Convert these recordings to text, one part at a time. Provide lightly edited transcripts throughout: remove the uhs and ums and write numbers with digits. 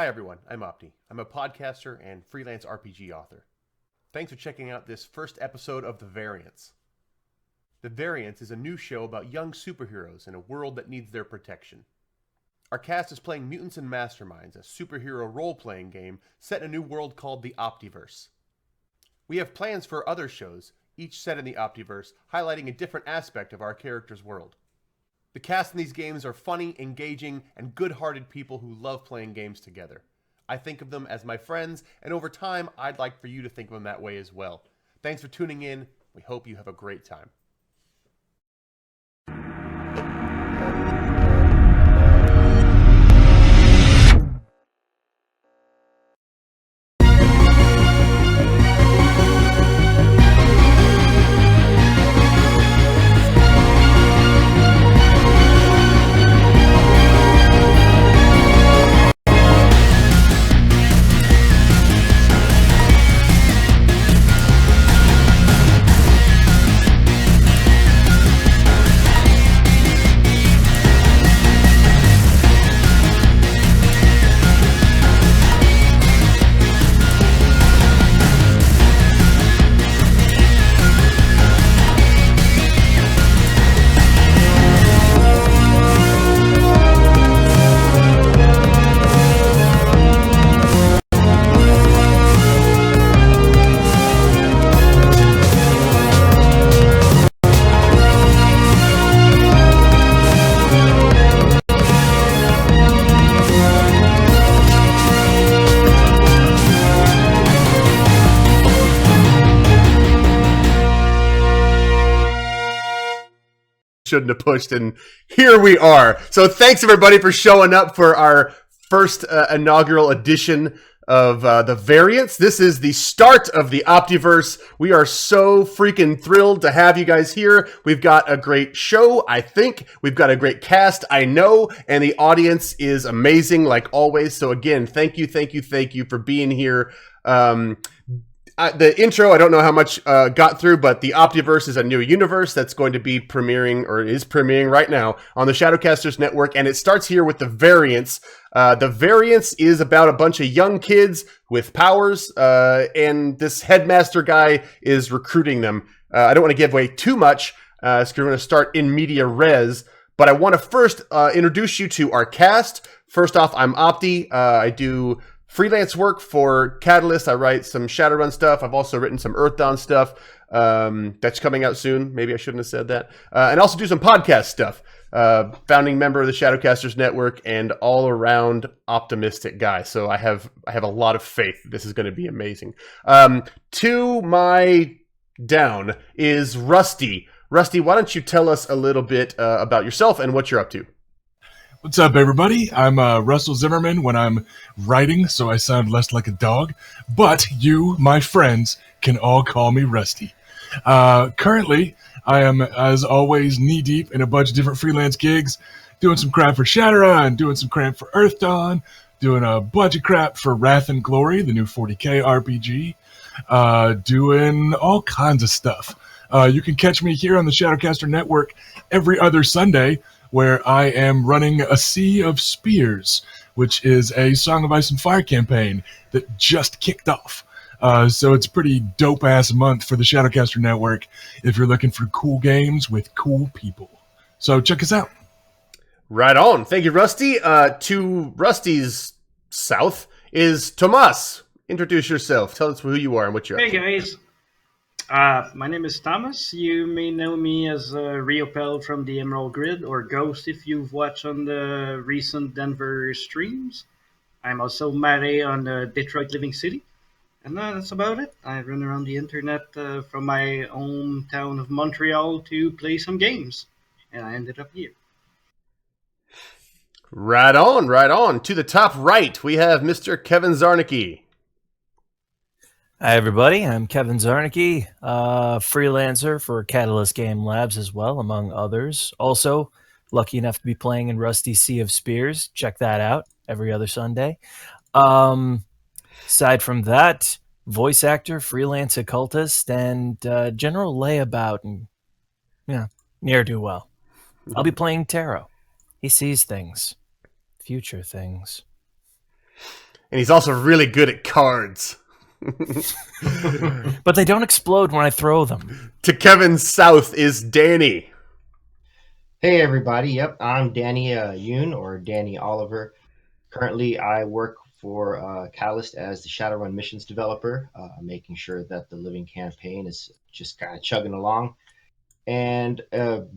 Hi everyone, I'm Opti. I'm a podcaster and freelance RPG author. Thanks for checking out this first episode of The Variants. The Variants is a new show about young superheroes in a world that needs their protection. Our cast is playing Mutants and Masterminds, a superhero role-playing game set in a new world called the Optiverse. We have plans for other shows, each set in the Optiverse, highlighting a different aspect of our character's world. The cast in these games are funny, engaging, and good-hearted people who love playing games together. I think of them as my friends, and over time, I'd like for you to think of them that way as well. Thanks for tuning in. We hope you have a great time. Shouldn't have pushed, and here we are. So thanks everybody for showing up for our first inaugural edition of The Variants. This is the start of the Optiverse. We are so freaking thrilled to have you guys here. We've got a great show, I think. We've got a great cast, I know, and the audience is amazing like always. So again, thank you for being here. The intro, I don't know how much got through, but the Optiverse is a new universe that's going to be premiering, or is premiering right now, on the Shadowcasters network, and it starts here with The Variants. The Variants is about a bunch of young kids with powers, and this headmaster guy is recruiting them. I don't want to give away too much, so we're going to start in media res, but I want to first introduce you to our cast. First off, I'm Opti. I do freelance work for Catalyst. I write some Shadowrun stuff. I've also written some Earthdawn stuff. That's coming out soon. Maybe I shouldn't have said that. And also do some podcast stuff. Founding member of the Shadowcasters network and all around optimistic guy. So I have a lot of faith. This is going to be amazing. To my down is Rusty. Rusty, why don't you tell us a little bit about yourself and what you're up to? What's up, everybody? I'm Russell Zimmerman when I'm writing, so I sound less like a dog. But you, my friends, can all call me Rusty. Currently, I am, as always, knee-deep in a bunch of different freelance gigs, doing some crap for Shadowrun, doing some crap for Earthdawn, doing a bunch of crap for Wrath and Glory, the new 40K RPG, doing all kinds of stuff. You can catch me here on the Shadowcaster Network every other Sunday, where I am running A Sea of Spears, which is a Song of Ice and Fire campaign that just kicked off. So it's a pretty dope-ass month for the Shadowcaster Network if you're looking for cool games with cool people. So check us out. Right on. Thank you, Rusty. To Rusty's south is Tomas. Introduce yourself. Tell us who you are and what you're up to. Hey, guys. My name is Thomas. You may know me as Riopel from the Emerald Grid, or Ghost if you've watched on the recent Denver streams. I'm also Mare on Detroit Living City. And that's about it. I run around the internet from my hometown of Montreal to play some games. And I ended up here. Right on, right on. To the top right, we have Mr. Kevin Zarnicki. Hi, everybody. I'm Kevin Zarnicki, freelancer for Catalyst Game Labs as well, among others. Also, lucky enough to be playing in Rusty Sea of Spears. Check that out every other Sunday. Aside from that, voice actor, freelance occultist, and general layabout and ne'er-do-well. I'll be playing tarot. He sees things, future things. And he's also really good at cards. But they don't explode when I throw them. To Kevin's south is Danny. Hey everybody, yep, I'm Danny Yoon, or Danny Oliver. Currently, I work for Catalyst as the Shadowrun missions developer, making sure that the Living campaign is just kind of chugging along. And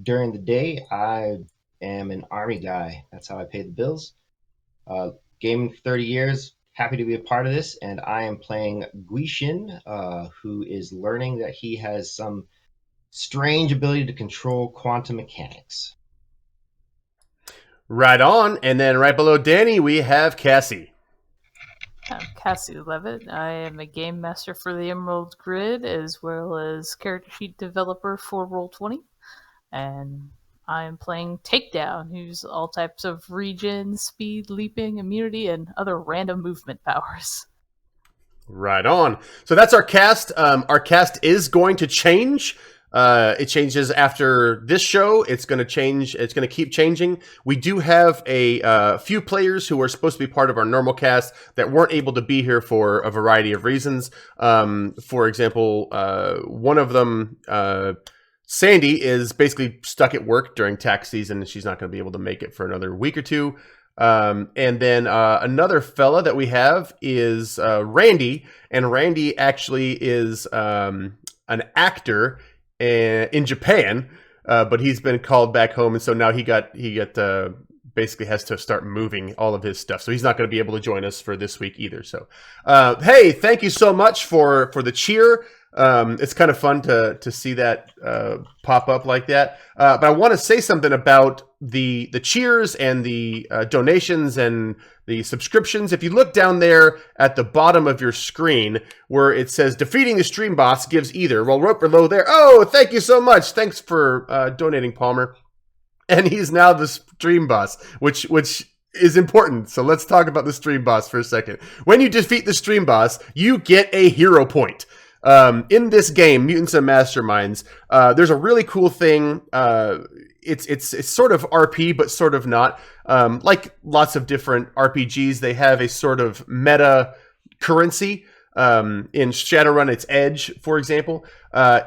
during the day, I am an army guy. That's how I pay the bills. Gaming for 30 years, happy to be a part of this, and I am playing Guishin, who is learning that he has some strange ability to control quantum mechanics. Right on. And then right below Danny, we have Cassie. I'm Cassie Levitt. I am a game master for the Emerald Grid, as well as character sheet developer for Roll20. And I'm playing Takedown, who's all types of regen, speed, leaping, immunity, and other random movement powers. Right on. So that's our cast. Our cast is going to change. It changes after this show. It's going to change. It's going to keep changing. We do have a few players who are supposed to be part of our normal cast that weren't able to be here for a variety of reasons. For example, one of them, Sandy, is basically stuck at work during tax season, and she's not going to be able to make it for another week or two. And then another fella that we have is Randy, and Randy actually is an actor in Japan, but he's been called back home, and so now he got basically has to start moving all of his stuff, so he's not going to be able to join us for this week either. So, hey, thank you so much for the cheer. It's kind of fun to see that pop up like that. But I want to say something about the cheers and the donations and the subscriptions. If you look down there at the bottom of your screen where it says defeating the stream boss gives either. Well, right below there. Oh, thank you so much. Thanks for donating, Palmer. And he's now the stream boss, which is important. So let's talk about the stream boss for a second. When you defeat the stream boss, you get a hero point. In this game, Mutants and Masterminds, there's a really cool thing. It's sort of RP, but sort of not. Like lots of different RPGs, they have a sort of meta currency. In Shadowrun, it's Edge, for example.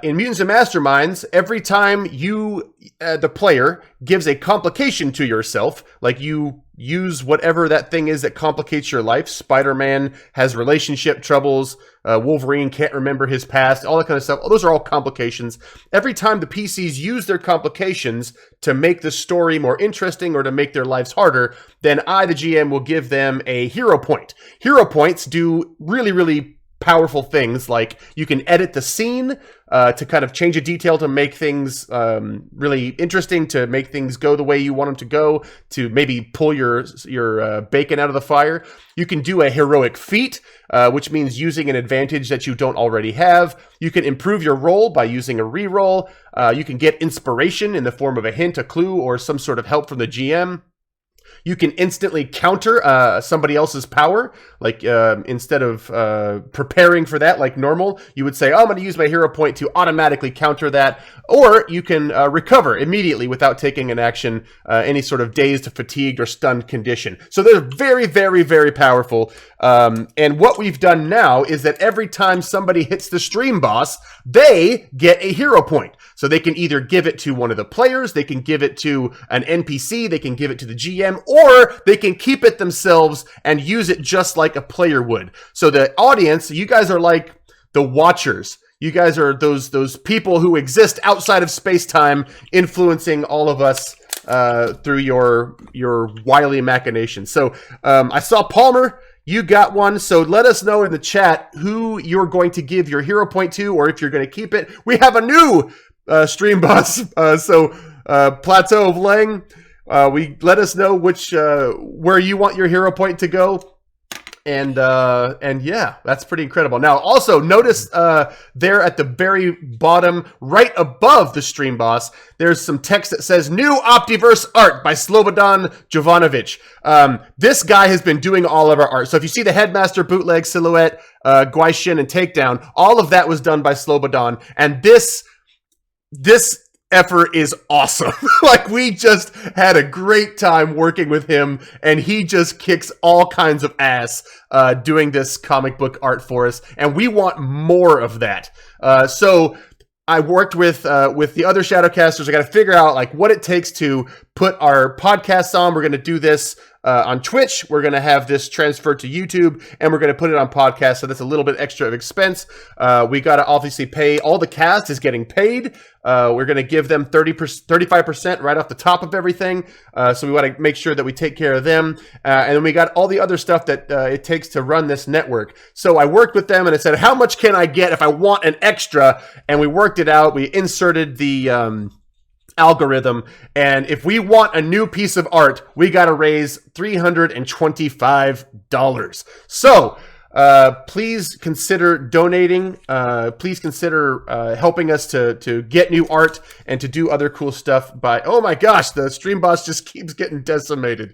In Mutants and Masterminds, every time you, the player, gives a complication to yourself, like you use whatever that thing is that complicates your life. Spider-Man has relationship troubles. Wolverine can't remember his past. All that kind of stuff. Those are all complications. Every time the PCs use their complications to make the story more interesting or to make their lives harder, then I, the GM, will give them a hero point. Hero points do really, really powerful things, like you can edit the scene to kind of change a detail to make things really interesting, to make things go the way you want them to go, to maybe pull your bacon out of the fire. You can do a heroic feat, which means using an advantage that you don't already have. You can improve your roll by using a reroll. You can get inspiration in the form of a hint, a clue, or some sort of help from the GM. You can instantly counter somebody else's power. Like instead of preparing for that like normal, you would say, oh, I'm going to use my hero point to automatically counter that. Or you can recover immediately without taking an action, any sort of dazed, fatigued, or stunned condition. So they're very, very, very powerful. And what we've done now is that every time somebody hits the stream boss, they get a hero point. So they can either give it to one of the players, they can give it to an NPC, they can give it to the GM, or they can keep it themselves and use it just like a player would. So the audience, you guys are like the watchers. You guys are those people who exist outside of space-time, influencing all of us through your wily machinations. So I saw Palmer. You got one, so let us know in the chat who you're going to give your hero point to, or if you're going to keep it. We have a new stream boss, Plateau of Lang. We let us know which where you want your hero point to go, and yeah, that's pretty incredible. Now, also notice there at the very bottom, right above the stream boss, there's some text that says "New Optiverse art by Slobodan Jovanovic." This guy has been doing all of our art. So if you see the Headmaster, Bootleg, Silhouette, Guaishin, and Takedown, all of that was done by Slobodan, and this effer is awesome. Like, we just had a great time working with him, and he just kicks all kinds of ass doing this comic book art for us, and we want more of that. So I worked with the other Shadowcasters. I got to figure out like what it takes to put our podcasts on. We're going to do this on Twitch. We're going to have this transferred to YouTube, and we're going to put it on podcast. So that's a little bit extra of expense. We got to obviously pay. All the cast is getting paid. We're going to give them 35% right off the top of everything. So we want to make sure that we take care of them. And then we got all the other stuff that it takes to run this network. So I worked with them and I said, how much can I get if I want an extra? And we worked it out. We inserted the algorithm, and if we want a new piece of art, we got to raise $325. So please consider donating. Please consider helping us to get new art and to do other cool stuff by, oh my gosh, the stream boss just keeps getting decimated.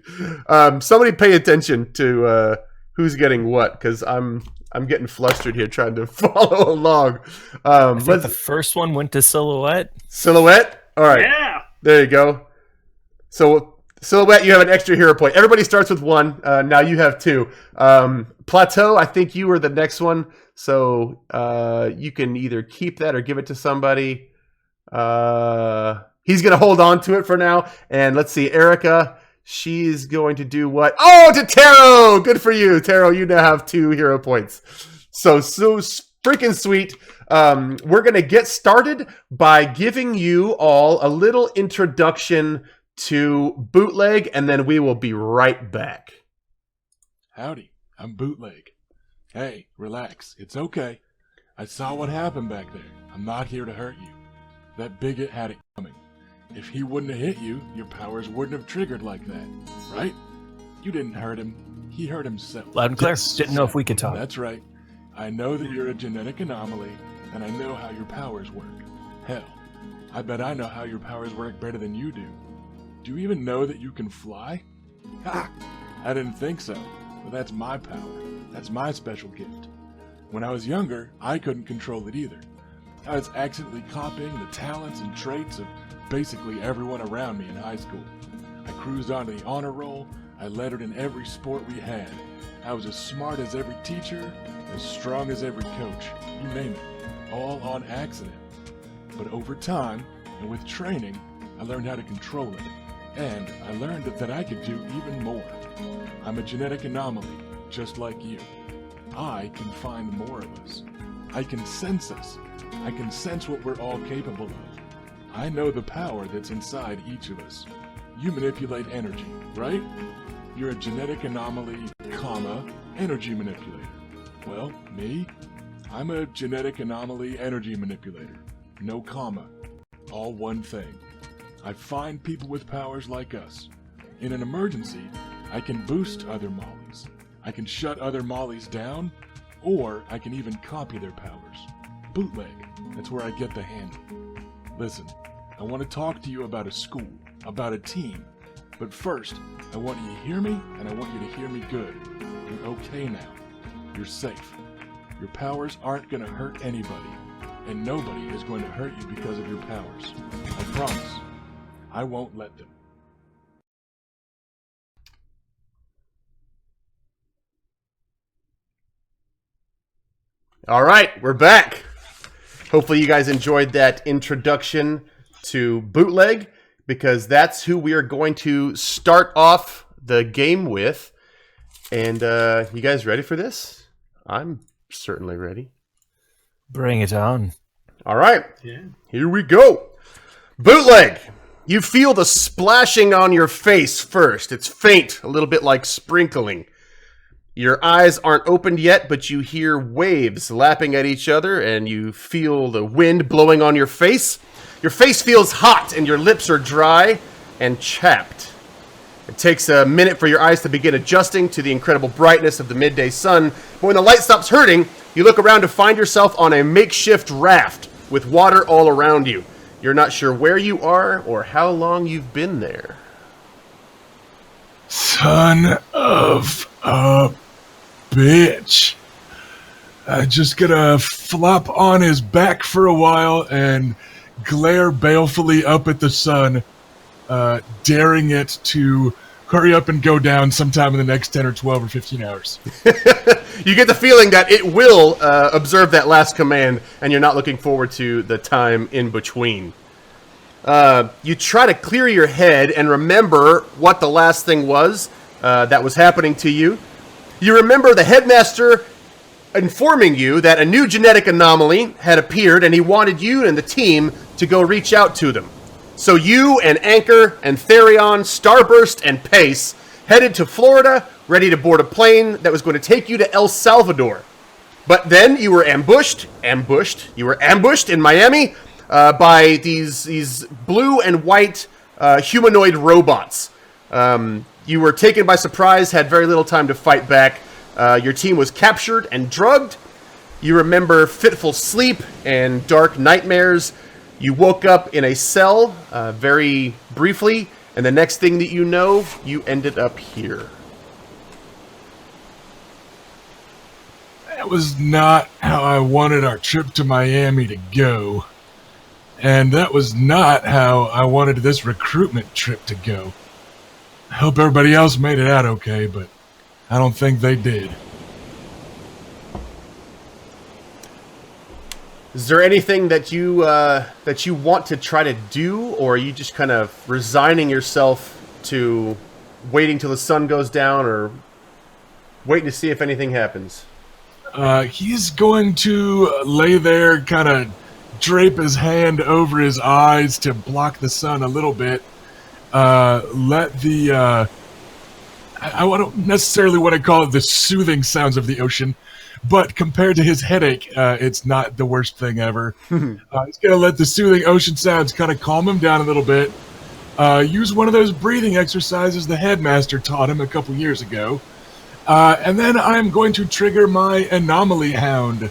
Somebody pay attention to who's getting what, because I'm getting flustered here trying to follow along. I think the first one went to Silhouette. Silhouette? All right. Yeah. There you go. So, Silhouette, you have an extra hero point. Everybody starts with one. Now you have two. Plateau, I think you were the next one. So you can either keep that or give it to somebody. He's going to hold on to it for now. And let's see, Erica, she's going to do what? Oh, to Taro! Good for you. Taro, you now have 2 hero points. So freaking sweet. We're going to get started by giving you all a little introduction to Bootleg, and then we will be right back. Howdy, I'm Bootleg. Hey, relax. It's okay. I saw what happened back there. I'm not here to hurt you. That bigot had it coming. If he wouldn't have hit you, your powers wouldn't have triggered like that, right? You didn't hurt him. He hurt himself. Loud and clear. Yes. Didn't know if we could talk. That's right. I know that you're a genetic anomaly, and I know how your powers work. Hell, I bet I know how your powers work better than you do. Do you even know that you can fly? Ha! I didn't think so, but that's my power. That's my special gift. When I was younger, I couldn't control it either. I was accidentally copying the talents and traits of basically everyone around me in high school. I cruised onto the honor roll. I lettered in every sport we had. I was as smart as every teacher, as strong as every coach. You name it. All on accident. But over time, and with training, I learned how to control it. And I learned that I could do even more. I'm a genetic anomaly, just like you. I can find more of us. I can sense us. I can sense what we're all capable of. I know the power that's inside each of us. You manipulate energy, right? You're a genetic anomaly, energy manipulator. Well, me? I'm a genetic anomaly energy manipulator. No comma. All one thing. I find people with powers like us. In an emergency, I can boost other mollies. I can shut other mollies down, or I can even copy their powers. Bootleg, that's where I get the handle. Listen, I want to talk to you about a school, about a team. But first, I want you to hear me, and I want you to hear me good. You're okay now. You're safe. Your powers aren't going to hurt anybody, and nobody is going to hurt you because of your powers. I promise. I won't let them. All right, we're back. Hopefully you guys enjoyed that introduction to Bootleg, because that's who we are going to start off the game with. And you guys ready for this? I'm certainly ready. Bring it on. All right. Yeah. Here we go. Bootleg. You feel the splashing on your face first. It's faint, a little bit like sprinkling. Your eyes aren't opened yet, but you hear waves lapping at each other, and you feel the wind blowing on your face. Your face feels hot, and your lips are dry and chapped. It takes a minute for your eyes to begin adjusting to the incredible brightness of the midday sun, but when the light stops hurting, you look around to find yourself on a makeshift raft with water all around you. You're not sure where you are or how long you've been there. Son of a bitch. I just gotta flop on his back for a while and glare balefully up at the sun, daring it to hurry up and go down sometime in the next 10 or 12 or 15 hours. You get the feeling that it will observe that last command, and you're not looking forward to the time in between. You try to clear your head and remember what the last thing was that was happening to you. You remember the headmaster informing you that a new genetic anomaly had appeared, and he wanted you and the team to go reach out to them. So you and Anchor and Therion, Starburst and Pace headed to Florida, ready to board a plane that was going to take you to El Salvador. But then you were ambushed in Miami by these blue and white humanoid robots. You were taken by surprise, had very little time to fight back. Your team was captured and drugged. You remember fitful sleep and dark nightmares. You woke up in a cell very briefly, and the next thing that you know, you ended up here. That was not how I wanted our trip to Miami to go. And that was not how I wanted this recruitment trip to go. I hope everybody else made it out okay, but I don't think they did. Is there anything that you want to try to do, or are you just kind of resigning yourself to waiting till the sun goes down, or waiting to see if anything happens? He's going to lay there, kind of drape his hand over his eyes to block the sun a little bit. Let the I don't necessarily want to call it the soothing sounds of the ocean, but compared to his headache, it's not the worst thing ever. He's going to let the soothing ocean sounds kind of calm him down a little bit. Use one of those breathing exercises the headmaster taught him a couple years ago. And then I'm going to trigger my Anomaly Hound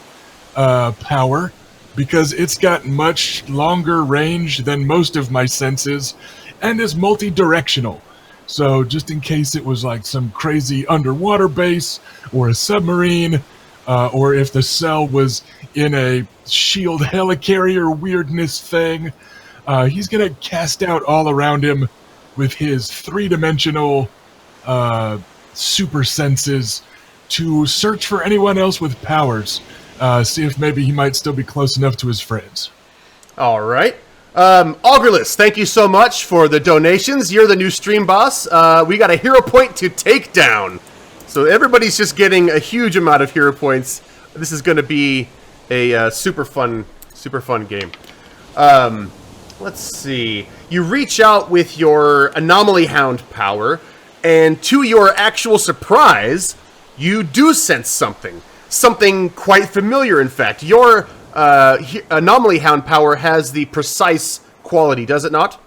power, because it's got much longer range than most of my senses, and is multi-directional. So just in case it was like some crazy underwater base, or a submarine, or if the cell was in a shield helicarrier weirdness thing, he's going to cast out all around him with his three-dimensional super senses to search for anyone else with powers. See if maybe he might still be close enough to his friends. All right. Augerless, thank you so much for the donations. You're the new stream boss. We got a hero point to take down. So everybody's just getting a huge amount of hero points. This is going to be a super fun game. Let's see. You reach out with your Anomaly Hound power, and to your actual surprise, you do sense something. Something quite familiar, in fact. Your Anomaly Hound power has the precise quality, does it not?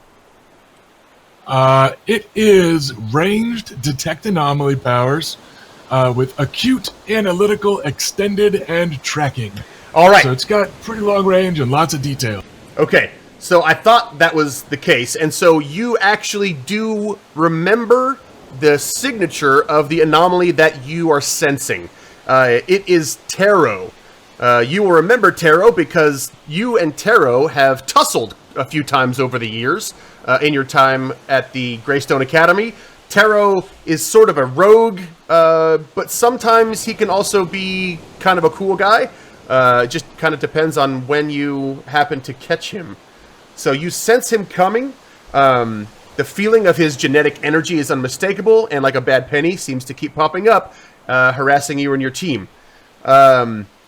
It is ranged detect anomaly powers with acute, analytical, extended, and tracking. All right. So it's got pretty long range and lots of detail. Okay, so I thought that was the case, and so you actually do remember the signature of the anomaly that you are sensing. It is Tarot. You will remember Tarot because you and Tarot have tussled a few times over the years in your time at the Greystone Academy. Tarot is sort of a rogue, but sometimes he can also be kind of a cool guy. It just kind of depends on when you happen to catch him. So you sense him coming. The feeling of his genetic energy is unmistakable, and like a bad penny, seems to keep popping up, harassing you and your team.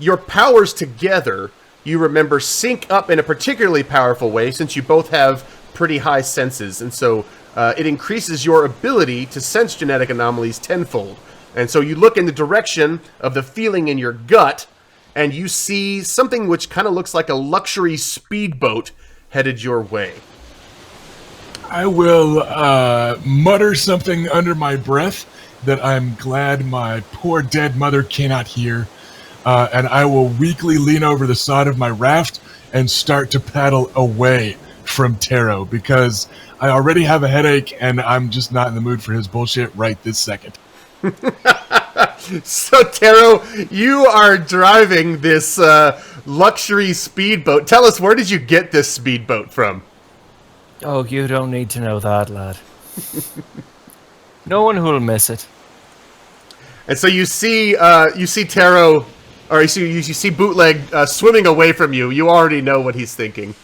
Your powers together, you remember, sync up in a particularly powerful way, since you both have pretty high senses, and so it increases your ability to sense genetic anomalies tenfold. And so you look in the direction of the feeling in your gut, and you see something which kind of looks like a luxury speedboat headed your way. I will mutter something under my breath that I'm glad my poor dead mother cannot hear, and I will weakly lean over the side of my raft and start to paddle away from Tarot, because I already have a headache and I'm just not in the mood for his bullshit right this second. So, Taro, you are driving this luxury speedboat. Tell us, where did you get this speedboat from? Oh, you don't need to know that, lad. No one who'll miss it. And so you see Taro, or you see Bootleg swimming away from you. You already know what he's thinking.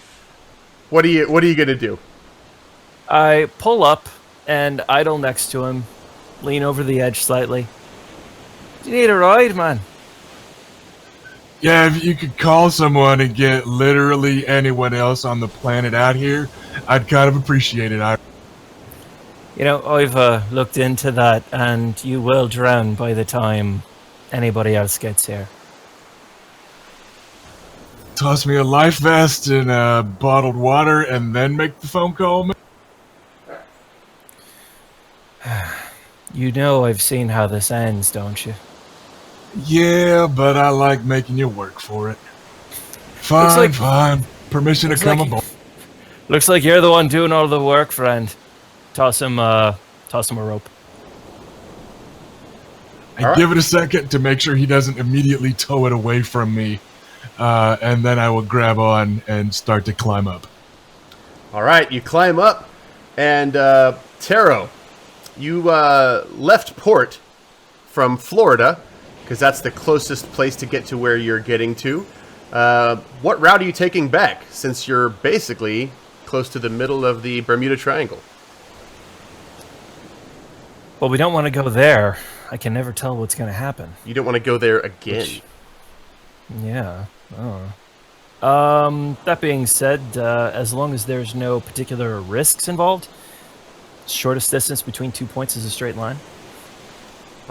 What are you gonna do? I pull up and idle next to him, lean over the edge slightly. Do you need a ride, man? Yeah, if you could call someone and get literally anyone else on the planet out here, I'd kind of appreciate it. You know, I've looked into that, and you will drown by the time anybody else gets here. Toss me a life vest and bottled water and then make the phone call. You know I've seen how this ends, don't you? Yeah, but I like making you work for it. Fine, fine. Permission to come aboard. Looks like you're the one doing all the work, friend. Toss him a rope. I give it a second to make sure he doesn't immediately tow it away from me, and then I will grab on and start to climb up. All right, you climb up, and Taro, you left port from Florida, because that's the closest place to get to where you're getting to. What route are you taking back, since you're basically close to the middle of the Bermuda Triangle? Well, we don't want to go there. I can never tell what's going to happen. You don't want to go there again. Yeah. Oh. That being said, as long as there's no particular risks involved, shortest distance between 2 points is a straight line.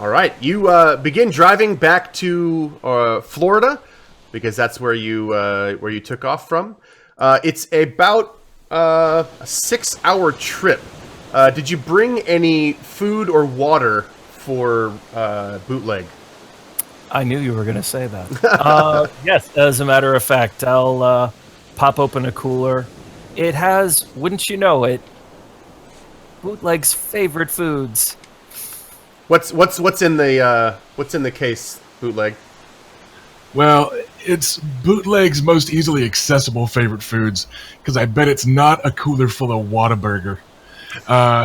All right, you begin driving back to Florida, because that's where you took off from. It's about a 6-hour trip. Did you bring any food or water for Bootleg? I knew you were going to say that. Yes, as a matter of fact, I'll pop open a cooler. It has, wouldn't you know it, Bootleg's favorite foods. What's in the case, Bootleg? Well, it's Bootleg's most easily accessible favorite foods, because I bet it's not a cooler full of Whataburger.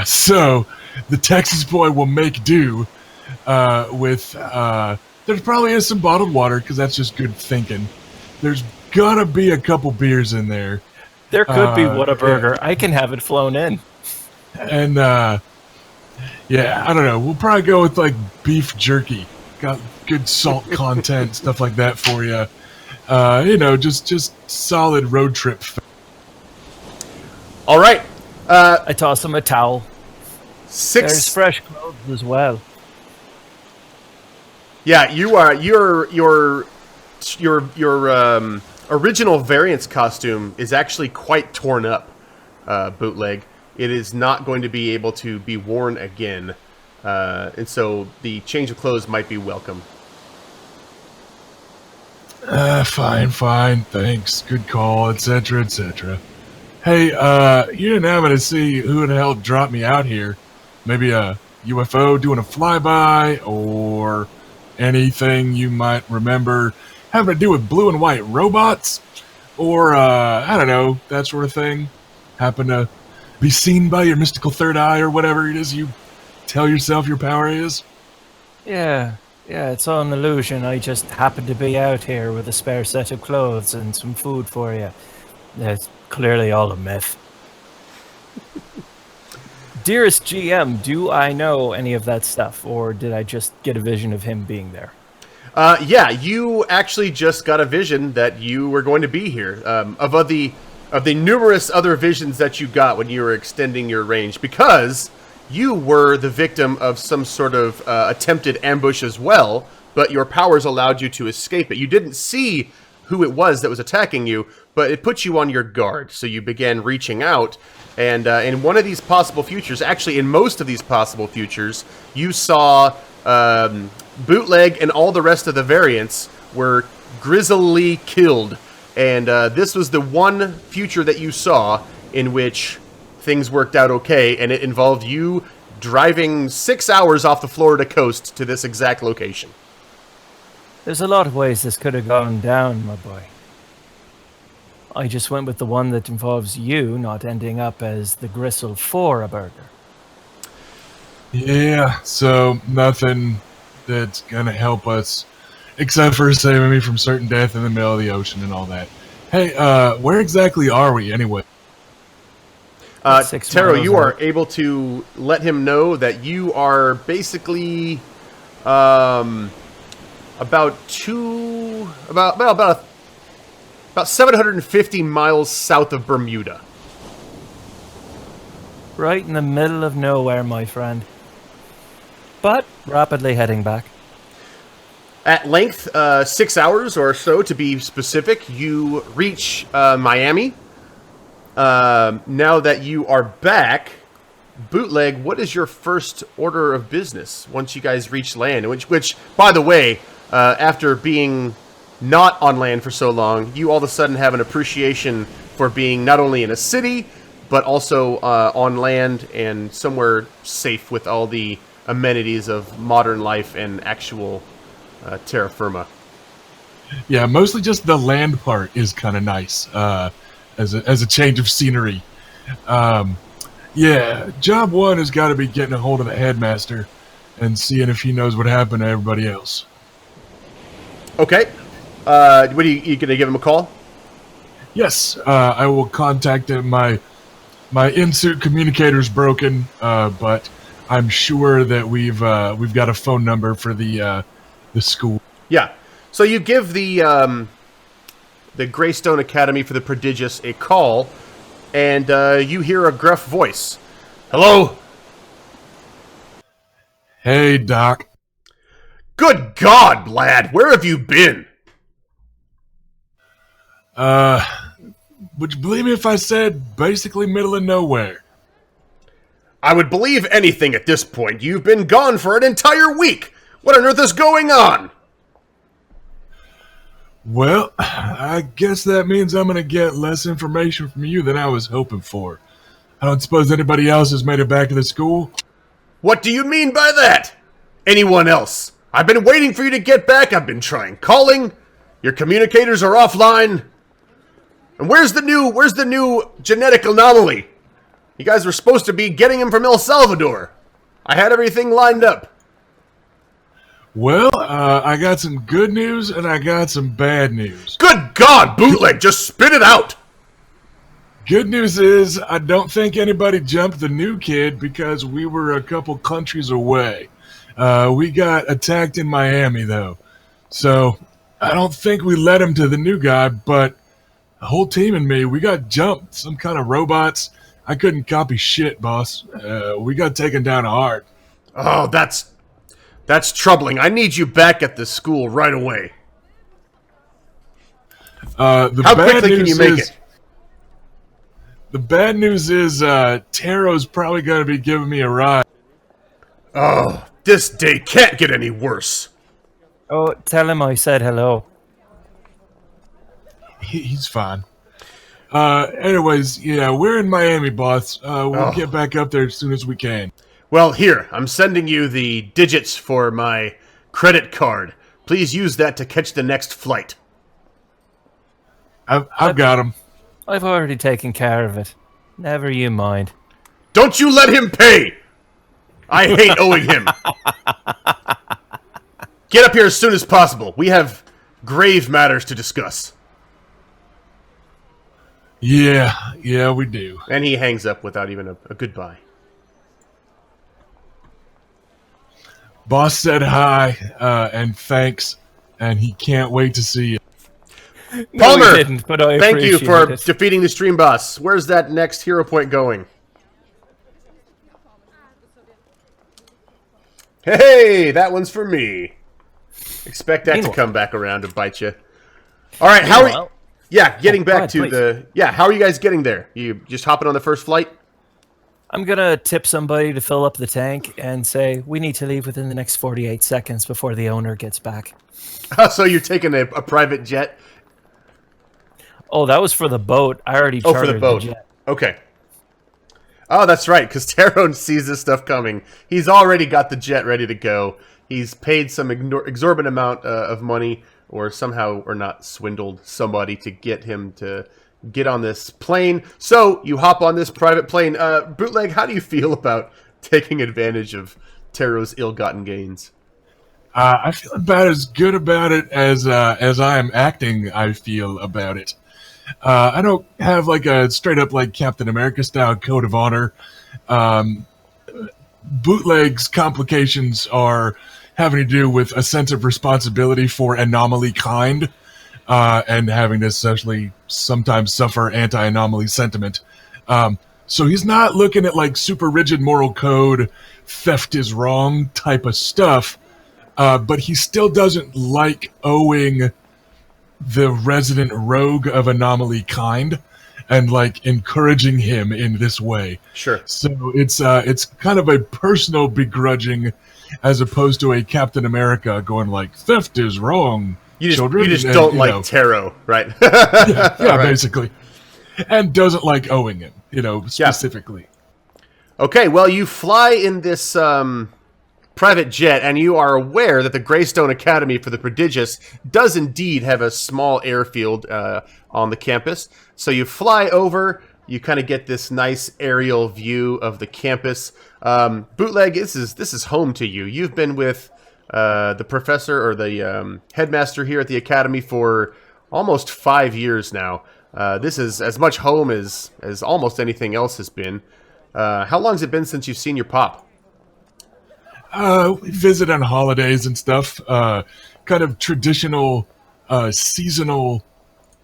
So the Texas boy will make do with. There probably is some bottled water, because that's just good thinking. There's gonna be a couple beers in there. There could be Whataburger. I can have it flown in. And yeah, I don't know. We'll probably go with like beef jerky. Got good salt content, stuff like that for you. You know, just solid road trip. All right. I toss him a towel. There's 6. fresh clothes as well. Yeah, you are your original variance costume is actually quite torn up, Bootleg. It is not going to be able to be worn again, and so the change of clothes might be welcome. Fine, thanks, good call, etc., etc. Hey, you didn't happen to see who the hell dropped me out here? Maybe a UFO doing a flyby, or anything you might remember having to do with blue and white robots? Or, I don't know, that sort of thing? Happen to be seen by your mystical third eye, or whatever it is you tell yourself your power is? Yeah, it's all an illusion. I just happened to be out here with a spare set of clothes and some food for you. It's clearly all a myth. Dearest GM, do I know any of that stuff, or did I just get a vision of him being there? Yeah, you actually just got a vision that you were going to be here. Of the numerous other visions that you got when you were extending your range, because you were the victim of some sort of attempted ambush as well, but your powers allowed you to escape it. You didn't see who it was that was attacking you, but it put you on your guard, so you began reaching out, and in one of these possible futures, actually in most of these possible futures, you saw Bootleg and all the rest of the variants were grisly killed, and this was the one future that you saw in which things worked out okay, and it involved you driving 6 hours off the Florida coast to this exact location. There's a lot of ways this could have gone down, my boy. I just went with the one that involves you not ending up as the gristle for a burger. Yeah, so nothing that's gonna help us except for saving me from certain death in the middle of the ocean and all that. Hey, where exactly are we anyway? 6 Taro, miles you are out. able to let him know that you are basically about 750 miles south of Bermuda. Right in the middle of nowhere, my friend. But rapidly heading back. At length, 6 hours or so to be specific, you reach Miami. Now that you are back, Bootleg, what is your first order of business once you guys reach land? Which by the way, after being not on land for so long, you all of a sudden have an appreciation for being not only in a city, but also on land and somewhere safe with all the amenities of modern life and actual terra firma. Yeah, mostly just the land part is kind of nice as a change of scenery. Yeah, job one has got to be getting a hold of the headmaster and seeing if he knows what happened to everybody else. Okay. What are you going to give him a call? Yes, I will contact him. My in-suit communicator's broken, but I'm sure that we've got a phone number for the school. Yeah. So you give the Greystone Academy for the Prodigious a call, and you hear a gruff voice. Hello? Hey, Doc. Good God, lad! Where have you been? Would you believe me if I said basically middle of nowhere? I would believe anything at this point. You've been gone for an entire week! What on earth is going on? Well, I guess that means I'm going to get less information from you than I was hoping for. I don't suppose anybody else has made it back to the school? What do you mean by that? Anyone else? I've been waiting for you to get back. I've been trying calling. Your communicators are offline. And where's the new genetic anomaly? You guys were supposed to be getting him from El Salvador. I had everything lined up. Well, I got some good news and I got some bad news. Good God, Bootleg, just spit it out! Good news is I don't think anybody jumped the new kid because we were a couple countries away. We got attacked in Miami, though. So I don't think we led him to the new guy, but the whole team and me, we got jumped. Some kind of robots. I couldn't copy shit, boss. We got taken down hard. Oh, that's troubling. I need you back at the school right away. How quickly can you make it? The bad news is Taro's probably going to be giving me a ride. Oh, this day can't get any worse. Oh, tell him I said hello. He's fine. Anyways, yeah, we're in Miami, boss. We'll get back up there as soon as we can. Well, here, I'm sending you the digits for my credit card. Please use that to catch the next flight. I've got him. I've already taken care of it. Never you mind. Don't you let him pay! I hate owing him. Get up here as soon as possible. We have grave matters to discuss. Yeah, we do. And he hangs up without even a goodbye. Boss said hi and thanks, and he can't wait to see you. Palmer, No, he didn't, but I thank you for appreciate it. defeating the stream boss. Where's that next hero point going? Hey, that one's for me. Expect that to come back around to bite you. All right, how are you? Yeah, getting back to the... Yeah, how are you guys getting there? You just hopping on the first flight? I'm going to tip somebody to fill up the tank and say, we need to leave within the next 48 seconds before the owner gets back. So you're taking a private jet? Oh, that was for the boat. I already chartered for the boat. jet. Okay. Oh, that's right, because Taro sees this stuff coming. He's already got the jet ready to go. he's paid some exorbitant amount of money, or somehow or not swindled somebody to get him to get on this plane. So you hop on this private plane. Bootleg, how do you feel about taking advantage of Taro's ill-gotten gains? I feel about as good about it as I am acting. I feel about it. I don't have like a straight up like Captain America style code of honor. Bootleg's complications are having to do with a sense of responsibility for anomaly kind, and having to essentially sometimes suffer anti-anomaly sentiment. So he's not looking at like super rigid moral code, theft is wrong type of stuff, but he still doesn't like owing the resident rogue of anomaly kind and like encouraging him in this way. Sure. So it's kind of a personal begrudging as opposed to a Captain America going like, theft is wrong, children. You just don't like Taro, right? Yeah, Right. basically. And doesn't like owing him, specifically. Okay, well, you fly in this private jet, and you are aware that the Greystone Academy for the Prodigious does indeed have a small airfield on the campus. So you fly over, you kind of get this nice aerial view of the campus. Bootleg, this is home to you. You've been with the professor or the headmaster here at the academy for almost 5 years now. This is as much home as almost anything else has been. How long has it been since you've seen your pop? We visit on holidays and stuff. Kind of traditional seasonal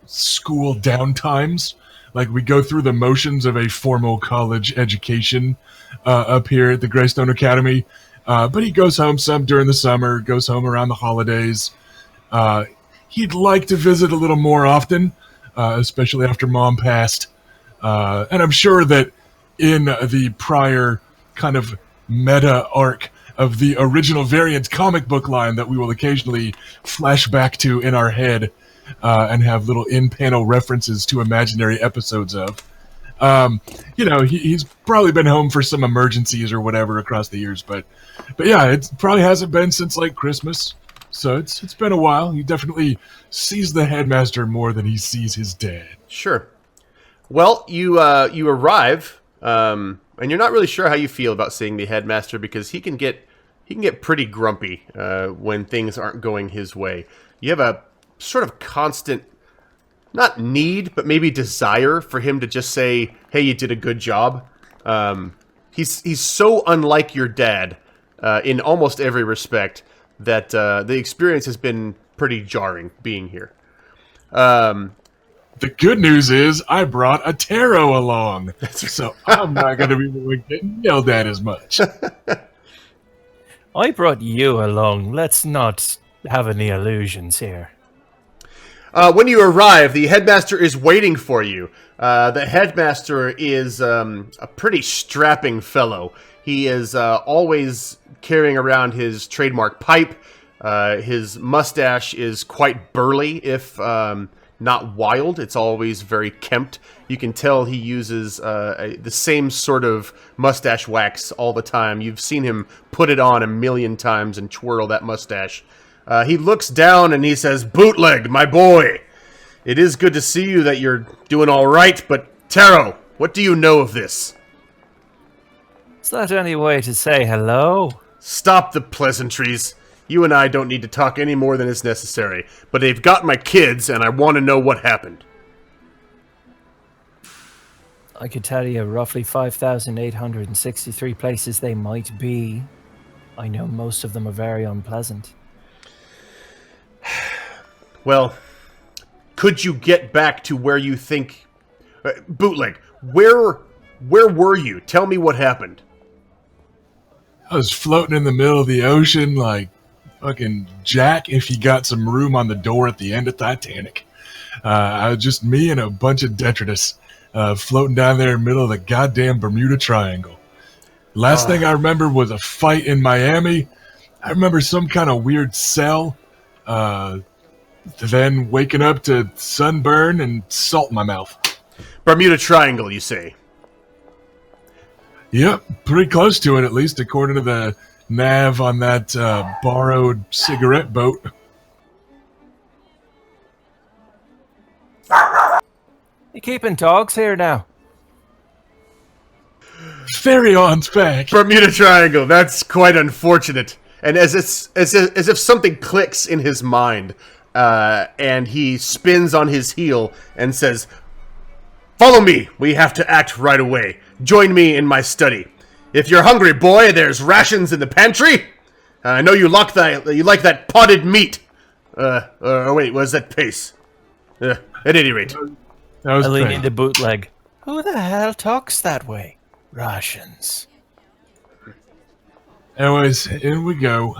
school downtimes. Like we go through the motions of a formal college education up here at the Greystone Academy. But he goes home some during the summer, goes home around the holidays. He'd like to visit a little more often, especially after Mom passed. And I'm sure that in the prior kind of meta arc of the original variant comic book line that we will occasionally flash back to in our head and have little in-panel references to imaginary episodes of. He's probably been home for some emergencies or whatever across the years, but yeah, it probably hasn't been since like Christmas. So it's been a while. He definitely sees the headmaster more than he sees his dad. Sure. Well, you arrive, and you're not really sure how you feel about seeing the headmaster because he can get pretty grumpy when things aren't going his way. You have a sort of constant, not need, but maybe desire for him to just say, "Hey, you did a good job." He's so unlike your dad in almost every respect that the experience has been pretty jarring being here. The good news is I brought a Taro along, so I'm not going to be getting yelled at as much. I brought you along. Let's not have any illusions here. When you arrive, the headmaster is waiting for you. The headmaster is a pretty strapping fellow. He is always carrying around his trademark pipe. His mustache is quite burly, if not wild. It's always very kempt. You can tell he uses the same sort of mustache wax all the time. You've seen him put it on a million times and twirl that mustache. He looks down and he says, "Bootleg, my boy, it is good to see you that you're doing all right, but Taro, what do you know of this?" Is that any way to say hello? Stop the pleasantries. You and I don't need to talk any more than is necessary, but they've got my kids and I want to know what happened. I could tell you roughly 5,863 places they might be. I know most of them are very unpleasant. Well, could you get back to where you think... Bootleg, where were you? Tell me what happened. I was floating in the middle of the ocean like fucking Jack if he got some room on the door at the end of Titanic. I was just me and a bunch of detritus floating down there in the middle of the goddamn Bermuda Triangle. Last thing I remember was a fight in Miami. I remember some kind of weird cell. Then waking up to sunburn and salt in my mouth. Bermuda Triangle, you say? Yep, pretty close to it, at least according to the nav on that borrowed cigarette boat. You keeping dogs here now? Ferryon's back. Bermuda Triangle. That's quite unfortunate. And as if something clicks in his mind, and he spins on his heel and says, "Follow me. We have to act right away. Join me in my study. If you're hungry, boy, there's rations in the pantry. I know you like that potted meat. Wait, was that pace? At any rate." That was I lean Pace. into Bootleg. Who the hell talks that way? Rations. Anyways, in we go.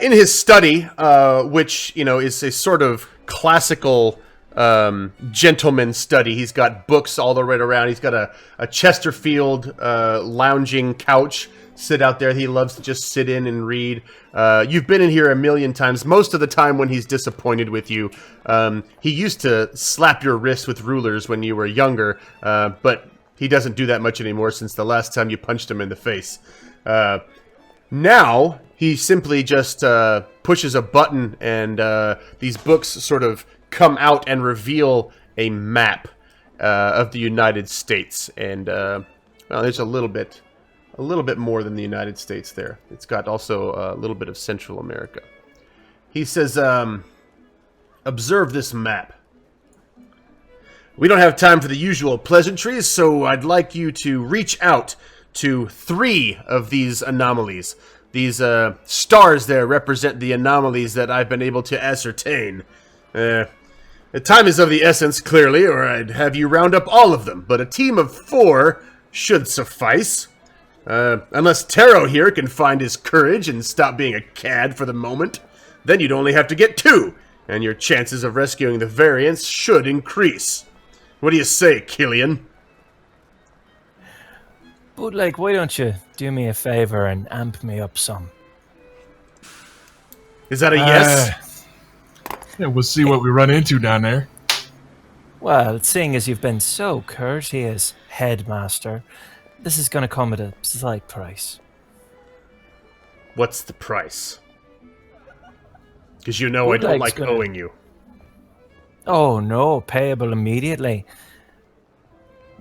In his study, which, is a sort of classical gentleman study. He's got books all the way around. He's got a Chesterfield lounging couch sit out there. He loves to just sit in and read. You've been in here a million times. Most of the time when he's disappointed with you, he used to slap your wrist with rulers when you were younger, but he doesn't do that much anymore since the last time you punched him in the face. Now, he simply just pushes a button and these books sort of come out and reveal a map of the United States. And there's a little bit more than the United States there. It's got also a little bit of Central America. He says, observe this map. We don't have time for the usual pleasantries, so I'd like you to reach out to 3 of these anomalies. These stars there represent the anomalies that I've been able to ascertain. The time is of the essence, clearly, or I'd have you round up all of them, but a team of 4 should suffice. Unless Taro here can find his courage and stop being a cad for the moment, then you'd only have to get 2, and your chances of rescuing the variants should increase. What do you say, Killian? Bootleg, why don't you do me a favor and amp me up some? Is that a yes? Yeah, we'll see what we run into down there. Well, seeing as you've been so courteous, headmaster, this is going to come at a slight price. What's the price? Because I don't like owing you. Oh no, payable immediately.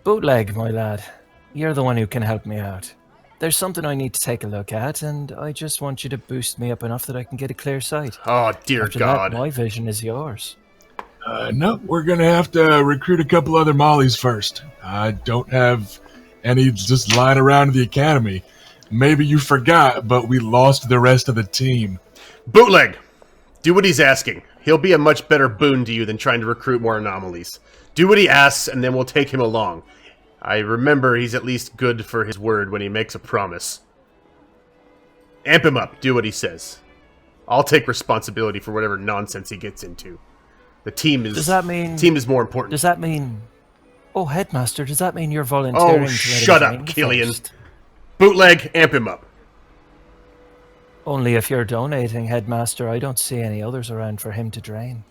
Bootleg, my lad, you're the one who can help me out. There's something I need to take a look at, and I just want you to boost me up enough that I can get a clear sight. Oh, dear After God. that, my vision is yours. No, we're going to have to recruit a couple other mollies first. I don't have any just lying around in the academy. Maybe you forgot, but we lost the rest of the team. Bootleg, do what he's asking. He'll be a much better boon to you than trying to recruit more anomalies. Do what he asks, and then we'll take him along. I remember he's at least good for his word when he makes a promise. Amp him up. Do what he says. I'll take responsibility for whatever nonsense he gets into. The team is... Does that mean... Team is more important. Does that mean... Oh, Headmaster, does that mean you're volunteering to let shut us up, in Killian. first? Bootleg, amp him up. Only if you're donating, Headmaster. I don't see any others around for him to drain.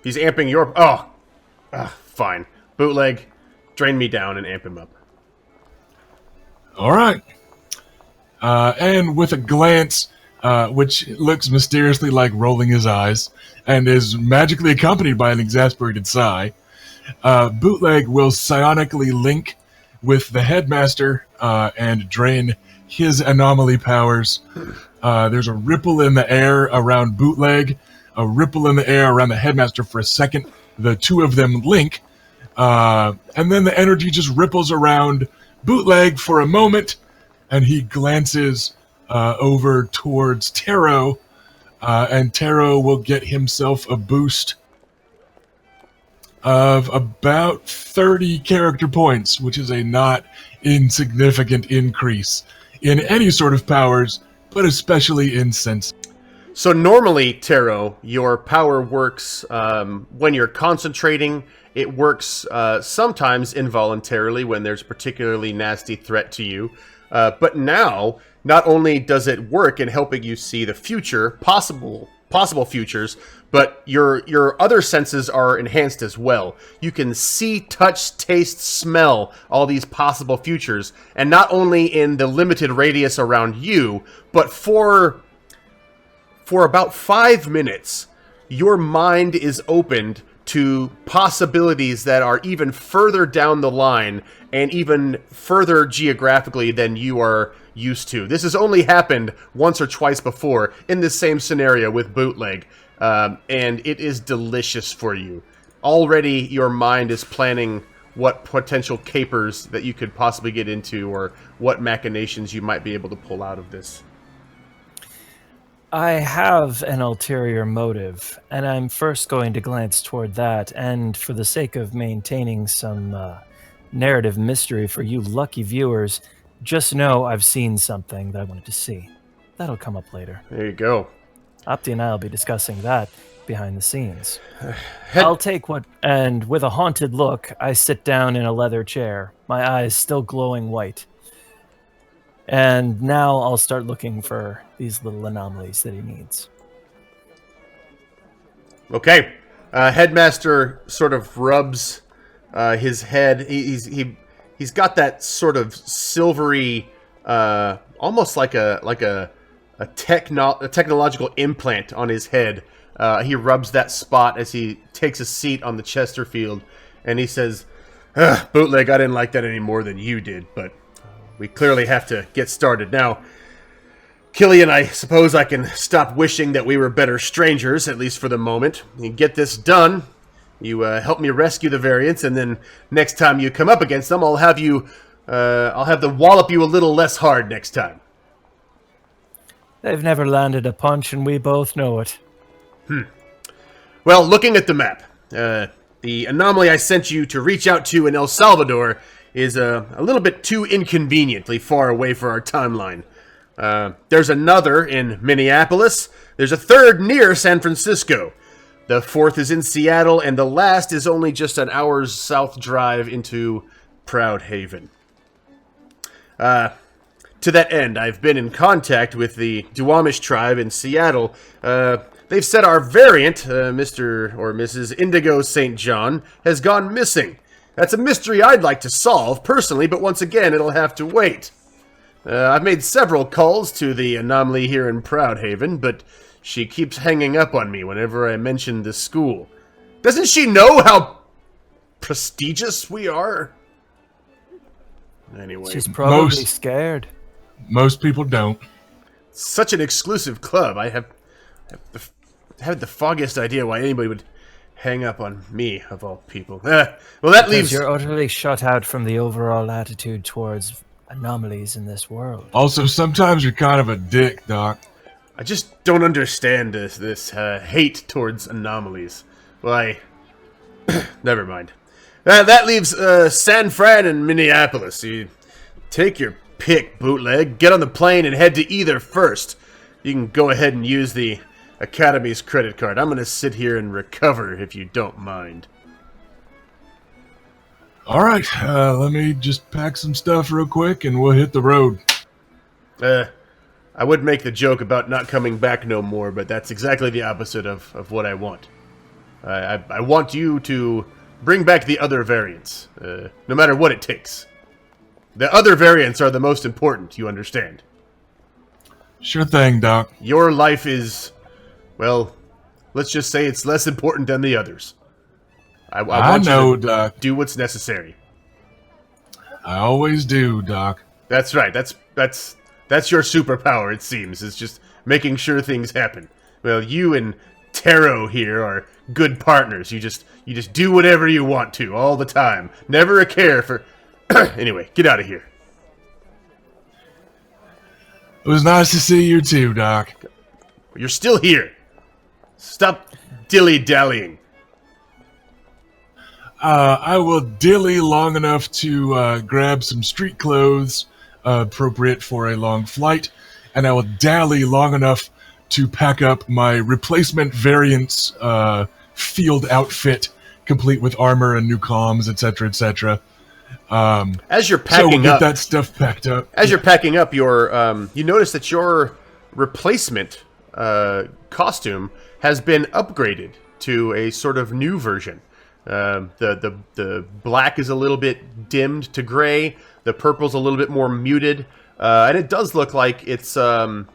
He's amping your... fine. Bootleg, drain me down and amp him up. All right. And with a glance, which looks mysteriously like rolling his eyes, and is magically accompanied by an exasperated sigh, Bootleg will psionically link with the headmaster and drain his anomaly powers. There's a ripple in the air around Bootleg, a ripple in the air around the headmaster for a second. The two of them link, and then the energy just ripples around Bootleg for a moment, and he glances over towards Taro, and Taro will get himself a boost of about 30 character points, which is a not insignificant increase in any sort of powers, but especially in sense. So normally, Taro, your power works when you're concentrating. It works sometimes involuntarily when there's a particularly nasty threat to you. But now, not only does it work in helping you see the future, possible futures, but your other senses are enhanced as well. You can see, touch, taste, smell all these possible futures, and not only in the limited radius around you, but for about 5 minutes, your mind is opened to possibilities that are even further down the line and even further geographically than you are used to. This has only happened once or twice before in this same scenario with Bootleg, and it is delicious for you. Already your mind is planning what potential capers that you could possibly get into or what machinations you might be able to pull out of this. I have an ulterior motive, and I'm first going to glance toward that, and for the sake of maintaining some narrative mystery for you lucky viewers, just know I've seen something that I wanted to see. That'll come up later. There you go. Opti and I will be discussing that behind the scenes. I'll take what... And with a haunted look, I sit down in a leather chair, my eyes still glowing white. And now I'll start looking for these little anomalies that he needs. Okay. Headmaster sort of rubs his head. He's got that sort of silvery, almost like a technological implant on his head. He rubs that spot as he takes a seat on the Chesterfield, and he says, "Bootleg, I didn't like that any more than you did, but we clearly have to get started now. Killian, I suppose I can stop wishing that we were better strangers, at least for the moment. You get this done. You help me rescue the variants, and then next time you come up against them, I'll have them wallop you a little less hard next time." They've never landed a punch, and we both know it. Well, looking at the map, the anomaly I sent you to reach out to in El Salvador is a little bit too inconveniently far away for our timeline. There's another in Minneapolis. There's a third near San Francisco. The fourth is in Seattle, and the last is only just an hour's south drive into Proud Haven. To that end, I've been in contact with the Duwamish tribe in Seattle. They've said our variant, Mr. or Mrs. Indigo St. John, has gone missing. That's a mystery I'd like to solve, personally, but once again, it'll have to wait. I've made several calls to the anomaly here in Proudhaven, but she keeps hanging up on me whenever I mention the school. Doesn't she know how prestigious we are? Anyway. She's probably scared. Most people don't. Such an exclusive club. I have the foggiest idea why anybody would hang up on me, of all people. Well, that leaves... You're utterly shut out from the overall attitude towards anomalies in this world. Also, sometimes you're kind of a dick, Doc. I just don't understand this hate towards anomalies. Why... Never mind. That leaves San Fran and Minneapolis. You take your pick, Bootleg. Get on the plane and head to either first. You can go ahead and use the Academy's credit card. I'm going to sit here and recover, if you don't mind. All right, let me just pack some stuff real quick, and we'll hit the road. I would make the joke about not coming back no more, but that's exactly the opposite of what I want. I want you to bring back the other variants, no matter what it takes. The other variants are the most important, you understand. Sure thing, Doc. Your life is, well, let's just say it's less important than the others. I want know, you to Doc. do what's necessary. I always do, Doc. That's right. That's your superpower, it seems. It's just making sure things happen. Well, you and Taro here are good partners. You just do whatever you want to all the time. Never a care for... Anyway, get out of here. It was nice to see you too, Doc. You're still here. Stop dilly-dallying. I will dilly long enough to grab some street clothes appropriate for a long flight, and I will dally long enough to pack up my replacement variant's field outfit, complete with armor and new comms, etc., etc. As you're So packing we'll get up, that stuff packed up. as you're packing up, you notice that your replacement costume has been upgraded to a sort of new version. The black is a little bit dimmed to gray. The purple's a little bit more muted, and it does look like it's got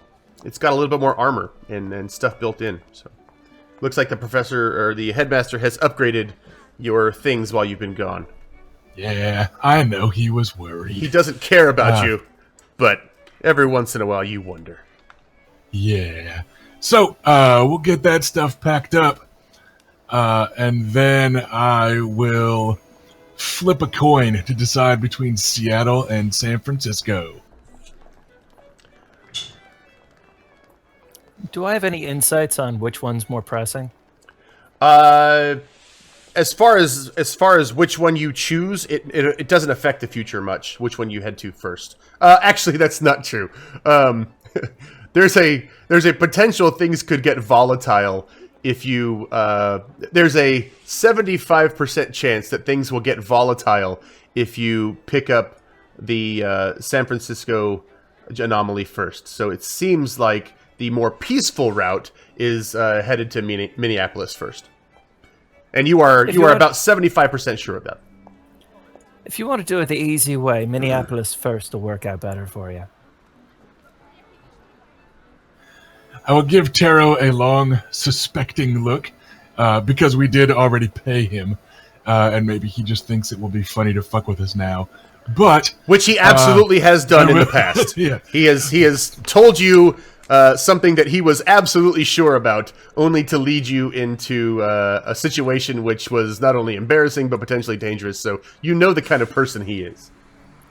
a little bit more armor and stuff built in. So looks like the professor or the headmaster has upgraded your things while you've been gone. Yeah, I know he was worried. He doesn't care about you, but every once in a while you wonder. Yeah. So, we'll get that stuff packed up, and then I will flip a coin to decide between Seattle and San Francisco. Do I have any insights on which one's more pressing? As far as which one you choose, it doesn't affect the future much. Which one you head to first? Actually, that's not true. There's a potential things could get volatile if you. There's a 75% chance that things will get volatile if you pick up the San Francisco anomaly first. So it seems like the more peaceful route is headed to Minneapolis first. And you are about 75% sure of that. If you want to do it the easy way, Minneapolis first will work out better for you. I will give Taro a long, suspecting look, because we did already pay him, and maybe he just thinks it will be funny to fuck with us now. But which he absolutely has done in the past. Yeah. He has told you something that he was absolutely sure about, only to lead you into a situation which was not only embarrassing but potentially dangerous. So you know the kind of person he is.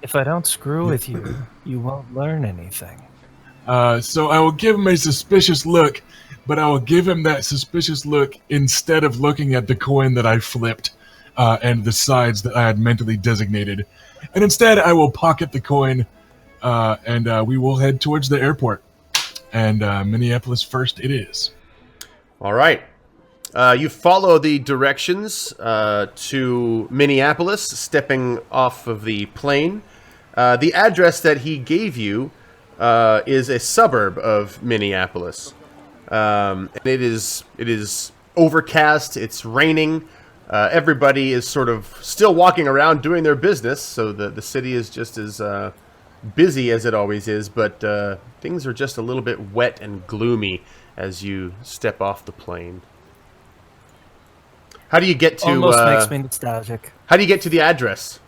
If I don't screw with you, you won't learn anything. So I will give him a suspicious look, but I will give him that suspicious look instead of looking at the coin that I flipped and the sides that I had mentally designated. And instead, I will pocket the coin, and we will head towards the airport. And Minneapolis first it is. All right. You follow the directions to Minneapolis, stepping off of the plane. The address that he gave you is a suburb of Minneapolis. And it is overcast. It's raining. Everybody is sort of still walking around doing their business, so the city is just as busy as it always is, but things are just a little bit wet and gloomy as you step off the plane. How do you get to... Almost makes me nostalgic. How do you get to the address?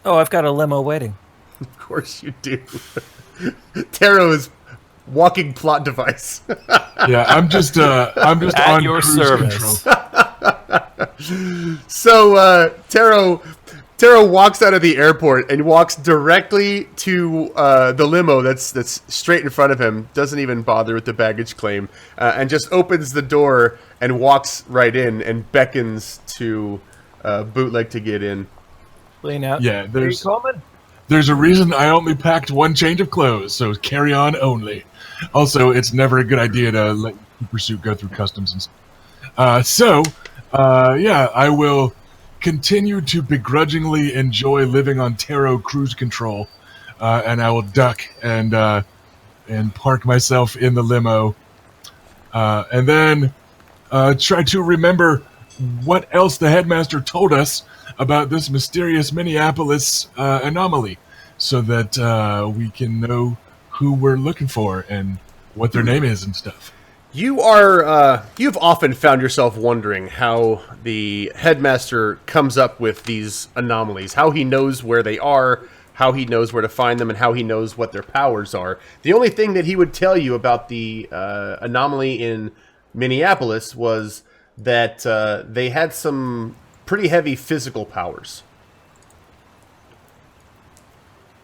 Oh, I've got a limo waiting. Of course you do. Taro is walking plot device. Yeah, I'm just At on your cruise service. control. So Taro walks out of the airport and walks directly to the limo that's straight in front of him. Doesn't even bother with the baggage claim, and just opens the door and walks right in and beckons to Bootleg to get in. Lean out. Yeah, Are you coming? there's a reason I only packed one change of clothes, so carry on only. Also, it's never a good idea to let your pursuit go through customs and stuff. Yeah, I will continue to begrudgingly enjoy living on Taro cruise control, and I will duck and park myself in the limo, and then try to remember what else the headmaster told us about this mysterious Minneapolis anomaly, so that we can know who we're looking for and what their name is and stuff. You've often found yourself wondering how the headmaster comes up with these anomalies, how he knows where they are, how he knows where to find them, and how he knows what their powers are. The only thing that he would tell you about the anomaly in Minneapolis was that they had some pretty heavy physical powers.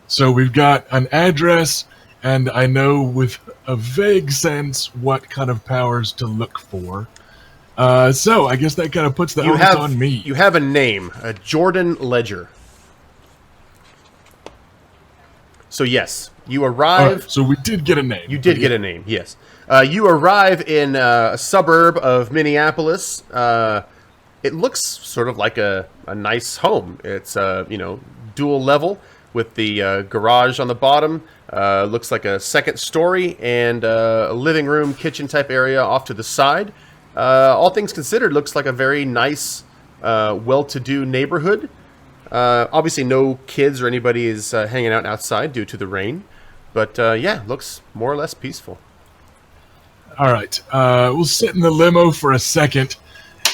So we've got an address, and I know with a vague sense what kind of powers to look for. So I guess that kind of puts the onus on me. You have a name, Jordan Ledger. So yes, you arrive... So we did get a name. You did get a name, yes. You arrive in a suburb of Minneapolis. it looks sort of like a nice home. It's dual level with the garage on the bottom. Looks like a second story and a living room, kitchen type area off to the side. All things considered, looks like a very nice, well-to-do neighborhood. Obviously, no kids or anybody is hanging out outside due to the rain. But yeah, looks more or less peaceful. All right. We'll sit in the limo for a second,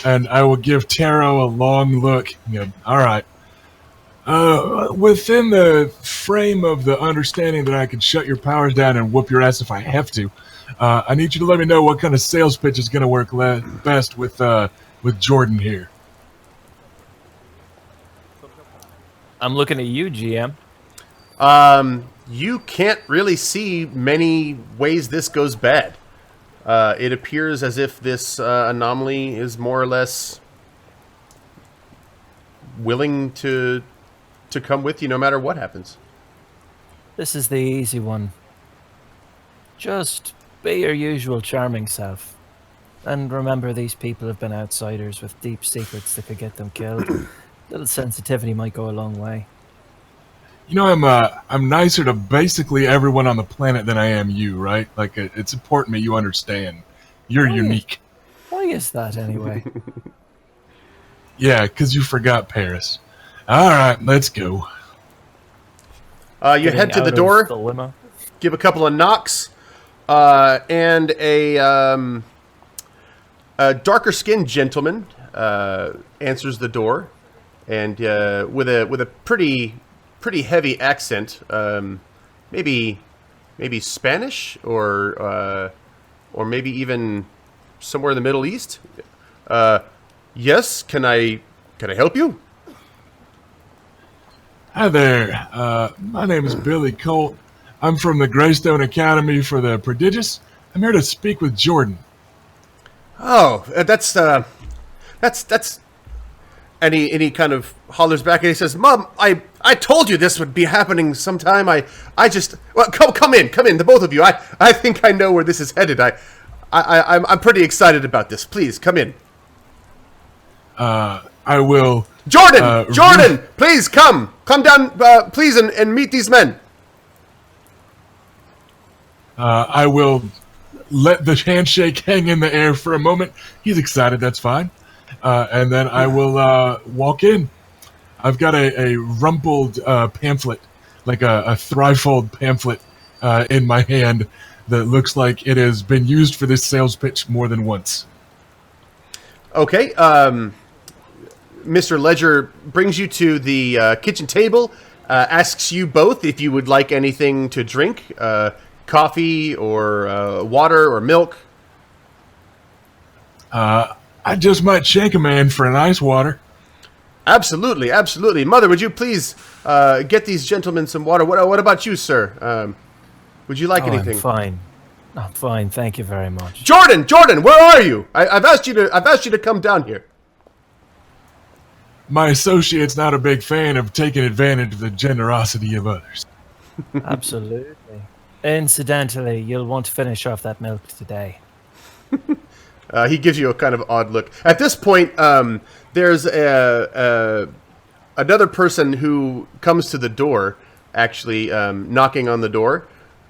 and I will give Taro a long look. All right. Within the frame of the understanding that I can shut your powers down and whoop your ass if I have to, I need you to let me know what kind of sales pitch is going to work best with Jordan here. I'm looking at you, GM. You can't really see many ways this goes bad. It appears as if this anomaly is more or less willing to come with you no matter what happens. This is the easy one. Just be your usual charming self. And remember, these people have been outsiders with deep secrets that could get them killed. Little sensitivity might go a long way. I'm nicer to basically everyone on the planet than I am you, right? Like, it's important that you understand. You're unique. Why is that, anyway? Yeah, because you forgot Paris. All right, let's go. You head to the door, The limo. give a couple of knocks, and a darker-skinned gentleman answers the door, and with a pretty heavy accent, maybe Spanish or maybe even somewhere in the Middle East. Yes, can I help you? Hi there. My name is Billy Colt. I'm from the Greystone Academy for the Prodigious. I'm here to speak with Jordan. Oh, that's. And he kind of hollers back and he says, "Mom, I told you this would be happening sometime. I just come in, the both of you. I think I know where this is headed. I'm pretty excited about this. Please come in." I will. Jordan, please come down, please, and meet these men. I will let the handshake hang in the air for a moment. He's excited, that's fine. And then I will walk in. I've got a rumpled pamphlet, like a thrifold pamphlet in my hand that looks like it has been used for this sales pitch more than once. Okay, Mr. Ledger brings you to the kitchen table, asks you both if you would like anything to drink, coffee or water or milk. I just might shake a man for an ice water. Absolutely. Mother, would you please get these gentlemen some water? What about you, sir? Would you like anything? I'm fine. Thank you very much. Jordan, where are you? I've asked you to come down here. My associate's not a big fan of taking advantage of the generosity of others. Absolutely. Incidentally, you'll want to finish off that milk today. He gives you a kind of odd look. At this point, there's another person who comes to the door, actually knocking on the door,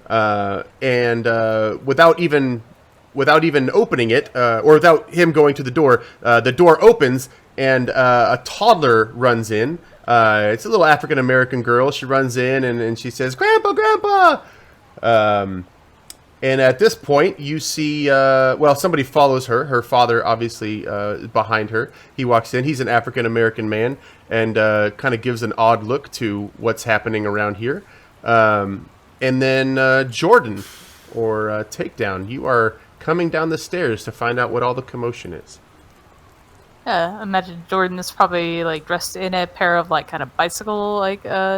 and without even opening it, or without him going to the door opens, and a toddler runs in. It's a little African American girl. She runs in and she says, "Grandpa!" And at this point, you see, somebody follows her. Her father, obviously, behind her. He walks in. He's an African American man and kind of gives an odd look to what's happening around here. And then Jordan, or Takedown, you are coming down the stairs to find out what all the commotion is. Yeah, imagine Jordan is probably dressed in a pair of kind of bicycle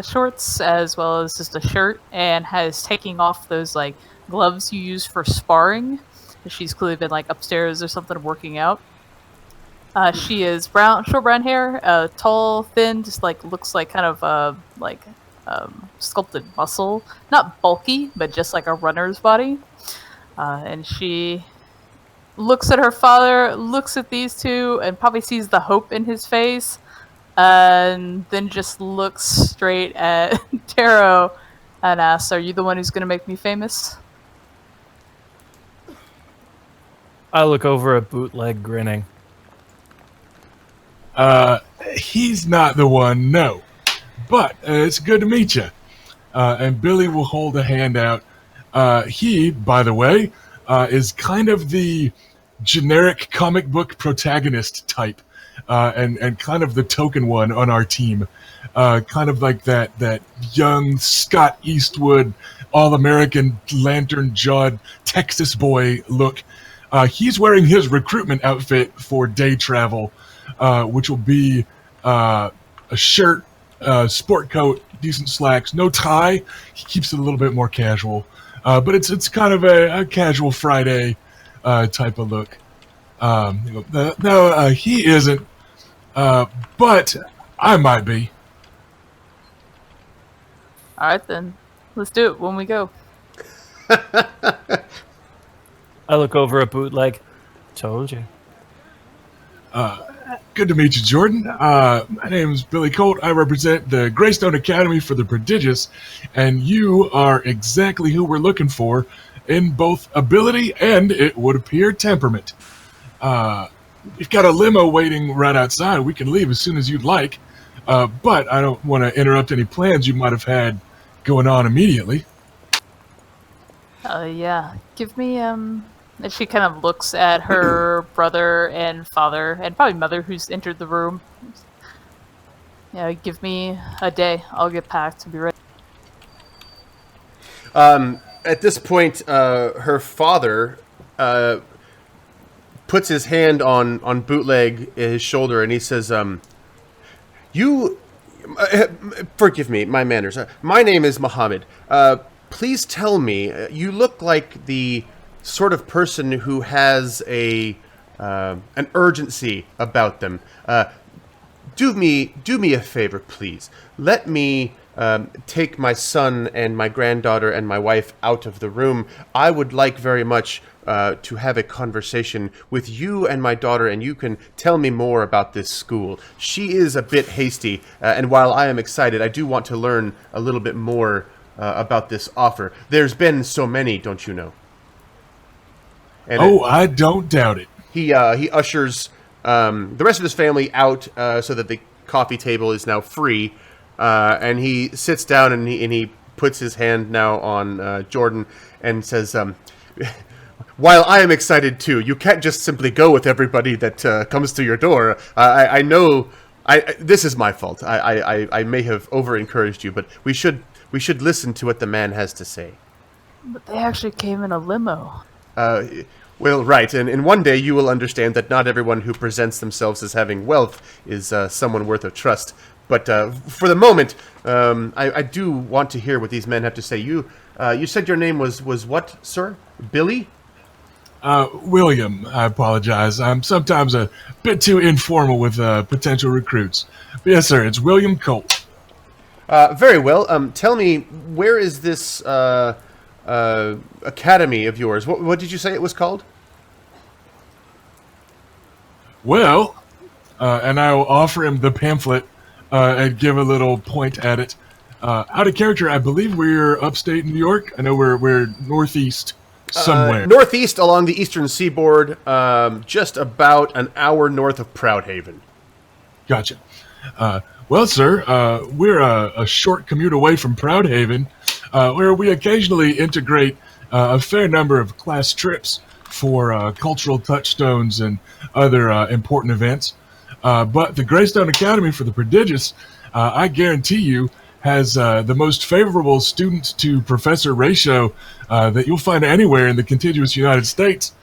shorts, as well as just a shirt, and has taking off those gloves you use for sparring. She's clearly been upstairs or something working out. She is short brown hair, tall, thin, just looks like kind of sculpted muscle, not bulky, but just like a runner's body. And she looks at her father, looks at these two, and probably sees the hope in his face, and then just looks straight at Taro and asks, "Are you the one who's going to make me famous?" I look over at Bootleg, grinning. He's not the one, no. But it's good to meet you. And Billy will hold a hand out. He, by the way, is kind of the generic comic book protagonist type, and kind of the token one on our team. Kind of like that young Scott Eastwood, all-American, lantern-jawed Texas boy look. He's wearing his recruitment outfit for day travel, which will be a shirt, sport coat, decent slacks, no tie. He keeps it a little bit more casual, but it's kind of a casual Friday type of look. No, he isn't, but I might be. All right, then. Let's do it when we go. I look over at Bootleg. Told you. Good to meet you, Jordan. My name is Billy Colt. I represent the Greystone Academy for the Prodigious, and you are exactly who we're looking for in both ability and, it would appear, temperament. We've got a limo waiting right outside. We can leave as soon as you'd like, but I don't want to interrupt any plans you might have had going on immediately. Yeah. Give me, And she kind of looks at her brother and father, and probably mother who's entered the room. Yeah, give me a day. I'll get packed to be ready. At this point, her father puts his hand on Bootleg, his shoulder, and he says, "You, forgive me, my manners. My name is Muhammad. Please tell me, you look like the sort of person who has an urgency about them. Do me a favor, please. Let me take my son and my granddaughter and my wife out of the room. I would like very much to have a conversation with you and my daughter, and you can tell me more about this school. She is a bit hasty, and while I am excited, I do want to learn a little bit more about this offer. There's been so many, don't you know?" And I don't doubt it. he ushers the rest of his family out so that the coffee table is now free, and he sits down and he puts his hand now on Jordan and says, "While I am excited too, you can't just simply go with everybody that comes to your door. I know this is my fault. I may have over-encouraged you, but we should listen to what the man has to say." But they actually came in a limo. Well, right, and one day you will understand that not everyone who presents themselves as having wealth is someone worth of trust. But for the moment, I do want to hear what these men have to say. You said your name was what, sir? Billy? William, I apologize. I'm sometimes a bit too informal with potential recruits. But yes, sir, it's William Colt. Very well. Tell me, where is this academy of yours? What did you say it was called? Well, and I will offer him the pamphlet and give a little point at it. Out of character, I believe we're upstate New York. I know we're northeast somewhere. Northeast along the eastern seaboard, just about an hour north of Proudhaven. Gotcha. Well, sir, we're a short commute away from Proudhaven, where we occasionally integrate a fair number of class trips for cultural touchstones and other important events. But the Greystone Academy for the Prodigious, I guarantee you, has the most favorable student-to-professor ratio that you'll find anywhere in the contiguous United States,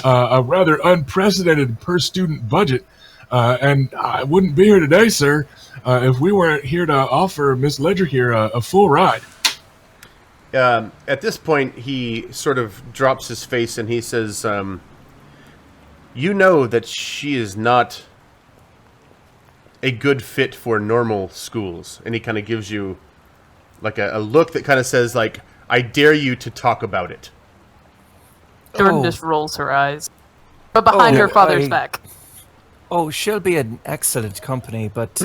a rather unprecedented per-student budget, and I wouldn't be here today, sir, if we weren't here to offer Miss Ledger here a full ride. At this point, he sort of drops his face and he says, "You know that she is not a good fit for normal schools." And he kind of gives you like a look that kind of says, like, "I dare you to talk about it." Jordan just rolls her eyes. but behind her father's I- back. Oh, she'll be an excellent company, but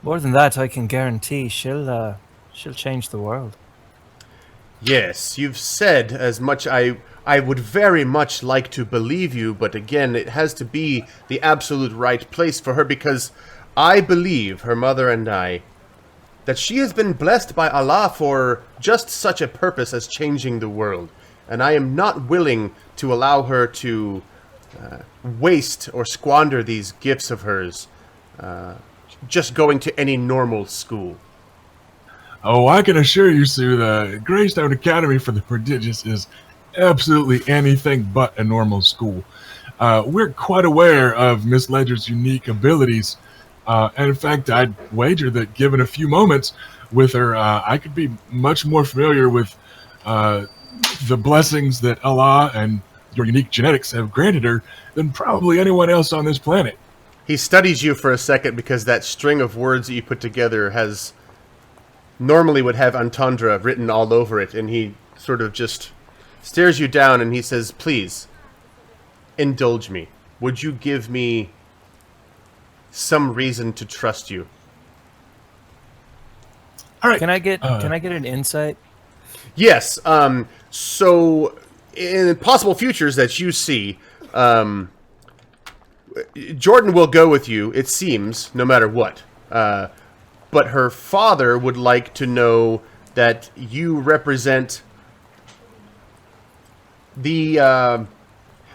more than that, I can guarantee she'll change the world. Yes, you've said as much. I would very much like to believe you, but again, it has to be the absolute right place for her, because I believe, her mother and I, that she has been blessed by Allah for just such a purpose as changing the world. And I am not willing to allow her to waste or squander these gifts of hers just going to any normal school. Oh, I can assure you, Sue, the Greystone Academy for the Prodigious is absolutely anything but a normal school. We're quite aware of Miss Ledger's unique abilities, and in fact, I'd wager that given a few moments with her, I could be much more familiar with the blessings that Allah and your unique genetics have granted her than probably anyone else on this planet. He studies you for a second because that string of words that you put together has normally would have entendre written all over it, and he sort of just stares you down and he says, "Please, indulge me. Would you give me some reason to trust you?" All right. Can I get an insight? Yes. So, in possible futures that you see, Jordan will go with you, it seems, no matter what. But her father would like to know that you represent the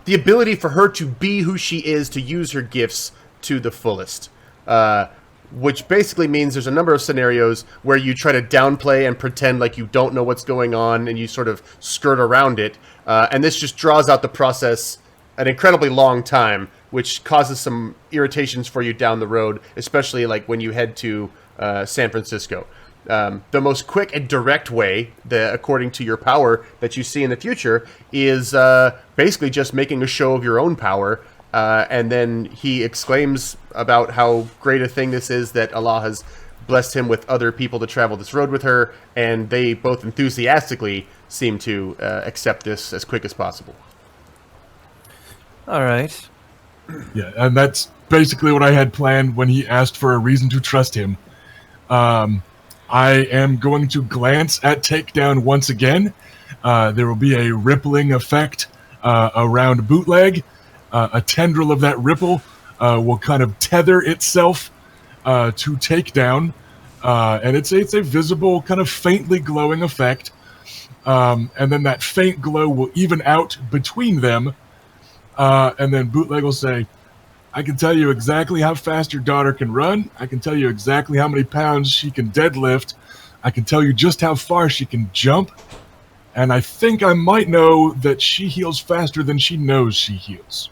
ability for her to be who she is, to use her gifts to the fullest. Which basically means there's a number of scenarios where you try to downplay and pretend like you don't know what's going on, and you sort of skirt around it. And this just draws out the process an incredibly long time, which causes some irritations for you down the road, especially like when you head to San Francisco. The most quick and direct way, according to your power that you see in the future, is basically just making a show of your own power. And then he exclaims about how great a thing this is that Allah has blessed him with other people to travel this road with her, and they both enthusiastically seem to accept this as quick as possible. All right. Yeah, and that's basically what I had planned when he asked for a reason to trust him. I am going to glance at Takedown once again. There will be a rippling effect around Bootleg. A tendril of that ripple will kind of tether itself to Takedown, and it's a visible, kind of faintly glowing effect. And then that faint glow will even out between them, and then Bootleg will say, "I can tell you exactly how fast your daughter can run. I can tell you exactly how many pounds she can deadlift. I can tell you just how far she can jump. And I think I might know that she heals faster than she knows she heals."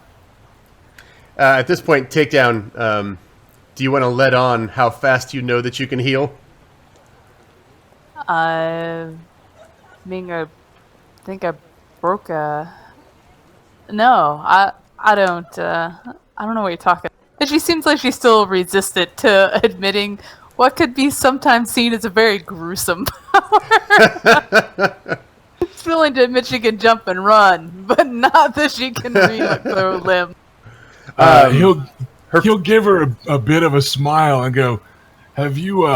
At this point, Takedown, do you want to let on how fast you know that you can heal? I think I broke a. No, I don't. I don't know what you're talking. And she seems like she's still resistant to admitting what could be sometimes seen as a very gruesome power. She's willing to admit she can jump and run, but not that she can read her limb. He'll give her a bit of a smile and go, have you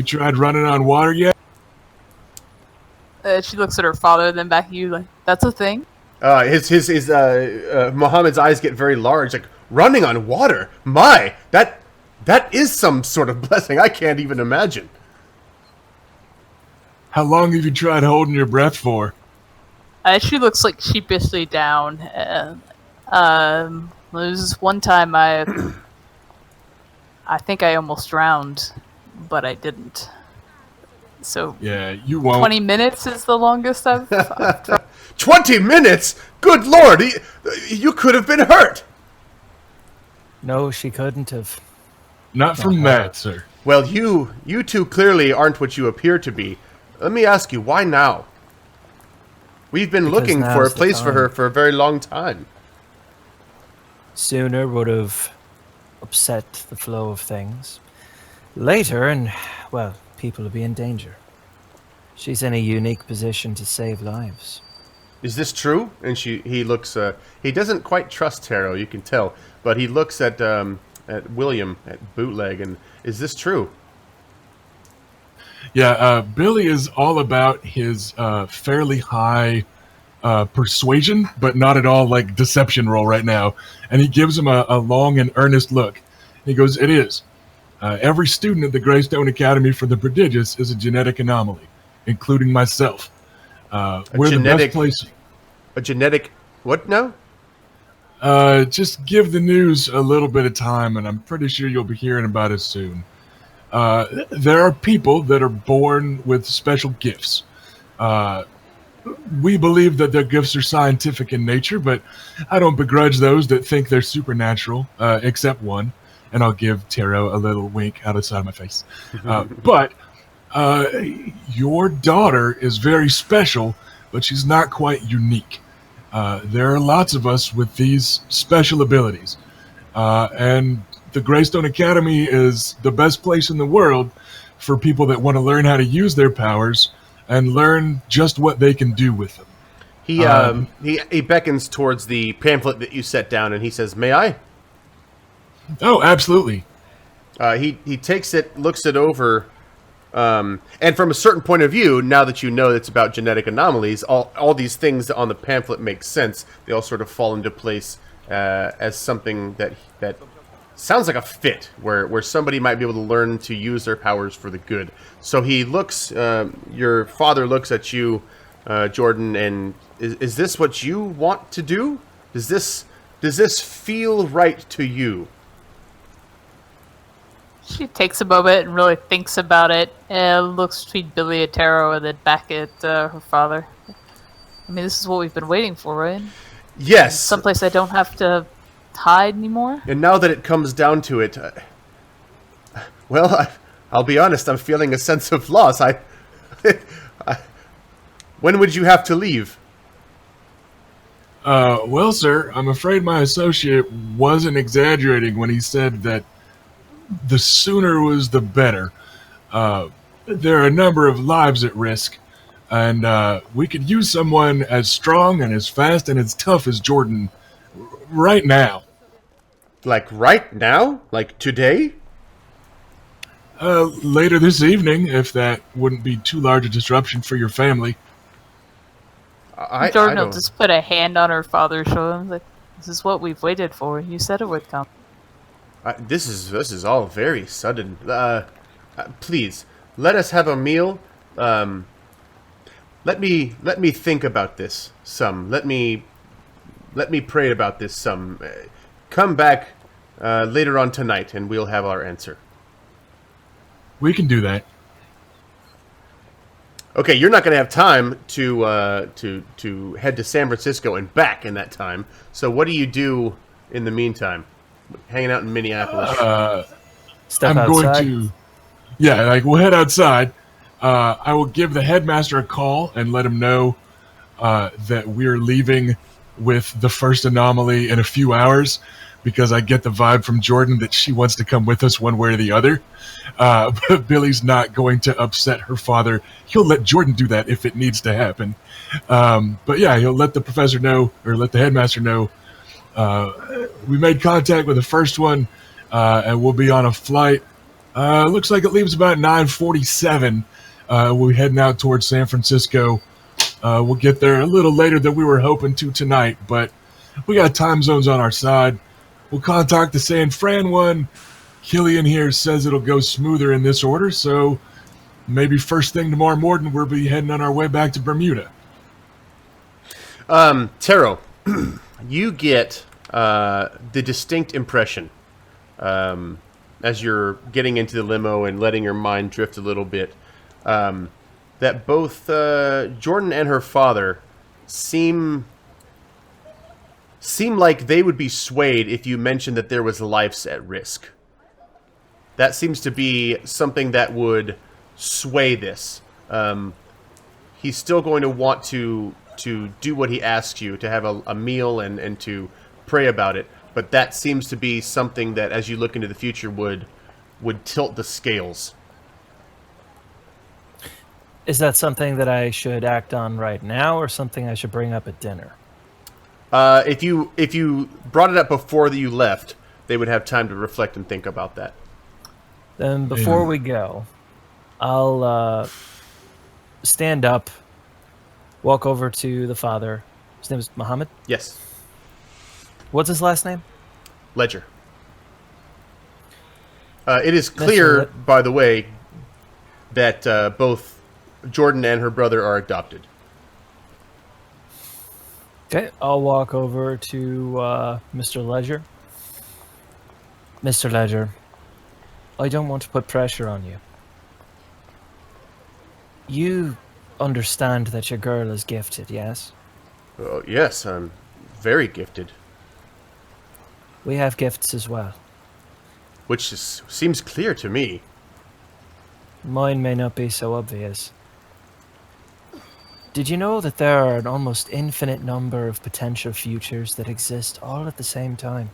tried running on water yet?" She looks at her father, then back at you, like, "That's a thing?" Muhammad's eyes get very large, like, running on water? My, that is some sort of blessing I can't even imagine. "How long have you tried holding your breath for?" She looks like sheepishly down. There was this one time I think I almost drowned, but I didn't. So Yeah, you won't. 20 minutes is the longest I've tried. 20 minutes? Good Lord, you could have been hurt. No, she couldn't have. Not from that, sir. Well, you two clearly aren't what you appear to be. Let me ask you, why now? We've been Because looking for a now's the place for time. her for a very long time. Sooner would have upset the flow of things. Later, and, well, people would be in danger. She's in a unique position to save lives. Is this true? And he looks. He doesn't quite trust Taro. You can tell, but he looks at William at Bootleg, and is this true? Yeah, Billy is all about his fairly high persuasion, but not at all like deception roll right now. And he gives him a long and earnest look. He goes, "It is. Every student at the Greystone Academy for the Prodigious is a genetic anomaly, including myself. We're the best place." A genetic what now? Just give the news a little bit of time, and I'm pretty sure you'll be hearing about it soon. There are people that are born with special gifts. We believe that their gifts are scientific in nature, but I don't begrudge those that think they're supernatural, except one. And I'll give Taro a little wink out of the side of my face. But your daughter is very special, but she's not quite unique. There are lots of us with these special abilities. And the Greystone Academy is the best place in the world for people that want to learn how to use their powers and learn just what they can do with them. He beckons towards the pamphlet that you set down, and he says, "May I?" Oh, absolutely. He takes it, looks it over, and from a certain point of view, now that you know it's about genetic anomalies, all these things on the pamphlet make sense. They all sort of fall into place as something that sounds like a fit, where somebody might be able to learn to use their powers for the good. So he looks, your father looks at you, Jordan, and is this what you want to do? Does this feel right to you? She takes a moment and really thinks about it, and looks between Billy and Taro and then back at her father. I mean, this is what we've been waiting for, right? Yes. Someplace I don't have to hide anymore. And now that it comes down to it, I'll be honest, I'm feeling a sense of loss. When would you have to leave? Well, sir, I'm afraid my associate wasn't exaggerating when he said that the sooner was the better. There are a number of lives at risk, and we could use someone as strong and as fast and as tough as Jordan right now. Like right now? Like today? Later this evening, if that wouldn't be too large a disruption for your family. Jordan will just put a hand on her father's shoulder. Like, this is what we've waited for. You said it would come. This is all very sudden. Please, let us have a meal. Let me think about this some. Let me pray about this some. Come back later on tonight, and we'll have our answer. We can do that. Okay, you're not going to have time to head to San Francisco and back in that time. So what do you do in the meantime? Hanging out in Minneapolis. Step I'm outside. going to, we'll head outside. I will give the headmaster a call and let him know that we're leaving with the first anomaly in a few hours, because I get the vibe from Jordan that she wants to come with us one way or the other. But Billy's not going to upset her father. He'll let Jordan do that if it needs to happen. But yeah, he'll let the professor know, or let the headmaster know. We made contact with the first one, and we'll be on a flight. Looks like it leaves about 9:47. We'll be heading out towards San Francisco. We'll get there a little later than we were hoping to tonight, but we got time zones on our side. We'll contact the San Fran one. Killian here says it'll go smoother in this order, so maybe first thing tomorrow morning we'll be heading on our way back to Bermuda. Taro, you get the distinct impression, as you're getting into the limo and letting your mind drift a little bit, that both Jordan and her father seem like they would be swayed if you mentioned that there was lives at risk. That seems to be something that would sway this. He's still going to want to do what he asks you, to have a meal and to pray about it. But that seems to be something that, as you look into the future, would tilt the scales. Is that something that I should act on right now, or something I should bring up at dinner? If you brought it up before that you left, they would have time to reflect and think about that. Then before we go, I'll stand up, walk over to the father. His name is Muhammad. Yes, What's his last name? Ledger. It is clear, by the way, that both Jordan and her brother are adopted. Okay, I'll walk over to Mr. Ledger. Mr. Ledger, I don't want to put pressure on you. You understand that your girl is gifted, yes? Oh, yes, I'm very gifted. We have gifts as well. Which seems clear to me. Mine may not be so obvious. Did you know that there are an almost infinite number of potential futures that exist all at the same time?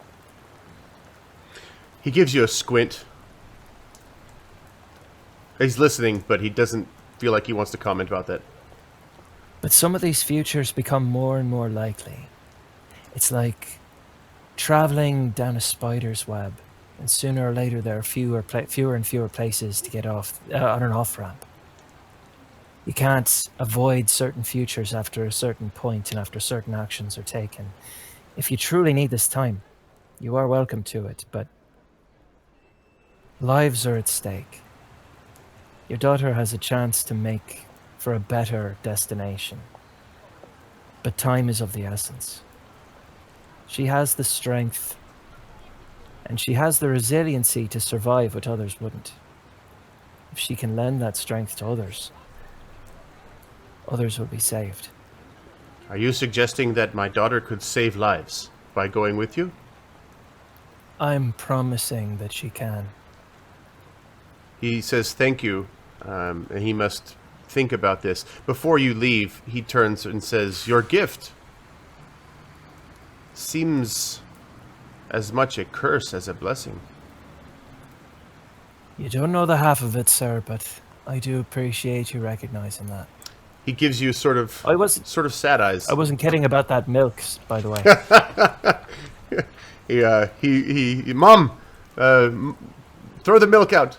He gives you a squint. He's listening, but he doesn't feel like he wants to comment about that. But some of these futures become more and more likely. It's like traveling down a spider's web, and sooner or later there are fewer and fewer places to get off on an off-ramp. You can't avoid certain futures after a certain point and after certain actions are taken. If you truly need this time, you are welcome to it, but lives are at stake. Your daughter has a chance to make for a better destination, but time is of the essence. She has the strength, and she has the resiliency to survive what others wouldn't. If she can lend that strength to others, others will be saved. Are you suggesting that my daughter could save lives by going with you? I'm promising that she can. He says thank you, and he must think about this. Before you leave, he turns and says, your gift seems as much a curse as a blessing. You don't know the half of it, sir, but I do appreciate you recognizing that. He gives you sort of sad eyes. I wasn't kidding about that milk, by the way. Mom, throw the milk out.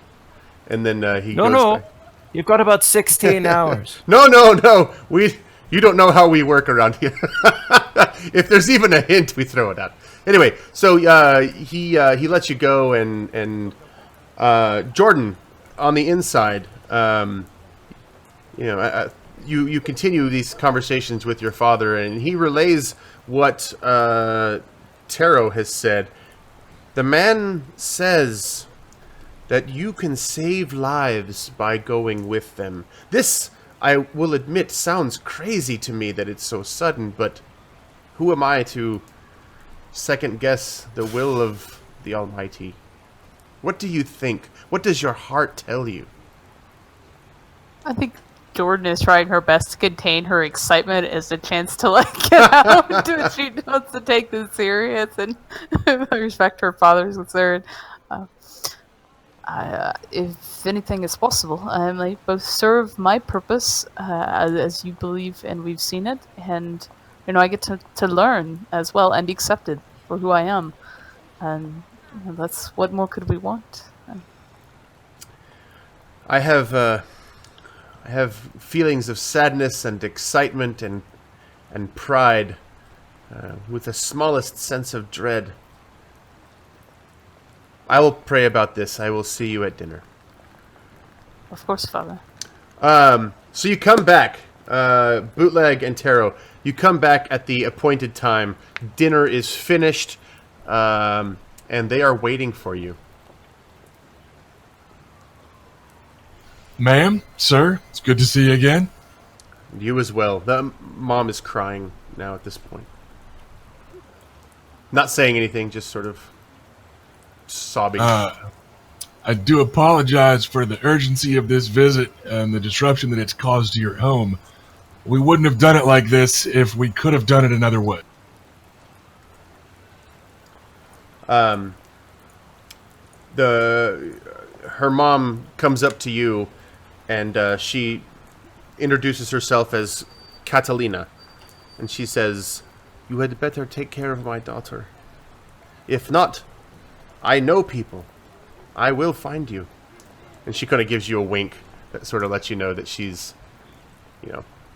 And then he goes back. You've got about 16 hours. No. You don't know how we work around here. If there's even a hint, we throw it out. Anyway, so he lets you go, and Jordan, on the inside, you continue these conversations with your father, and he relays what Taro has said. The man says that you can save lives by going with them. This, I will admit, sounds crazy to me that it's so sudden, but who am I to second guess the will of the Almighty? What do you think? What does your heart tell you? I think Jordan is trying her best to contain her excitement as a chance to get out. She wants to take this serious and respect her father's concern. If anything is possible, I might both serve my purpose as you believe and we've seen it, and I get to learn as well and be accepted for who I am, and that's what more could we want. I have feelings of sadness and excitement and pride, with the smallest sense of dread. I will pray about this. I will see you at dinner. Of course, Father. So you come back, Bootleg and Taro. You come back at the appointed time. Dinner is finished, and they are waiting for you. Ma'am, sir, it's good to see you again. You as well. The mom is crying now at this point. Not saying anything, just sort of sobbing. I do apologize for the urgency of this visit and the disruption that it's caused to your home. We wouldn't have done it like this if we could have done it another way. Her mom comes up to you, and she introduces herself as Catalina, and she says, "You had better take care of my daughter. If not, I know people. I will find you." And she kind of gives you a wink that sort of lets you know that she's,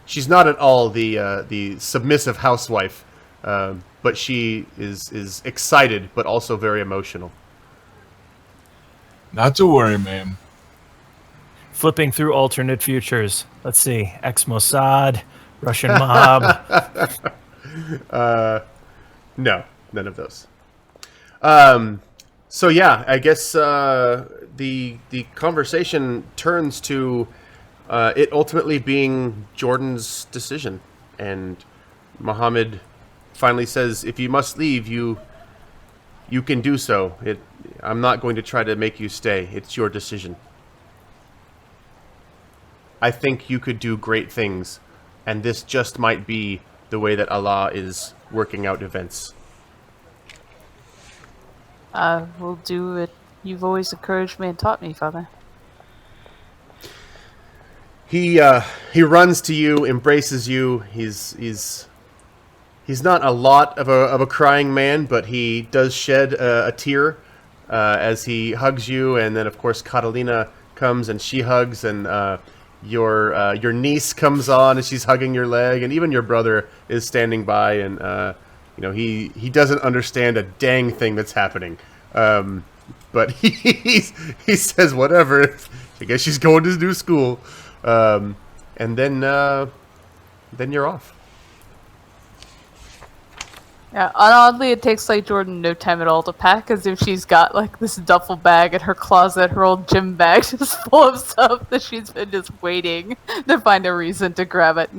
she's not at all the submissive housewife, but she is excited, but also very emotional. Not to worry, ma'am. Flipping through alternate futures. Let's see. Ex-Mossad, Russian mob. No, none of those. So yeah, I guess the conversation turns to it ultimately being Jordan's decision, and Mohammed finally says, "If you must leave, you can do so. I'm not going to try to make you stay. It's your decision. I think you could do great things, and this just might be the way that Allah is working out events." I will do what you've always encouraged me and taught me, Father. He runs to you, embraces you. He's not a lot of a crying man, but he does shed a tear as he hugs you, and then of course Catalina comes and she hugs, and your niece comes on and she's hugging your leg, and even your brother is standing by, and he doesn't understand a dang thing that's happening, but he says whatever. I guess she's going to new school, and then you're off. Yeah, and oddly, it takes Jordan no time at all to pack, as if she's got this duffel bag in her closet, her old gym bag, just full of stuff that she's been just waiting to find a reason to grab it.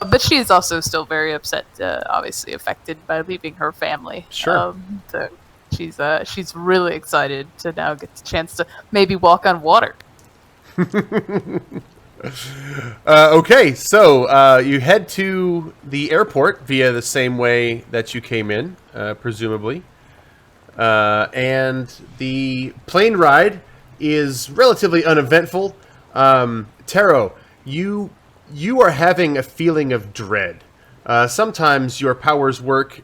But she's also still very upset, obviously affected by leaving her family. Sure. So she's really excited to now get the chance to maybe walk on water. Okay, so you head to the airport via the same way that you came in, presumably. And the plane ride is relatively uneventful. Taro, you are having a feeling of dread. Sometimes your powers work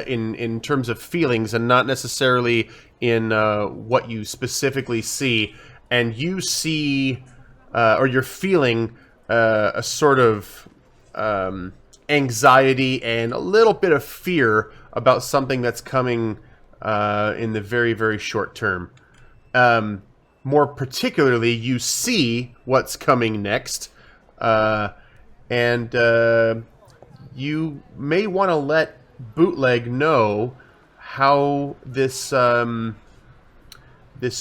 in terms of feelings and not necessarily in what you specifically see. And you see... or you're feeling a sort of anxiety and a little bit of fear about something that's coming in the very, very short term. More particularly, you see what's coming next, and you may want to let Bootleg know how this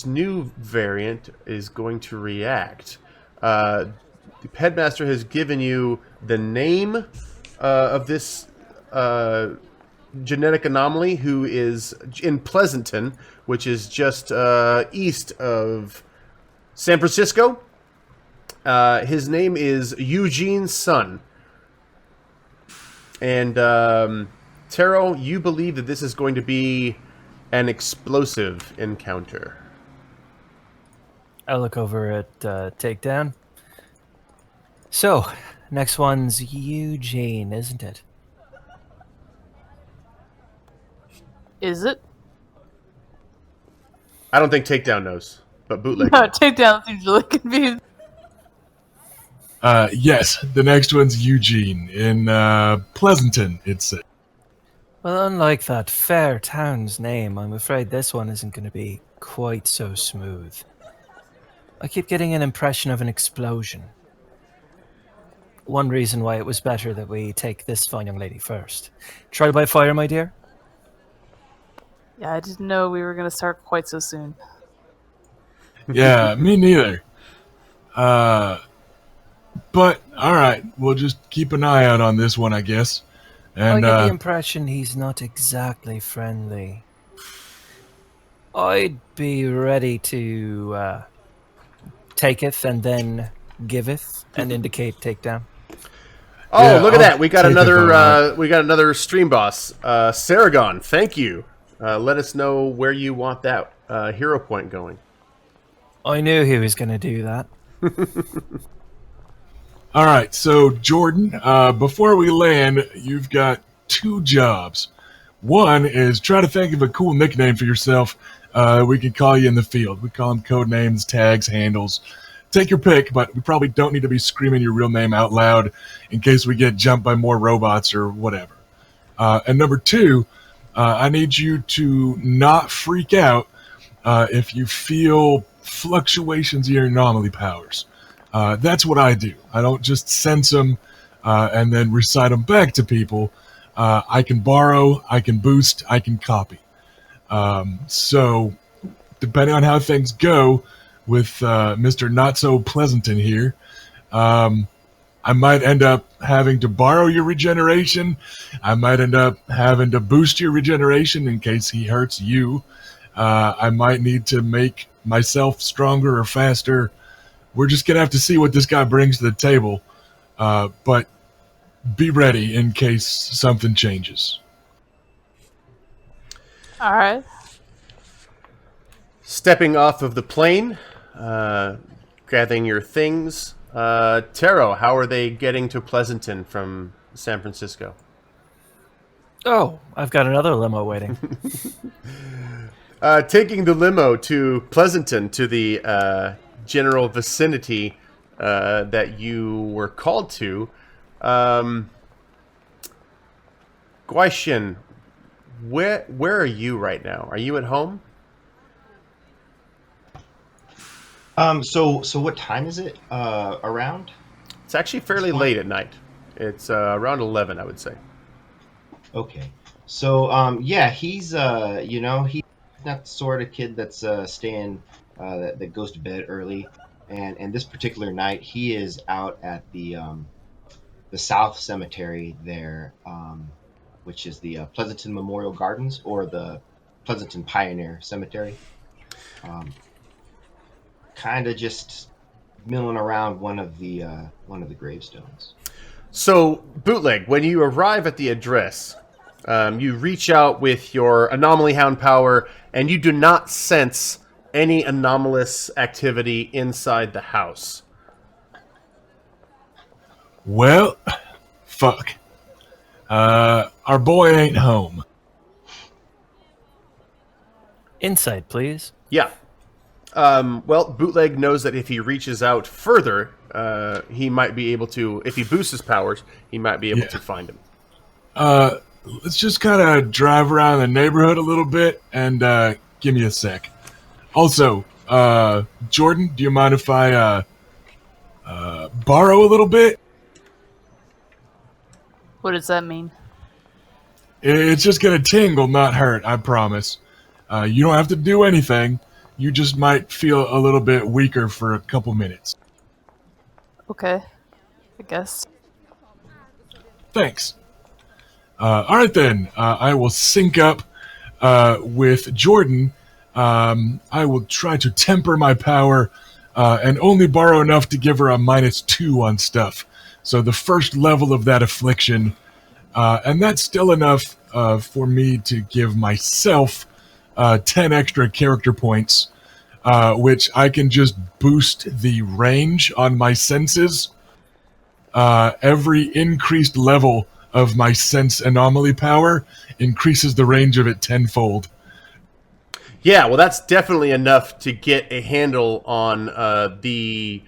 new variant is going to react. The headmaster has given you the name of this genetic anomaly, who is in Pleasanton, which is just east of San Francisco. His name is Eugene's son. And Taro, you believe that this is going to be an explosive encounter. I look over at Takedown. So, next one's Eugene, isn't it? Is it? I don't think Takedown knows, but Bootleg. No, Takedown seems really confused. Yes, the next one's Eugene in Pleasanton, it's it. Well, unlike that fair town's name, I'm afraid this one isn't going to be quite so smooth. I keep getting an impression of an explosion. One reason why it was better that we take this fine young lady first. Trial by fire, my dear? Yeah, I didn't know we were going to start quite so soon. Yeah, me neither. But, alright, we'll just keep an eye out on this one, I guess. And, I get the impression he's not exactly friendly. I'd be ready to taketh and then giveth and indicate takedown. Oh, yeah, look at that! We got take another stream boss, Saragon. Thank you. Let us know where you want that hero point going. I knew he was going to do that. All right, so Jordan, before we land, you've got 2 jobs. One is try to think of a cool nickname for yourself. We can call you in the field. We call them code names, tags, handles. Take your pick, but we probably don't need to be screaming your real name out loud in case we get jumped by more robots or whatever. And number 2, I need you to not freak out if you feel fluctuations in your anomaly powers. That's what I do. I don't just sense them and then recite them back to people. I can borrow, I can boost, I can copy. So, depending on how things go with Mr. Not So Pleasanton here, I might end up having to borrow your regeneration. I might end up having to boost your regeneration in case he hurts you. I might need to make myself stronger or faster. We're just going to have to see what this guy brings to the table. But be ready in case something changes. All right. Stepping off of the plane, gathering your things. Taro, how are they getting to Pleasanton from San Francisco? Oh, I've got another limo waiting. Taking the limo to Pleasanton, to the general vicinity that you were called to. Guaishin, where are you right now? Are you at home? So what time is it around? It's actually fairly late at night. It's around 11, I would say. Okay. So yeah, he's he's not the sort of kid that's staying that goes to bed early, and this particular night he is out at the South Cemetery there, which is the Pleasanton Memorial Gardens or the Pleasanton Pioneer Cemetery. Kind of just milling around one of the gravestones. So, Bootleg, when you arrive at the address, you reach out with your Anomaly Hound power, and you do not sense any anomalous activity inside the house. Well, fuck. Our boy ain't home. Insight, please. Yeah. Well, Bootleg knows that if he reaches out further, he might be able to, if he boosts his powers, he might be able to find him. Let's just kind of drive around the neighborhood a little bit and give me a sec. Also, Jordan, do you mind if I borrow a little bit? What does that mean? It's just going to tingle, not hurt, I promise. You don't have to do anything. You just might feel a little bit weaker for a couple minutes. Okay. I guess. Thanks. All right, then. I will sync up with Jordan. I will try to temper my power and only borrow enough to give her a -2 on stuff. So the first level of that affliction, and that's still enough for me to give myself 10 extra character points, which I can just boost the range on my senses. Every increased level of my sense anomaly power increases the range of it tenfold. Yeah, well, that's definitely enough to get a handle on the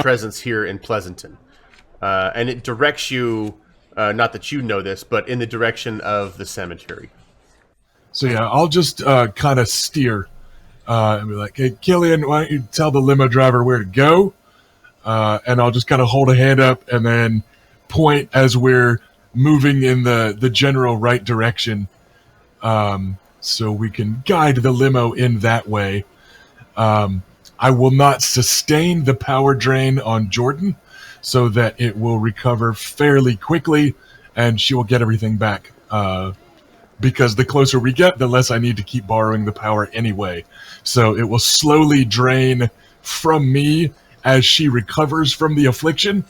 presence here in Pleasanton. And it directs you, not that you know this, but in the direction of the cemetery. So yeah, I'll just kind of steer and be like, hey, Killian, why don't you tell the limo driver where to go? And I'll just kind of hold a hand up and then point as we're moving in the general right direction, so we can guide the limo in that way. I will not sustain the power drain on Jordan so that it will recover fairly quickly and she will get everything back. Because the closer we get, the less I need to keep borrowing the power anyway. So it will slowly drain from me as she recovers from the affliction.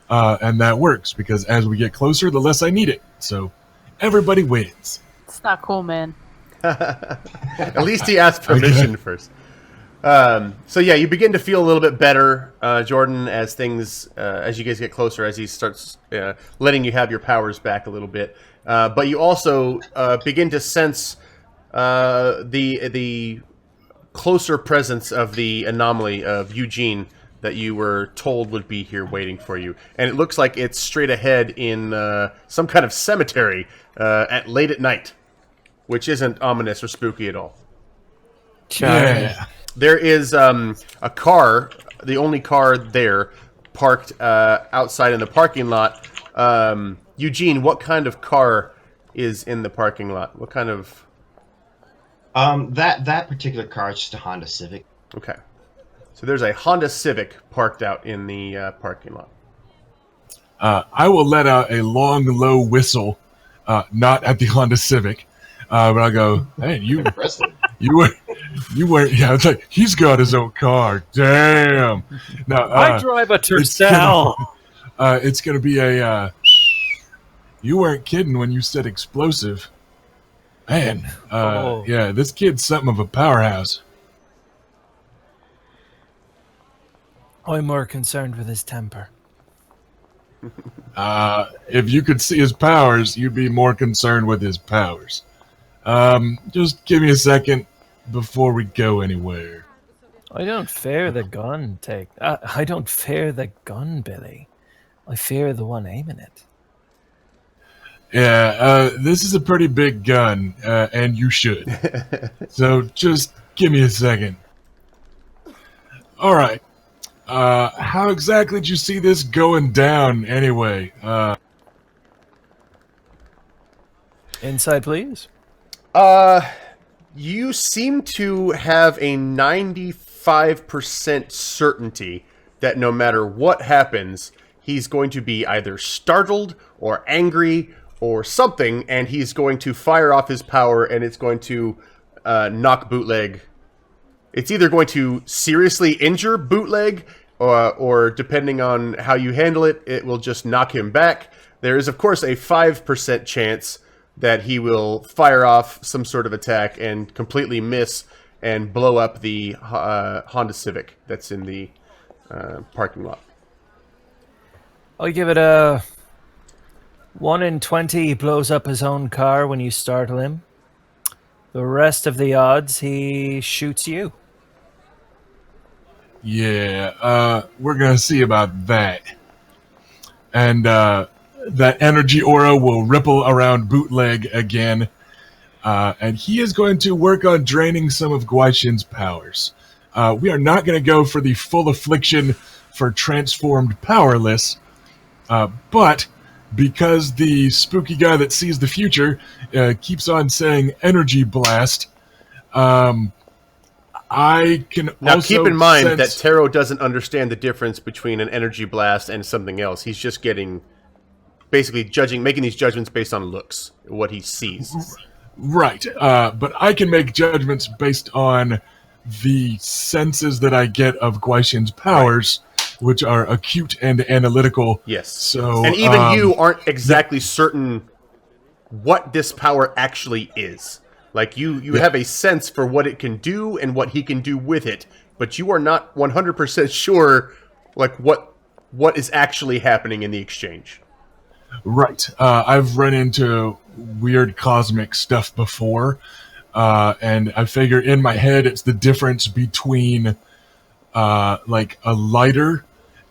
And that works, because as we get closer, the less I need it. So everybody wins. It's not cool, man. At least he asked permission first. So yeah, you begin to feel a little bit better, Jordan, as you guys get closer, as he starts letting you have your powers back a little bit. But you also begin to sense the closer presence of the anomaly of Eugene that you were told would be here waiting for you. And it looks like it's straight ahead in some kind of cemetery late at night, which isn't ominous or spooky at all. Yeah. There is a car, the only car there, parked outside in the parking lot. Eugene, what kind of car is in the parking lot? What kind of... That particular car is just a Honda Civic. Okay. So there's a Honda Civic parked out in the parking lot. I will let out a long, low whistle, not at the Honda Civic, but I'll go, hey, you weren't, yeah, it's like, he's got his own car, damn. Now, I drive a Tercel. It's going to be you weren't kidding when you said explosive. Man, yeah, this kid's something of a powerhouse. I'm more concerned with his temper. If you could see his powers, you'd be more concerned with his powers. Just give me a second before we go anywhere. I don't fear the gun, I don't fear the gun, Billy. I fear the one aiming it. Yeah, this is a pretty big gun, and you should. So just give me a second. All right. How exactly did you see this going down anyway? Inside, please. You seem to have a 95% certainty that no matter what happens, he's going to be either startled or angry or something, and he's going to fire off his power, and it's going to knock Bootleg. It's either going to seriously injure Bootleg, or depending on how you handle it, it will just knock him back. There is, of course, a 5% chance that he will fire off some sort of attack and completely miss and blow up the Honda Civic that's in the parking lot. I'll give it a 1 in 20 he blows up his own car when you startle him. The rest of the odds, he shoots you. Yeah, we're gonna see about that. And that energy aura will ripple around Bootleg again. And he is going to work on draining some of Guaixin's powers. We are not going to go for the full affliction for transformed powerless, but because the spooky guy that sees the future keeps on saying energy blast, I can now also keep in mind sense... that Taro doesn't understand the difference between an energy blast and something else. He's just basically making these judgments based on looks, what he sees. Right, but I can make judgments based on the senses that I get of Guaixin's powers, which are acute and analytical. Yes. So, and even you aren't exactly certain what this power actually is. Like, you have a sense for what it can do and what he can do with it, but you are not 100% sure, like, what is actually happening in the exchange. Right. I've run into weird cosmic stuff before, and I figure in my head it's the difference between, like, a lighter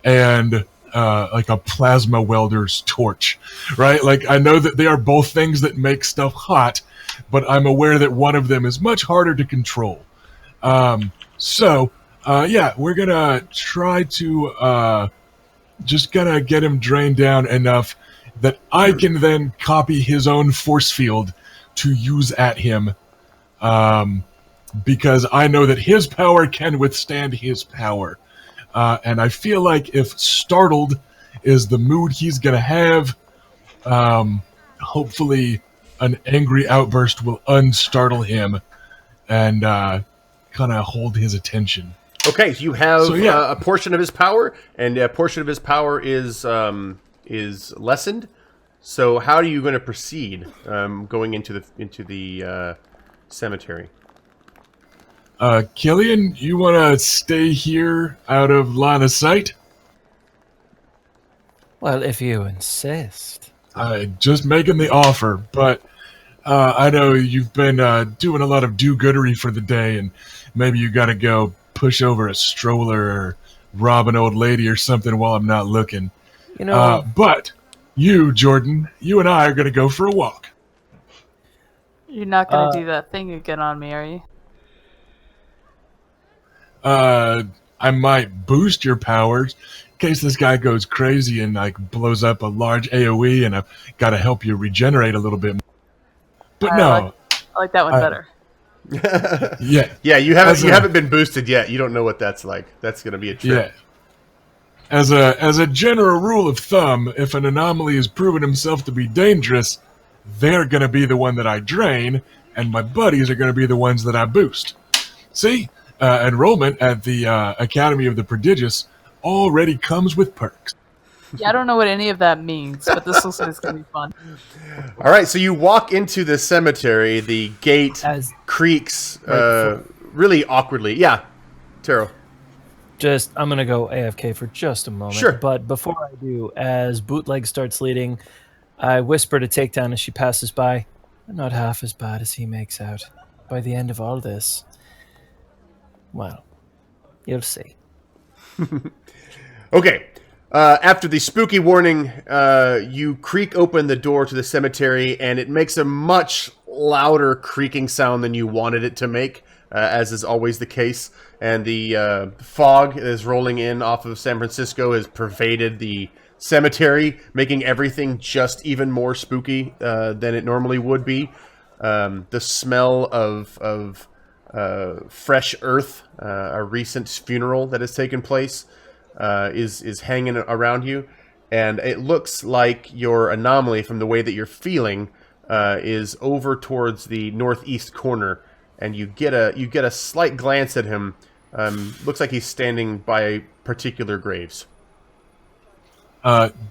and like a plasma welder's torch, right? Like, I know that they are both things that make stuff hot, but I'm aware that one of them is much harder to control. So, yeah, we're gonna try to just gonna get him drained down enough that I can then copy his own force field to use at him, because I know that his power can withstand his power. And I feel like if startled is the mood he's going to have, hopefully an angry outburst will unstartle him and kind of hold his attention. Okay, so you have a portion of his power, and a portion of his power is lessened. So how are you going to proceed going into the cemetery? Killian, you want to stay here out of line of sight? Well, if you insist. Just making the offer, but I know you've been doing a lot of do-goodery for the day, and maybe you got to go push over a stroller or rob an old lady or something while I'm not looking. You know, But you, Jordan, you and I are going to go for a walk. You're not gonna do that thing again on me, are you? I might boost your powers in case this guy goes crazy and like blows up a large AoE, and I've got to help you regenerate a little bit more. But I like that one better. Yeah, You haven't been boosted yet. You don't know what that's like. That's going to be a trick. yeah. As a general rule of thumb, if an anomaly has proven himself to be dangerous, they're going to be the one that I drain, and my buddies are going to be the ones that I boost. See, enrollment at the Academy of the Prodigious already comes with perks. Yeah, I don't know what any of that means, but this looks like it's gonna be fun. All right, so you walk into the cemetery. The gate creaks really awkwardly. Yeah, Taro. I'm going to go AFK for just a moment. Sure. But before I do, as Bootleg starts leading, I whisper to Takedown as she passes by, "I'm not half as bad as he makes out. By the end of all this, well, you'll see." Okay. After the spooky warning, you creak open the door to the cemetery, and it makes a much louder creaking sound than you wanted it to make, as is always the case. And the fog that is rolling in off of San Francisco has pervaded the cemetery, making everything just even more spooky than it normally would be. The smell of fresh earth, a recent funeral that has taken place, is hanging around you, and it looks like your anomaly, from the way that you're feeling, is over towards the northeast corner, and you get a slight glance at him. Looks like he's standing by particular graves.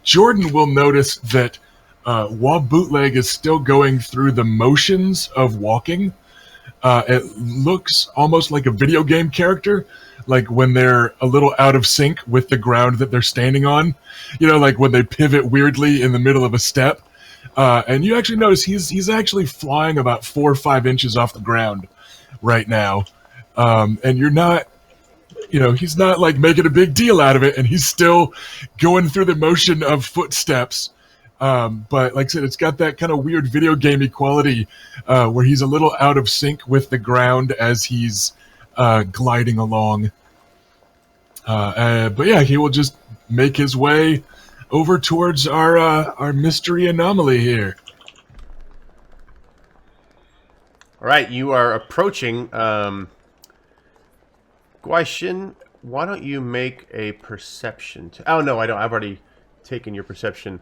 Jordan will notice that while Bootleg is still going through the motions of walking, it looks almost like a video game character, like when they're a little out of sync with the ground that they're standing on, like when they pivot weirdly in the middle of a step. And you actually notice he's actually flying about 4 or 5 inches off the ground right now. And you're not, he's not like making a big deal out of it, and he's still going through the motion of footsteps. But like I said, it's got that kind of weird video gamey quality where he's a little out of sync with the ground as he's gliding along. But yeah, he will just make his way over towards our mystery anomaly here. All right, you are approaching. Guaishin, why don't you make a perception? Oh no, I don't. I've already taken your perception.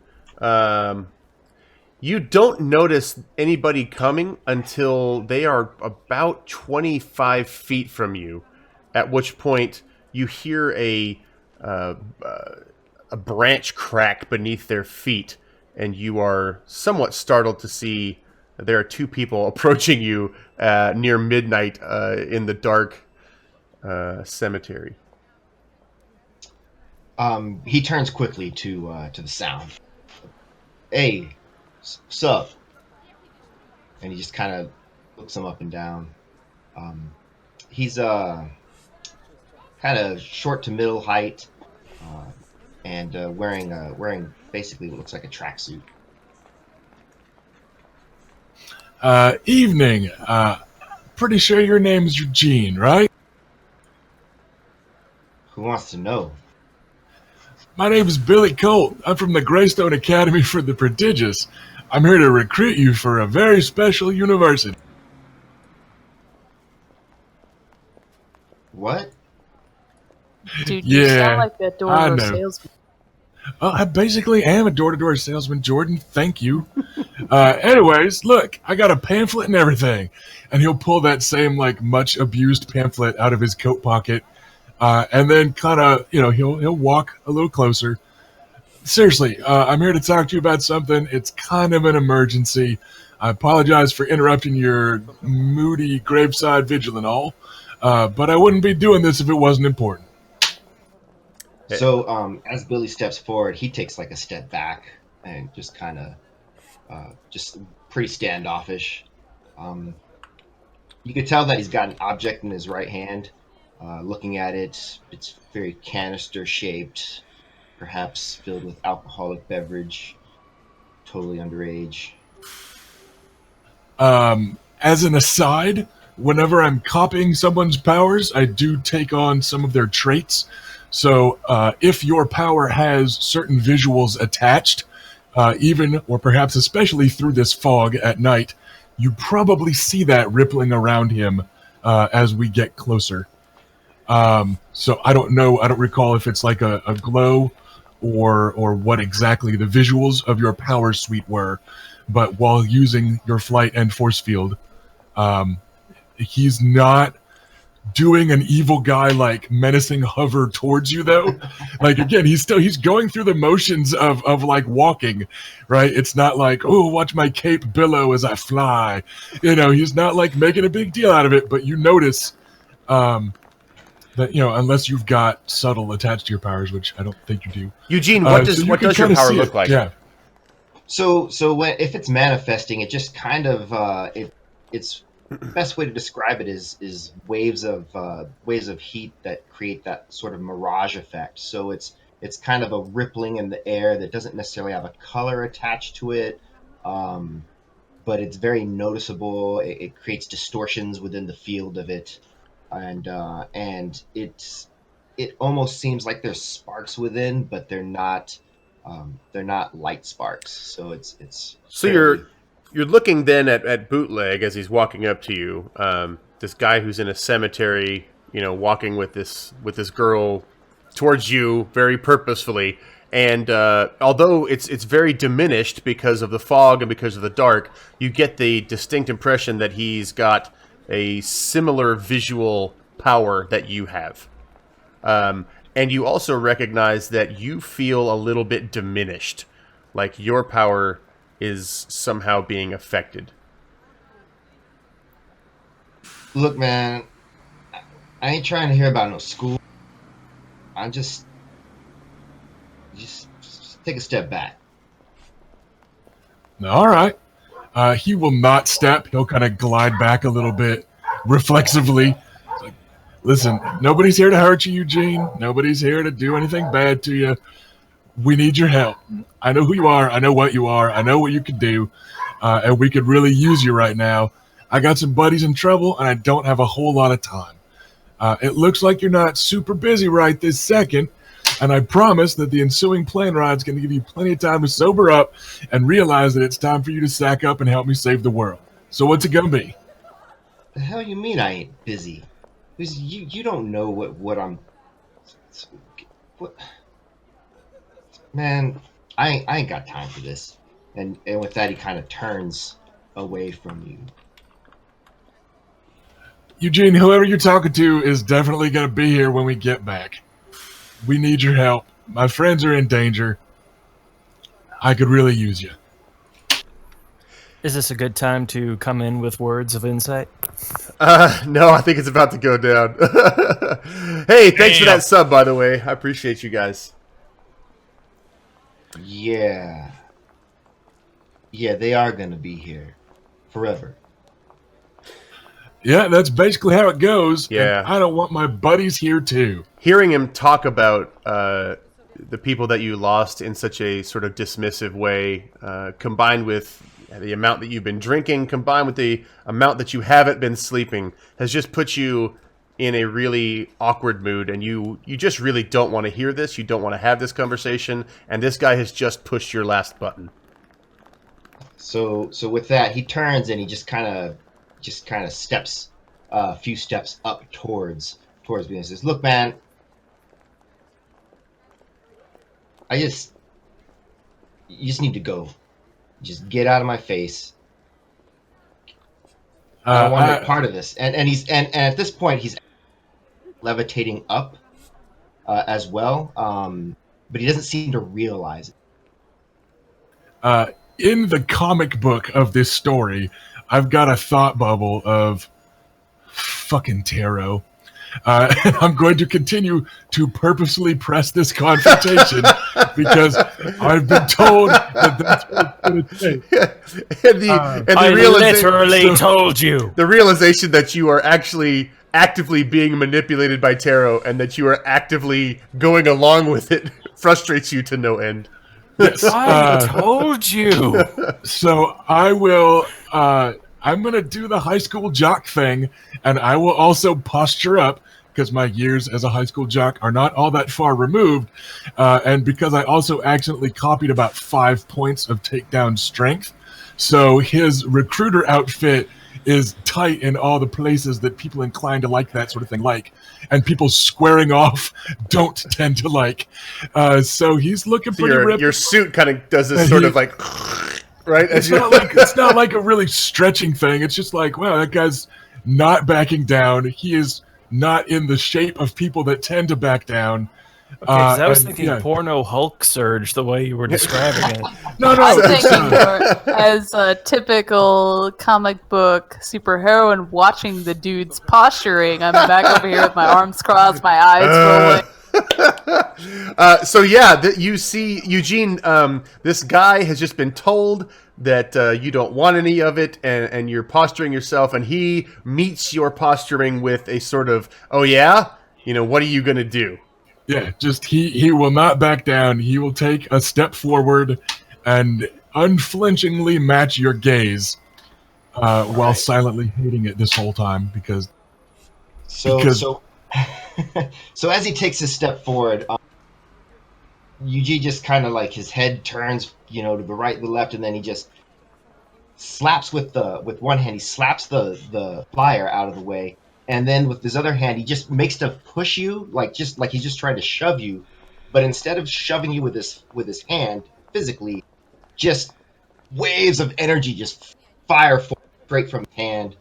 You don't notice anybody coming until they are about 25 feet from you, at which point you hear a branch crack beneath their feet, and you are somewhat startled to see there are 2 people approaching you near midnight in the dark cemetery. He turns quickly to the sound. Hey, sup? And he just kind of looks him up and down. He's kind of short to middle height, and wearing basically what looks like a tracksuit. Evening. Pretty sure your name's Eugene, right? Who wants to know? My name's Billy Colt. I'm from the Greystone Academy for the Prodigious. I'm here to recruit you for a very special university. What? Dude, you sound like that door-to-door I know. salesman. I basically am a door-to-door salesman, Jordan. Thank you. Anyways, look, I got a pamphlet and everything. And he'll pull that same, much abused pamphlet out of his coat pocket. And then kind of, he'll walk a little closer. Seriously, I'm here to talk to you about something. It's kind of an emergency. I apologize for interrupting your moody graveside vigil and all. but I wouldn't be doing this if it wasn't important. So as Billy steps forward, he takes like a step back and just kind of just pretty standoffish. Um, you could tell that he's got an object in his right hand. Looking at it, it's very canister shaped, perhaps filled with alcoholic beverage, totally underage. As an aside, whenever I'm copying someone's powers, I do take on some of their traits. So if your power has certain visuals attached, even or perhaps especially through this fog at night, you probably see that rippling around him as we get closer. So I don't know. I don't recall if it's like a glow or what exactly the visuals of your power suite were. But while using your flight and force field, he's not doing an evil guy like menacing hover towards you though. Like again, he's going through the motions of like walking, right? It's not like, oh, watch my cape billow as I fly. He's not like making a big deal out of it, but you notice that unless you've got subtle attached to your powers, which I don't think you do. Eugene, what does your power look like? Yeah. So if it's manifesting, it just kind of it's the best way to describe it is waves of heat that create that sort of mirage effect. So it's kind of a rippling in the air that doesn't necessarily have a color attached to it, but it's very noticeable. It creates distortions within the field of it, and it almost seems like there's sparks within, but they're not light sparks. So it's so you're looking then at Bootleg as he's walking up to you. This guy who's in a cemetery, walking with this girl towards you very purposefully. And although it's very diminished because of the fog and because of the dark, you get the distinct impression that he's got a similar visual power that you have. And you also recognize that you feel a little bit diminished, like your power is somehow being affected. Look, man, I ain't trying to hear about no school. I'm just take a step back. All right. He will not step. He'll kind of glide back a little bit reflexively. Like, listen, nobody's here to hurt you, Eugene. Nobody's here to do anything bad to you. We need your help. I know who you are. I know what you are. I know what you could do. And we could really use you right now. I got some buddies in trouble, and I don't have a whole lot of time. It looks like you're not super busy right this second, and I promise that the ensuing plane ride's going to give you plenty of time to sober up and realize that it's time for you to sack up and help me save the world. So what's it going to be? The hell you mean I ain't busy? Because you don't know what I'm... What? Man, I ain't got time for this. And with that, he kind of turns away from you. Eugene, whoever you're talking to is definitely going to be here when we get back. We need your help. My friends are in danger. I could really use you. Is this a good time to come in with words of insight? No, I think it's about to go down. Hey, thanks for that sub, by the way. I appreciate you guys. Yeah, they are going to be here forever. Yeah, that's basically how it goes. Yeah. I don't want my buddies here too. Hearing him talk about the people that you lost in such a sort of dismissive way, combined with the amount that you've been drinking, combined with the amount that you haven't been sleeping, has just put you in a really awkward mood, and you just really don't want to hear this. You don't want to have this conversation, and this guy has just pushed your last button. So with that, he turns and he just kind of steps a few steps up towards me and says, "Look, man, you just need to go. Just get out of my face. I don't want to be part of this." And at this point he's levitating up as well, but he doesn't seem to realize it. In the comic book of this story, I've got a thought bubble of fucking tarot. And I'm going to continue to purposely press this confrontation because I've been told that that's what it's going to take. and the I realization, literally told you. the realization that you are actually actively being manipulated by Taro and that you are actively going along with it frustrates you to no end. Yes, I told you. so I will. I'm going to do the high school jock thing, and I will also posture up because my years as a high school jock are not all that far removed, and because I also accidentally copied about 5 points of takedown strength. So his recruiter outfit is tight in all the places that people inclined to like that sort of thing like, and people squaring off don't tend to like. So he's looking So pretty ripped. your suit kind of does this sort of like, right? It's not like a really stretching thing. It's just like, wow, that guy's not backing down. He is not in the shape of people that tend to back down. Okay, 'cause I was and, thinking yeah. porno Hulk surge the way you were describing it. No, I was it's, thinking more as a typical comic book superheroine watching the dude's posturing. I'm back over here with my arms crossed, my eyes rolling. So yeah, you see Eugene. This guy has just been told that you don't want any of it, and you're posturing yourself, and he meets your posturing with a sort of, "Oh yeah, what are you gonna do?" yeah, just he will not back down. He will take a step forward and unflinchingly match your gaze while silently hating it this whole time because So as he takes a step forward, Yuji just kind of like his head turns, to the right, the left, and then he just slaps with one hand. He slaps the flyer out of the way, and then with his other hand, he just makes to push you, like he's just trying to shove you, but instead of shoving you with his hand physically, just waves of energy just fire straight from his hand,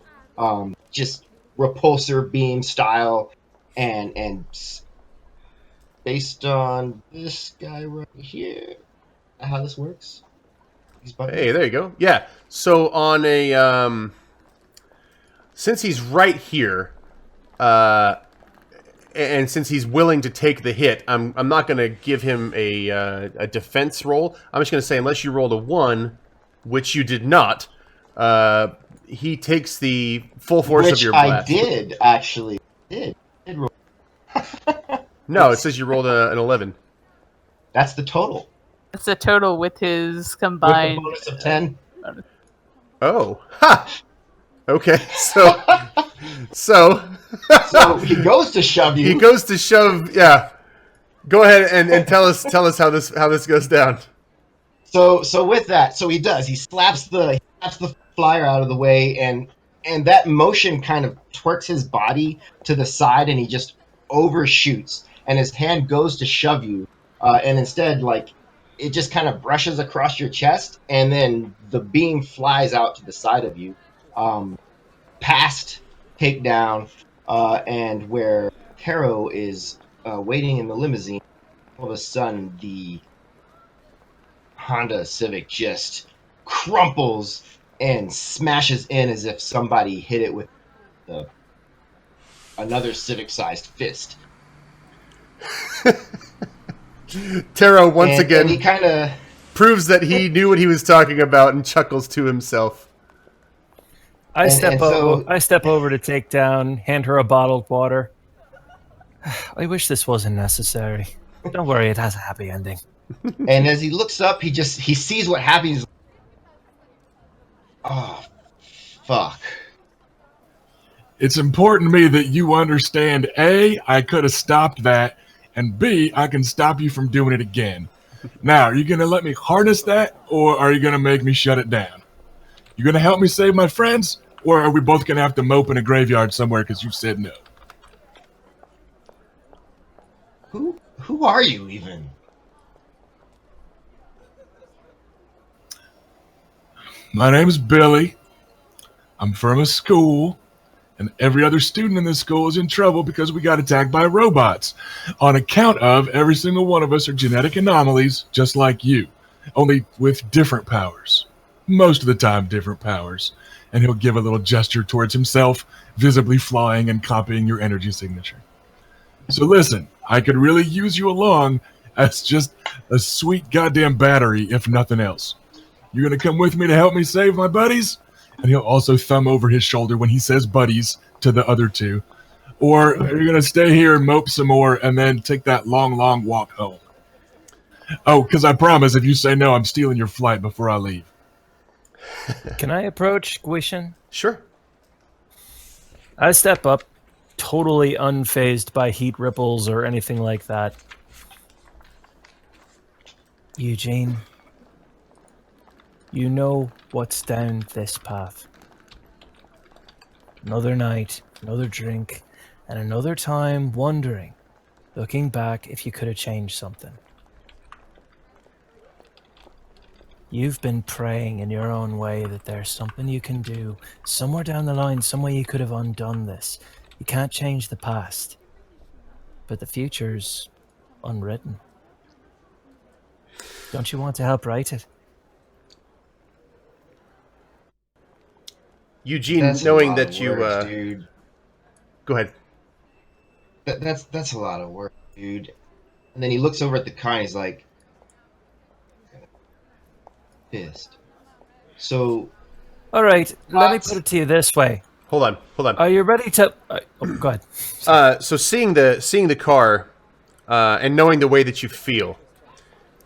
just repulsor beam style, and based on this guy right here, how this works. Hey, there you go. Yeah. So on a since he's right here, and since he's willing to take the hit, I'm not going to give him a defense roll. I'm just going to say unless you rolled a 1, which you did not, he takes the full force of your blast. I did actually did roll. No, it says you rolled an 11. That's the total. It's a total with his combined With a bonus of 10. Oh, ha! Okay, so So he goes to shove you. he goes to shove. Yeah, go ahead and tell us how this goes down. So with that, he does. He slaps the flyer out of the way, and that motion kind of twerks his body to the side, and he just overshoots. And his hand goes to shove you, and instead, it just kind of brushes across your chest, and then the beam flies out to the side of you, past takedown, and where Taro is waiting in the limousine. All of a sudden, the Honda Civic just crumples and smashes in as if somebody hit it with another Civic-sized fist. Taro once again and he kind of proves that he knew what he was talking about and chuckles to himself. I step over to take down, hand her a bottled water. I wish this wasn't necessary. Don't worry, it has a happy ending. And as he looks up, he sees what happens. Oh, fuck. it's important to me that you understand, A, I could have stopped that, and B, I can stop you from doing it again. Now, are you going to let me harness that, or are you going to make me shut it down? You going to help me save my friends, or are we both going to have to mope in a graveyard somewhere because you said no? Who are you even? My name's Billy. I'm from a school, and every other student in this school is in trouble because we got attacked by robots. On account of every single one of us are genetic anomalies, just like you, only with different powers. most of the time different powers. And he'll give a little gesture towards himself, visibly flying and copying your energy signature. So listen, I could really use you along as just a sweet goddamn battery, if nothing else. You're going to come with me to help me save my buddies? And he'll also thumb over his shoulder when he says buddies to the other two. Or are you going to stay here and mope some more and then take that long, long walk home? Oh, because I promise if you say no, I'm stealing your flight before I leave. Can I approach Guishan? Sure. I step up, totally unfazed by heat ripples or anything like that. Eugene, you know what's down this path. Another night, another drink, and another time wondering, looking back if you could have changed something. You've been praying in your own way that there's something you can do, somewhere down the line, some way you could have undone this. You can't change the past, but the future's unwritten. Don't you want to help write it? Eugene, That's knowing a lot that of you... words, dude. Go ahead. That's a lot of work, dude. And then he looks over at the car and he's like, pissed. So, All right, let me What? put it to you this way. Hold on. Are you ready to... go ahead. So seeing the car, and knowing the way that you feel,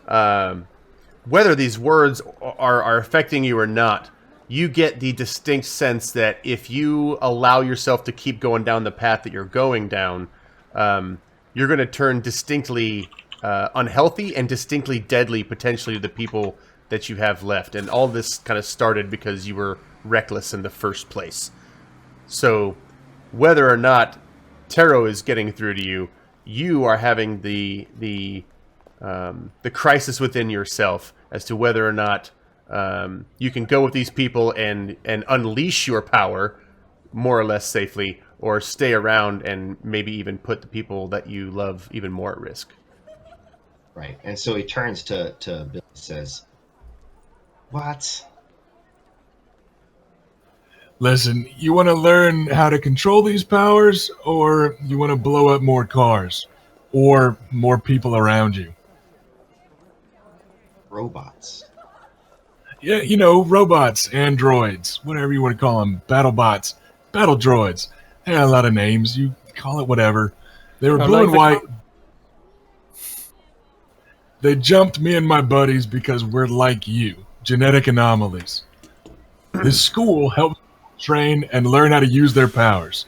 whether these words are affecting you or not, you get the distinct sense that if you allow yourself to keep going down the path that you're going down, you're going to turn distinctly unhealthy and distinctly deadly potentially to the people that you have left. And all this kind of started because you were reckless in the first place. So whether or not tarot is getting through to you, you are having the crisis within yourself as to whether or not you can go with these people and unleash your power more or less safely, or stay around and maybe even put the people that you love even more at risk. right. And so he turns to Bill and says, what? Listen, you want to learn how to control these powers, or you want to blow up more cars? Or more people around you? Robots. Yeah, you know, robots, androids, whatever you want to call them, battle bots, battle droids. They got a lot of names. You call it whatever. They were blue and white. They jumped me and my buddies because we're like you, genetic anomalies. This school helps train and learn how to use their powers.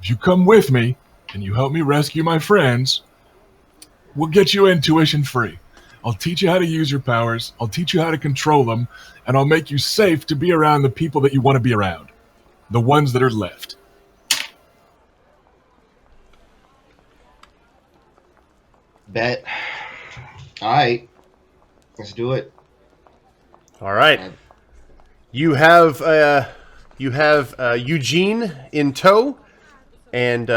If you come with me and you help me rescue my friends, we'll get you in tuition free. I'll teach you how to use your powers, I'll teach you how to control them, and I'll make you safe to be around the people that you want to be around. The ones that are left. Bet. All right. Let's do it. All right. You have Eugene in tow, and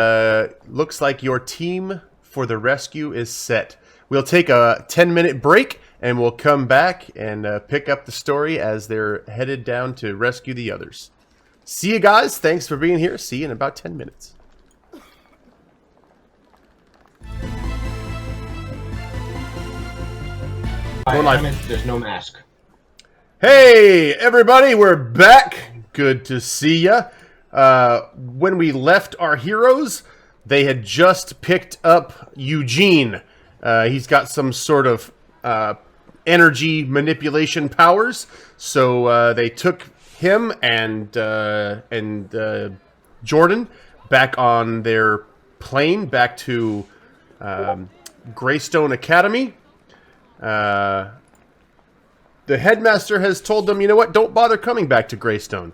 looks like your team for the rescue is set. We'll take a 10-minute break, and we'll come back and pick up the story as they're headed down to rescue the others. See you guys. Thanks for being here. See you in about 10 minutes. There's no mask. Hey, everybody, we're back. Good to see ya. When we left our heroes, they had just picked up Eugene. He's got some sort of energy manipulation powers, so they took him and Jordan back on their plane back to Greystone Academy. The headmaster has told them, you know what, don't bother coming back to Greystone.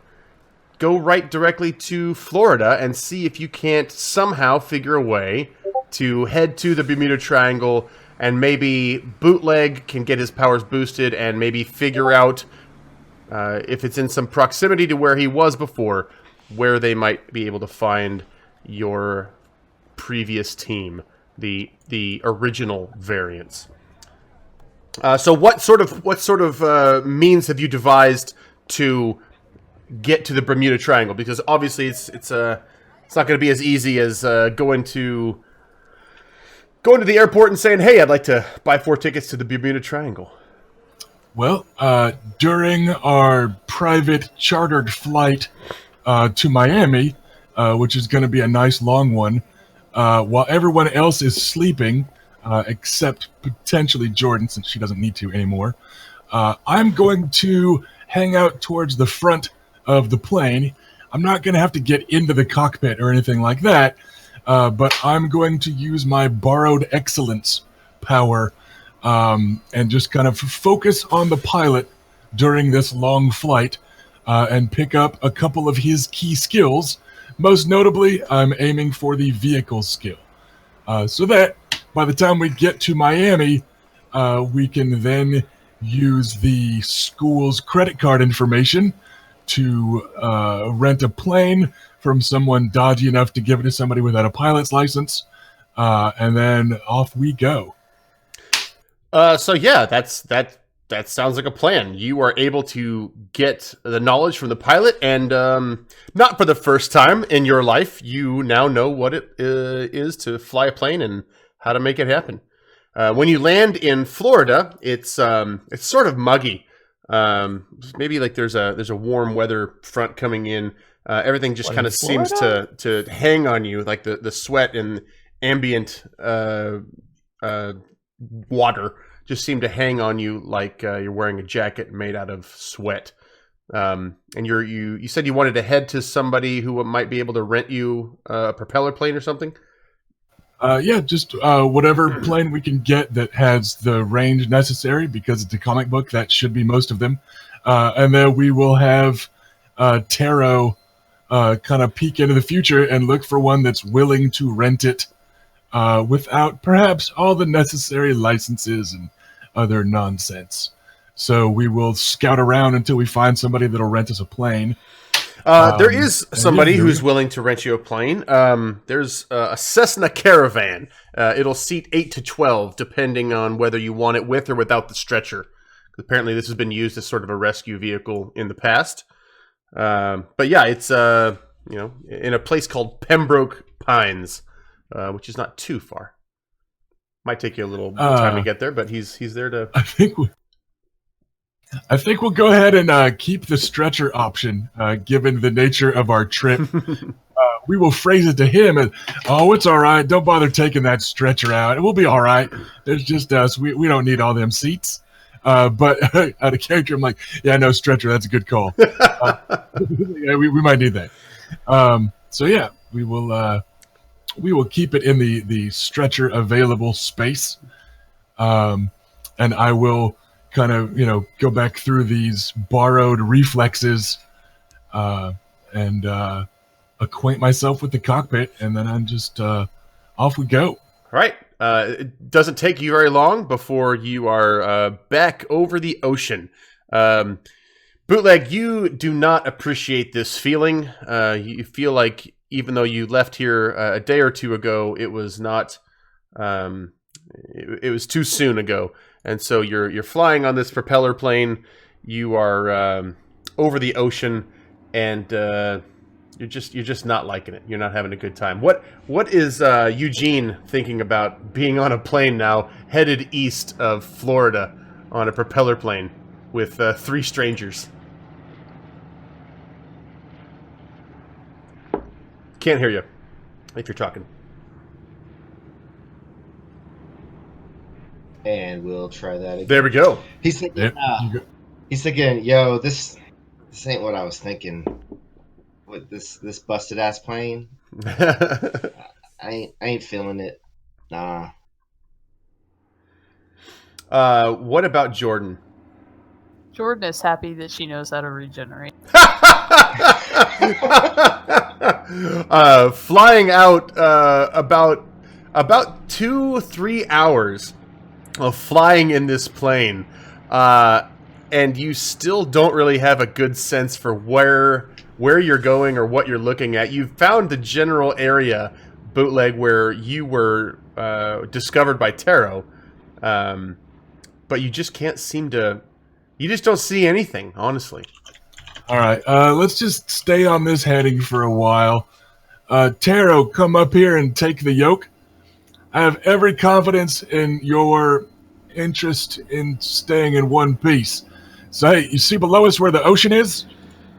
Go right directly to Florida and see if you can't somehow figure a way to head to the Bermuda Triangle, and maybe Bootleg can get his powers boosted and maybe figure out if it's in some proximity to where he was before, where they might be able to find your previous team, the original variants. So what sort of means have you devised to get to the Bermuda Triangle? Because obviously it's not going to be as easy as going to the airport and saying, "Hey, I'd like to buy 4 tickets to the Bermuda Triangle." Well, during our private chartered flight to Miami, which is going to be a nice long one, while everyone else is sleeping, except potentially Jordan, since she doesn't need to anymore, I'm going to hang out towards the front of the plane. I'm not going to have to get into the cockpit or anything like that, but I'm going to use my borrowed excellence power and just kind of focus on the pilot during this long flight and pick up a couple of his key skills. Most notably, I'm aiming for the vehicle skill, so that by the time we get to Miami, we can then use the school's credit card information to rent a plane from someone dodgy enough to give it to somebody without a pilot's license, and then off we go. So yeah, that sounds like a plan. You are able to get the knowledge from the pilot, and not for the first time in your life, you now know what it is to fly a plane and how to make it happen. When you land in Florida, it's sort of muggy. Maybe like there's a warm weather front coming in. Everything just kind of seems to hang on you, like the sweat and ambient water just seem to hang on you like you're wearing a jacket made out of sweat. And you said you wanted to head to somebody who might be able to rent you a propeller plane or something? Yeah, just whatever plane we can get that has the range necessary, because it's a comic book. That should be most of them. And then we will have Taro kind of peek into the future and look for one that's willing to rent it without perhaps all the necessary licenses and other nonsense. So we will scout around until we find somebody that'll rent us a plane. There is somebody who's willing to rent you a plane. There's a Cessna Caravan. It'll seat 8 to 12, depending on whether you want it with or without the stretcher. Apparently, this has been used as sort of a rescue vehicle in the past. But yeah, it's in a place called Pembroke Pines, which is not too far. Might take you a little time to get there, but he's there to. I think we'll go ahead and keep the stretcher option, given the nature of our trip. We will phrase it to him as, "Oh, it's all right. Don't bother taking that stretcher out. It will be all right. It's just us. We don't need all them seats." But out of character, I'm like, "Yeah, no stretcher. That's a good call. Yeah, we might need that." So yeah, we will keep it in the stretcher available space, and I will kind of go back through these borrowed reflexes and acquaint myself with the cockpit, and then I'm just off we go. All right. It doesn't take you very long before you are back over the ocean. Bootleg, you do not appreciate this feeling. You feel like even though you left here a day or two ago, it was not. It was too soon ago. And so you're flying on this propeller plane. You are over the ocean, and you're just not liking it. You're not having a good time. What is Eugene thinking about being on a plane now, headed east of Florida on a propeller plane with 3 strangers? Can't hear you if you're talking. And we'll try that again. There we go. He's thinking, yo, this ain't what I was thinking. With this busted ass plane, I ain't feeling it. Nah. What about Jordan? Jordan is happy that she knows how to regenerate. Flying out about 2-3 hours of flying in this plane, and you still don't really have a good sense for where you're going or what you're looking at. You've found the general area, Bootleg, where you were discovered by Taro, but you just can't seem to. You just don't see anything, honestly. All right, let's just stay on this heading for a while. Taro, come up here and take the yoke. I have every confidence in your interest in staying in one piece. So, hey, you see below us where the ocean is?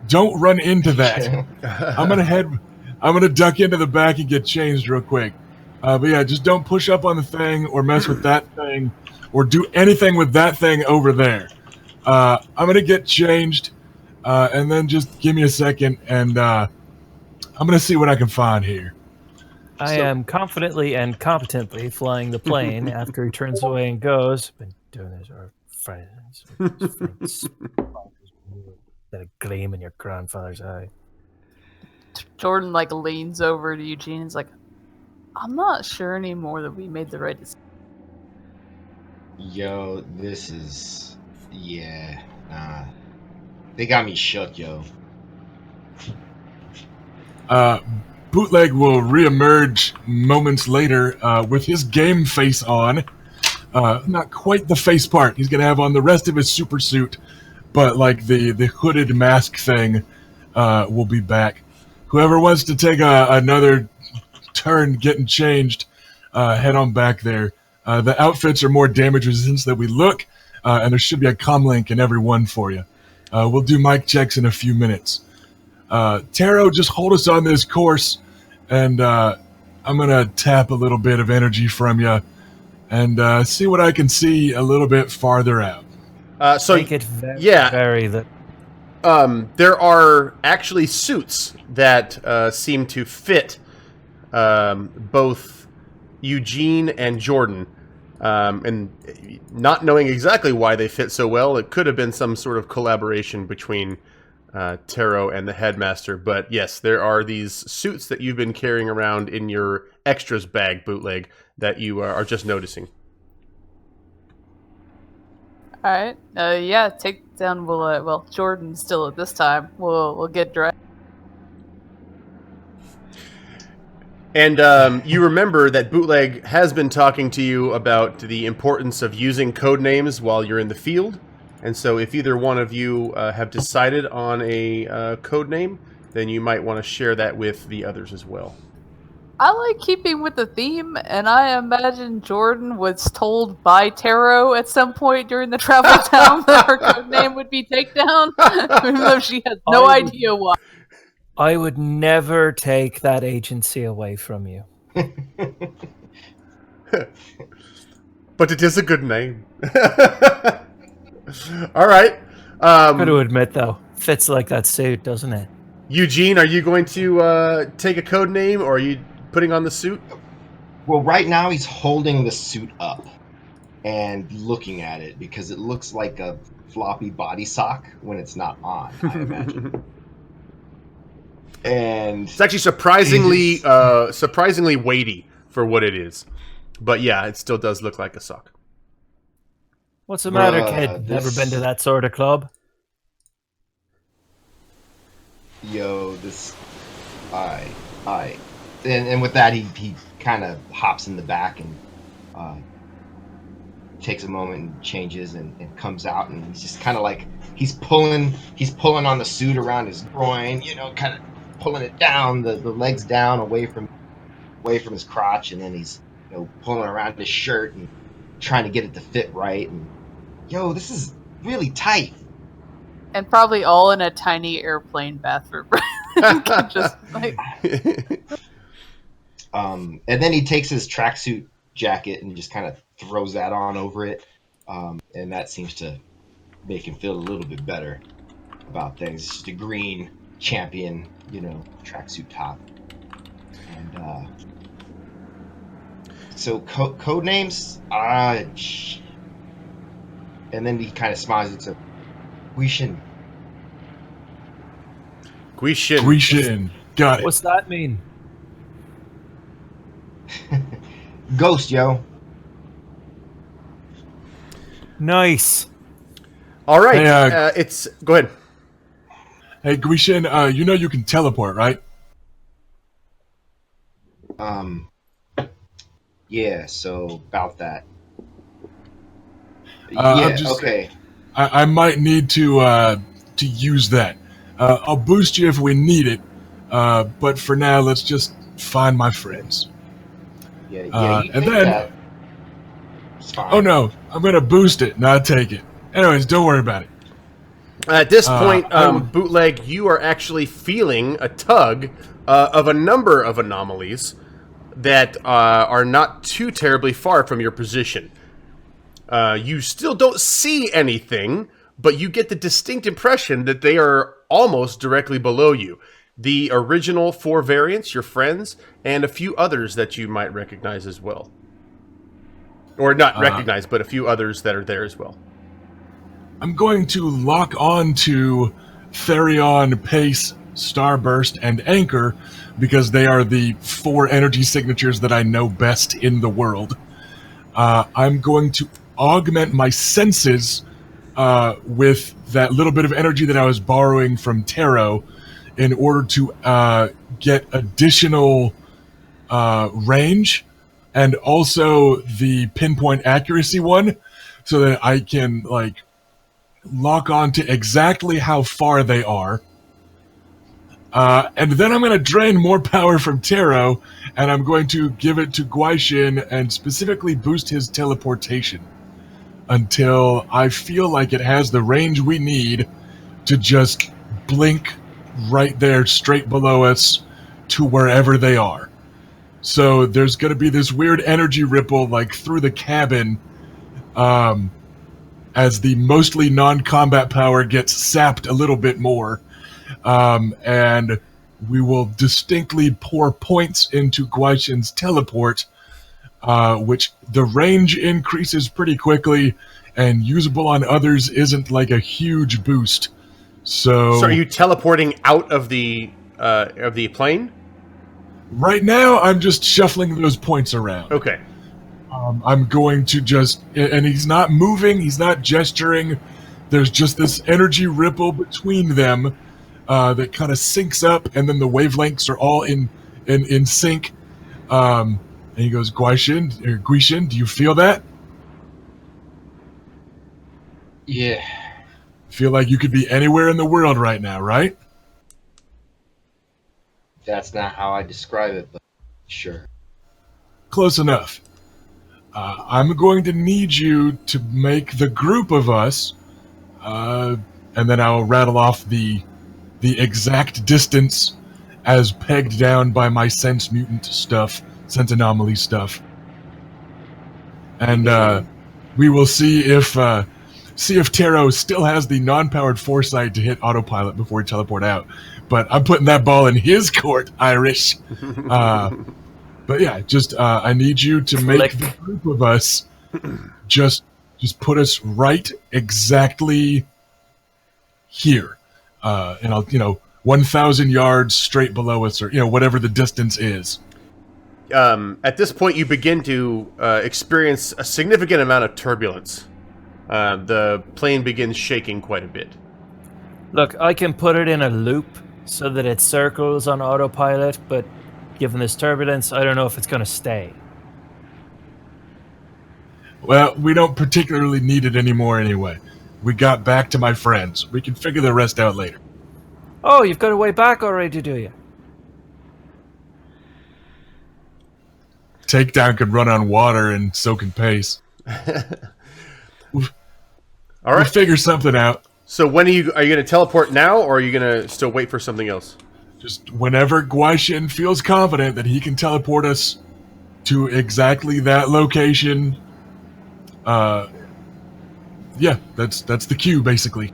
Don't run into that. I'm gonna duck into the back and get changed real quick. But yeah, just don't push up on the thing or mess with that thing or do anything with that thing over there. I'm gonna get changed, and then just give me a second, and I'm gonna see what I can find here. I am confidently and competently flying the plane after he turns away and goes. Been doing this our friends. That gleam in your grandfather's eye. Jordan leans over to Eugene and is like, I'm not sure anymore that we made the right decision. Yo, this is... Yeah, nah. They got me shook, yo. Bootleg will reemerge moments later with his game face on. Not quite the face part. He's going to have on the rest of his super suit, but like the hooded mask thing will be back. Whoever wants to take another turn getting changed, head on back there. The outfits are more damage resistant than we look, and there should be a comm link in every one for you. We'll do mic checks in a few minutes. Taro, just hold us on this course, and I'm going to tap a little bit of energy from you and see what I can see a little bit farther out. So Make it very that. there are actually suits that seem to fit both Eugene and Jordan. And not knowing exactly why they fit so well, it could have been some sort of collaboration between Taro and the headmaster. But yes, there are these suits that you've been carrying around in your extras bag, Bootleg, that you are just noticing. All right. Yeah. Takedown will. Well, Jordan still at this time. We'll get dressed. And you remember that Bootleg has been talking to you about the importance of using code names while you're in the field. And so if either one of you have decided on a code name, then you might want to share that with the others as well. I like keeping with the theme, and I imagine Jordan was told by Taro at some point during the travel down that her code name would be Takedown, even though she has no idea why. I would never take that agency away from you. But it is a good name. All right. Got to admit, though, fits like that suit, doesn't it? Eugene, are you going to take a code name, or are you putting on the suit? Well, right now he's holding the suit up and looking at it because it looks like a floppy body sock when it's not on, I imagine. And it's actually surprisingly weighty for what it is. But yeah, it still does look like a sock. What's the matter, kid? Never been to that sort of club? Yo, this... And with that, he kind of hops in the back and takes a moment and changes and comes out, and he's just kind of like he's pulling on the suit around his groin, kind of pulling it down, the legs down away from his crotch, and then he's pulling around his shirt and trying to get it to fit right. And yo, this is really tight. And probably all in a tiny airplane bathroom. Just like. And then he takes his tracksuit jacket and just kind of throws that on over it, and that seems to make him feel a little bit better about things. It's just a green champion, tracksuit top. And so code names, and then he kind of smiles. It's a Guishin. Guishin. Got it. What's that mean? Ghost, yo. Nice. All right. Hey, go ahead. Hey, Guishin, you can teleport, right? Yeah, so about that. I'm okay. I might need to use that. I'll boost you if we need it, but for now, let's just find my friends. Yeah, you And take then, that. It's fine. oh no, I'm gonna boost it, not take it. Anyways, don't worry about it. At this point, I'm- Bootleg, you are actually feeling a tug of a number of anomalies that are not too terribly far from your position. You still don't see anything, but you get the distinct impression that they are almost directly below you. The original 4 variants, your friends, and a few others that you might recognize as well. Or not recognize, but a few others that are there as well. I'm going to lock on to Therion, Pace, Starburst, and Anchor because they are the 4 energy signatures that I know best in the world. I'm going to augment my senses with that little bit of energy that I was borrowing from Taro in order to get additional range and also the pinpoint accuracy one so that I can lock on to exactly how far they are. And then I'm going to drain more power from Taro, and I'm going to give it to Guaishin and specifically boost his teleportation until I feel like it has the range we need to just blink right there straight below us to wherever they are. So there's going to be this weird energy ripple through the cabin as the mostly non-combat power gets sapped a little bit more. And we will distinctly pour points into Guaishin's teleport, which the range increases pretty quickly, and usable on others isn't a huge boost. So are you teleporting out of the plane? Right now, I'm just shuffling those points around. Okay. I'm going to just... And he's not moving, he's not gesturing. There's just this energy ripple between them that kind of syncs up, and then the wavelengths are all in sync. And he goes, Guishin, do you feel that? Yeah. Feel like you could be anywhere in the world right now, right? That's not how I describe it, but sure. Close enough. I'm going to need you to make the group of us, and then I'll rattle off the exact distance as pegged down by my sense mutant stuff, sense anomaly stuff. And we will see if Taro still has the non-powered foresight to hit autopilot before we teleport out. But I'm putting that ball in his court, Irish. But yeah, just I need you to make the group of us just put us right exactly here. And I'll 1,000 yards straight below us, or whatever the distance is. At this point, you begin to experience a significant amount of turbulence. The plane begins shaking quite a bit. Look, I can put it in a loop so that it circles on autopilot, but given this turbulence, I don't know if it's going to stay. Well, we don't particularly need it anymore anyway. We got back to my friends. We can figure the rest out later. Oh, you've got a way back already, do you? Takedown could run on water, and so can Pace. All We'll right. figure something out. So when are you going to teleport now, or are you going to still wait for something else? Just whenever Guaishin feels confident that he can teleport us to exactly that location. Yeah, that's the cue, basically.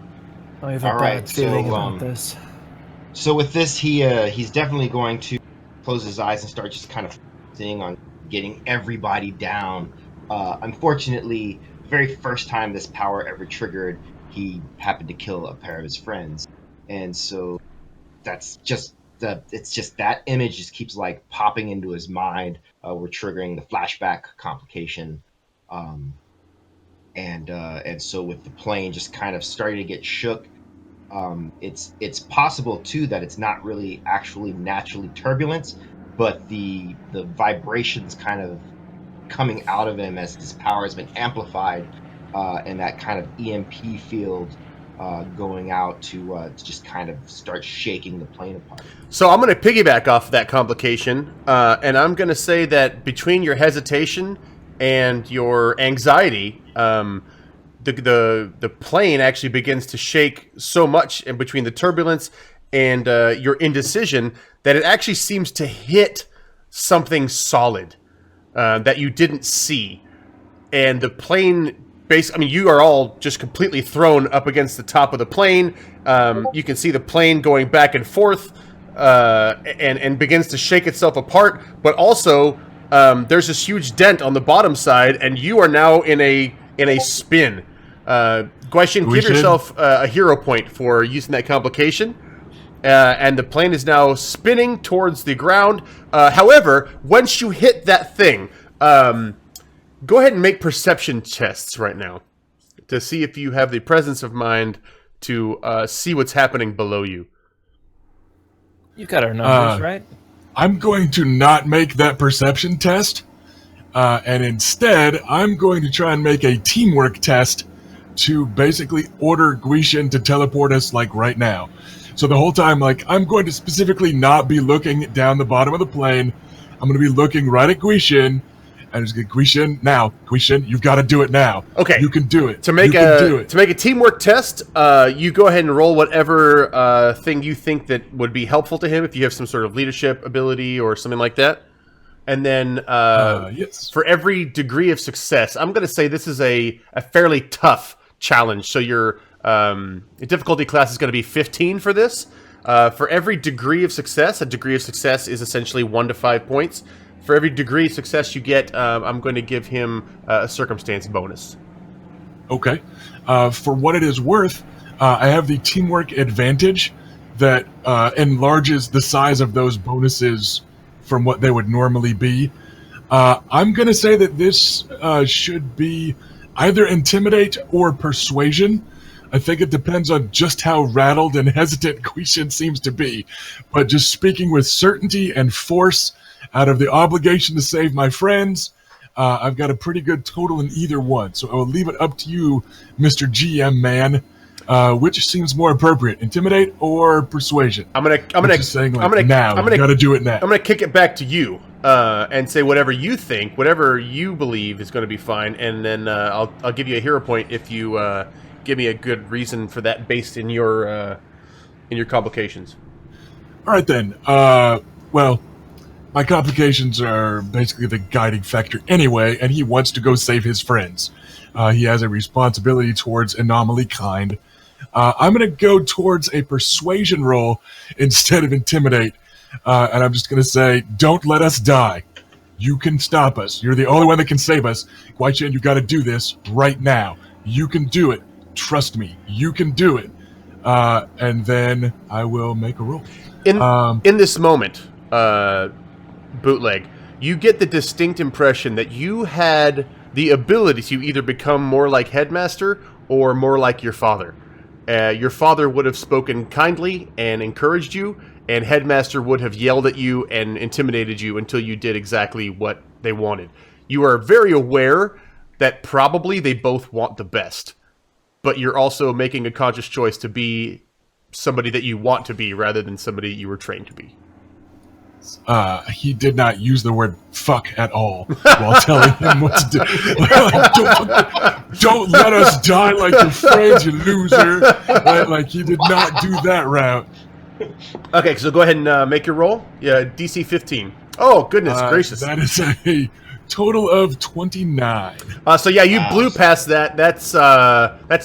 I have a All bad right, feeling so, about this. So with this, he's definitely going to close his eyes and start just kind of focusing on getting everybody down. Unfortunately, the very first time this power ever triggered, he happened to kill a pair of his friends, and so that's just it's just that image just keeps popping into his mind. We're triggering the flashback complication, and so with the plane just kind of starting to get shook. It's possible too that it's not really actually naturally turbulence, but the vibrations kind of coming out of him as his power has been amplified, and that kind of EMP field going out to just kind of start shaking the plane apart. So I'm going to piggyback off that complication, and I'm going to say that between your hesitation and your anxiety, the plane actually begins to shake so much in between the turbulence and your indecision that it actually seems to hit something solid that you didn't see. And the plane, you are all just completely thrown up against the top of the plane. You can see the plane going back and forth and begins to shake itself apart. But also, there's this huge dent on the bottom side, and you are now in a spin. Guaishin, give yourself a hero point for using that complication. And the plane is now spinning towards the ground. However, once you hit that thing, go ahead and make perception tests right now to see if you have the presence of mind to see what's happening below you. You've got our numbers, right? I'm going to not make that perception test, and instead, I'm going to try and make a teamwork test to basically order Guishin to teleport us, like, right now. So the whole time, like, I'm going to specifically not be looking down the bottom of the plane. I'm going to be looking right at Guishin, and just get Guishin, now. Guishin, you've got to do it now. Okay. You can do it. To make a teamwork test, you go ahead and roll whatever thing you think that would be helpful to him, if you have some sort of leadership ability or something like that. And then yes. For every degree of success, I'm going to say this is a fairly tough challenge. So your difficulty class is going to be 15 for this. For every degree of success, a degree of success is essentially 1 to 5 points. For every degree of success you get, I'm going to give him a circumstance bonus. Okay. For what it is worth, I have the teamwork advantage that enlarges the size of those bonuses from what they would normally be. I'm going to say that this should be either intimidate or persuasion. I think it depends on just how rattled and hesitant Guishin seems to be. But just speaking with certainty and force out of the obligation to save my friends, I've got a pretty good total in either one. So I will leave it up to you, Mr. GM man. Which seems more appropriate, intimidate or persuasion? I'm gonna gotta do it now. I'm gonna kick it back to you and say whatever you think, whatever you believe is going to be fine, and then I'll give you a hero point if you give me a good reason for that based in your complications. All right then. Well, my complications are basically the guiding factor anyway, and he wants to go save his friends. He has a responsibility towards anomaly kind. I'm going to go towards a persuasion roll instead of intimidate. And I'm just going to say, don't let us die. You can stop us. You're the only one that can save us. Guaishin, you got to do this right now. You can do it. Trust me. You can do it. And then I will make a roll. In this moment, Bootleg, you get the distinct impression that you had the ability to either become more like Headmaster or more like your father. Your father would have spoken kindly and encouraged you, and Headmaster would have yelled at you and intimidated you until you did exactly what they wanted. You are very aware that probably they both want the best, but you're also making a conscious choice to be somebody that you want to be rather than somebody you were trained to be. He did not use the word fuck at all while telling him what to do. Don't let us die like your friends, you loser. Like he did not do that route. Okay, so go ahead and make your roll. Yeah, DC 15. Oh, goodness gracious. That is a total of 29. So yeah, you blew past that. That's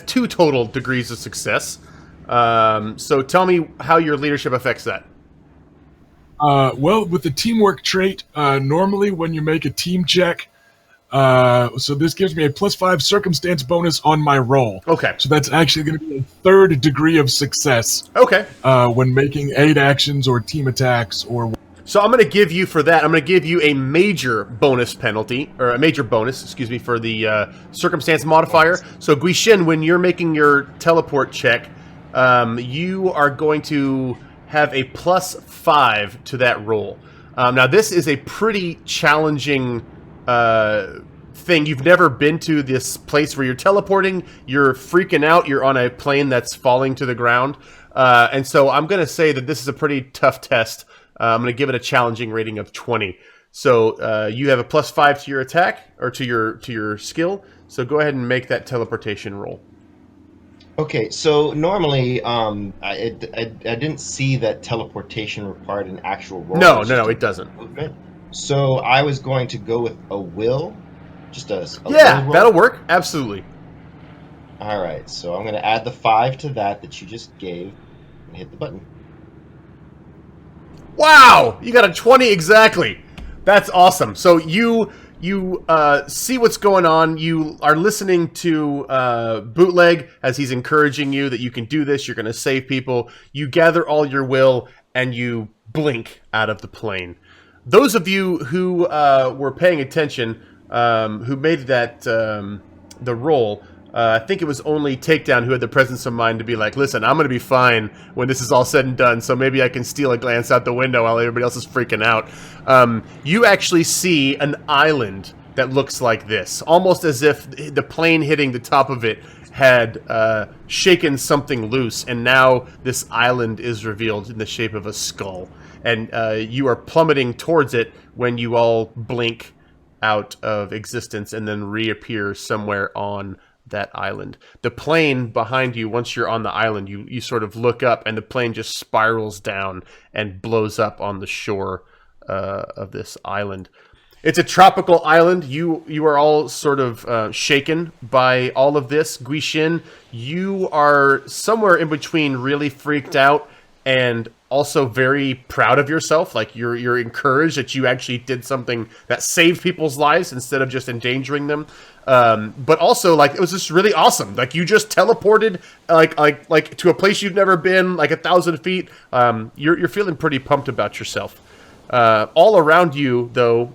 2 total degrees of success. So tell me how your leadership affects that. Well, with the teamwork trait, normally when you make a team check, so this gives me a +5 circumstance bonus on my roll. Okay. So that's actually going to be a 3rd degree of success. Okay. When making aid actions or team attacks or... So I'm going to give you, for that, I'm going to give you a major bonus penalty, or a major bonus, excuse me, for the circumstance modifier. So Guishin, when you're making your teleport check, you are going to have a +5 to that roll. Now, this is a pretty challenging thing. You've never been to this place where you're teleporting. You're freaking out. You're on a plane that's falling to the ground. And so I'm going to say that this is a pretty tough test. I'm going to give it a challenging rating of 20. So you have a +5 to your attack, or to your skill. So go ahead and make that teleportation roll. Okay, so normally, I didn't see that teleportation required an actual roll. No, It's just a it doesn't. movement. So I was going to go with a will, just a Yeah, will roll. that'll work. Absolutely. All right, so I'm going to add the 5 to that you just gave, and hit the button. Wow, you got a 20 exactly. That's awesome. So you see what's going on. You are listening to Bootleg as he's encouraging you that you can do this. You're going to save people. You gather all your will and you blink out of the plane. Those of you who were paying attention, who made that the roll, I think it was only Takedown who had the presence of mind to be like, listen, I'm going to be fine when this is all said and done, so maybe I can steal a glance out the window while everybody else is freaking out. You actually see an island that looks like this, almost as if the plane hitting the top of it had shaken something loose, and now this island is revealed in the shape of a skull. And you are plummeting towards it when you all blink out of existence and then reappear somewhere on that island. The plane behind you, once you're on the island, you sort of look up and the plane just spirals down and blows up on the shore of this island. It's a tropical island. You are all sort of shaken by all of this. Guishin, you are somewhere in between really freaked out and also very proud of yourself. Like you're encouraged that you actually did something that saved people's lives instead of just endangering them. But also, like, it was just really awesome. Like, you just teleported like to a place you've never been, like 1,000 feet. You're feeling pretty pumped about yourself. All around you, though,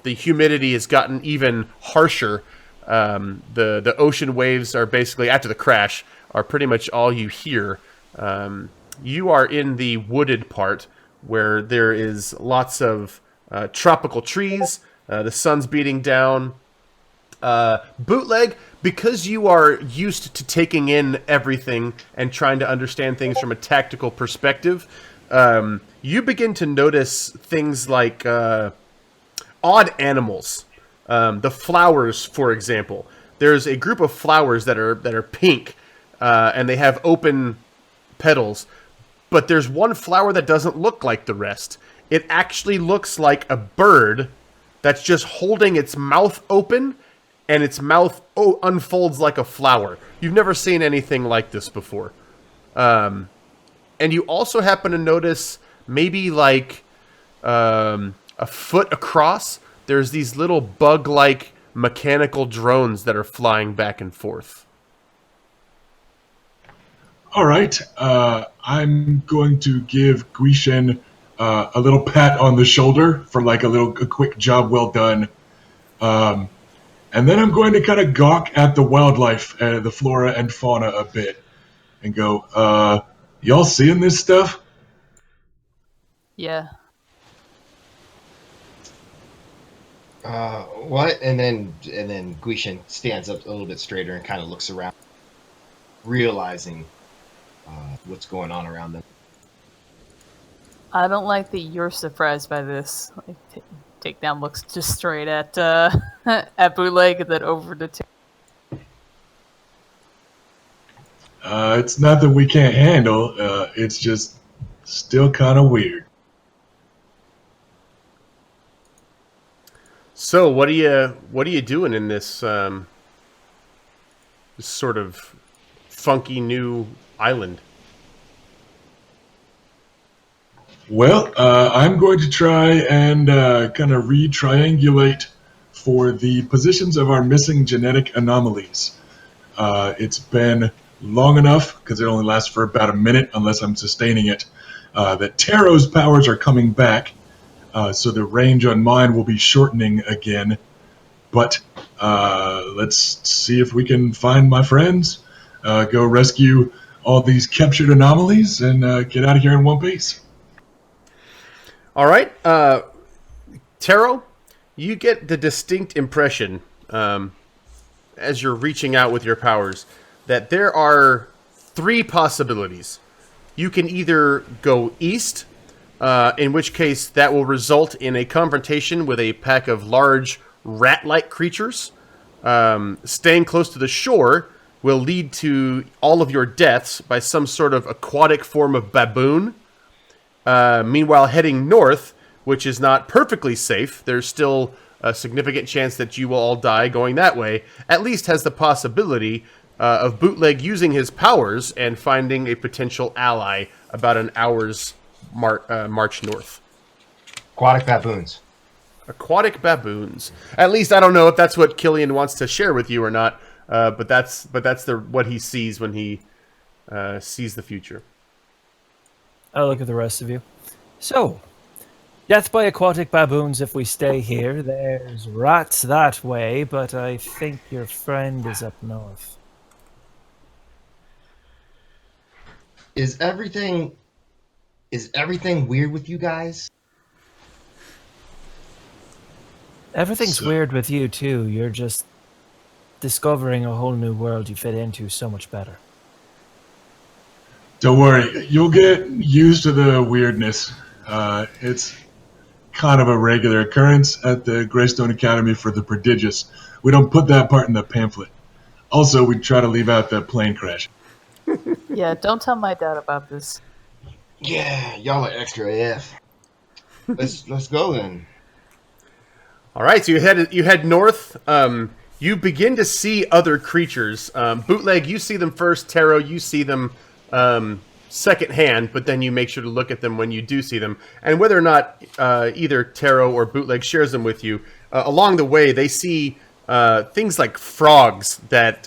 the humidity has gotten even harsher. The ocean waves are basically, after the crash, are pretty much all you hear. You are in the wooded part where there is lots of tropical trees. The sun's beating down. Bootleg, because you are used to taking in everything and trying to understand things from a tactical perspective, you begin to notice things like odd animals. The flowers, for example. There's a group of flowers that are pink, and they have open petals. But there's one flower that doesn't look like the rest. It actually looks like a bird that's just holding its mouth open, and its mouth unfolds like a flower. You've never seen anything like this before. And you also happen to notice maybe like a foot across, there's these little bug-like mechanical drones that are flying back and forth. All right, I'm going to give Guishin a little pat on the shoulder for like a quick job well done. And then I'm going to kind of gawk at the wildlife, the flora and fauna a bit, and go, y'all seeing this stuff? Yeah. What? And then Guishin stands up a little bit straighter and kind of looks around, realizing what's going on around them. I don't like that you're surprised by this. Like, Takedown looks just straight at at Bootleg and then over to It's not that we can't handle. It's just still kind of weird. So what are you doing in this this sort of funky new island? Well, I'm going to try and kind of re-triangulate for the positions of our missing genetic anomalies. It's been long enough, because it only lasts for about a minute unless I'm sustaining it, that Taro's powers are coming back, so the range on mine will be shortening again. But let's see if we can find my friends, go rescue all these captured anomalies, and get out of here in one piece. All right, Taro, you get the distinct impression as you're reaching out with your powers, that there are 3 possibilities. You can either go east, in which case that will result in a confrontation with a pack of large rat-like creatures. Staying close to the shore will lead to all of your deaths by some sort of aquatic form of baboon. Meanwhile, heading north, which is not perfectly safe, there's still a significant chance that you will all die going that way, at least has the possibility of Bootleg using his powers and finding a potential ally about an hour's march north. Aquatic baboons. Aquatic baboons. At least I don't know if that's what Killian wants to share with you or not, but that's what he sees when he sees the future. I'll look at the rest of you. So, death by aquatic baboons if we stay here. There's rats that way, but I think your friend is up north. Is everything weird with you guys? Everything's weird with you, too. You're just discovering a whole new world you fit into so much better. Don't worry, you'll get used to the weirdness. It's kind of a regular occurrence at the Greystone Academy for the Prodigious. We don't put that part in the pamphlet. Also, we try to leave out the plane crash. Yeah, don't tell my dad about this. Yeah, y'all are extra AF. Let's go then. All right, so you head north. You begin to see other creatures. Bootleg, you see them first. Taro, you see them secondhand, but then you make sure to look at them when you do see them. And whether or not either Taro or Bootleg shares them with you, along the way they see things like frogs that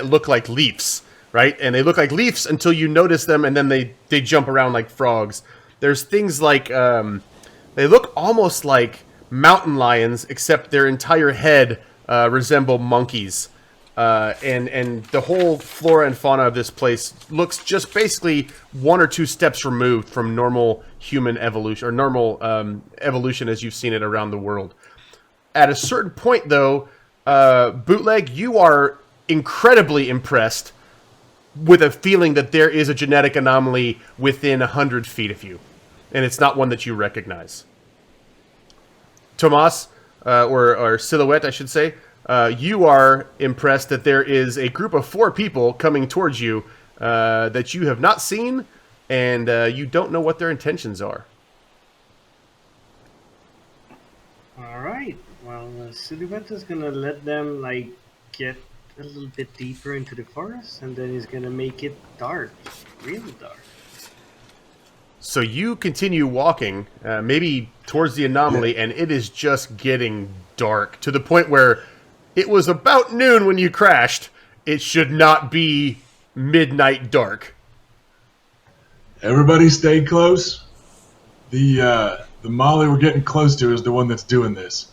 look like leaves, right? And they look like leaves until you notice them, and then they jump around like frogs. There's things like they look almost like mountain lions, except their entire head resemble monkeys. And the whole flora and fauna of this place looks just basically 1 or 2 steps removed from normal human evolution, or normal evolution as you've seen it around the world. At a certain point, though, Bootleg, you are incredibly impressed with a feeling that there is a genetic anomaly within 100 feet of you, and it's not one that you recognize. Tomas, or Silhouette, I should say, you are impressed that there is a group of 4 people coming towards you that you have not seen, and you don't know what their intentions are. All right. Well, Silhouette is gonna let them get a little bit deeper into the forest, and then he's gonna make it dark, really dark. So you continue walking, maybe towards the anomaly, and it is just getting dark to the point where it was about noon when you crashed. It should not be midnight dark. Everybody stay close. The Molly we're getting close to is the one that's doing this.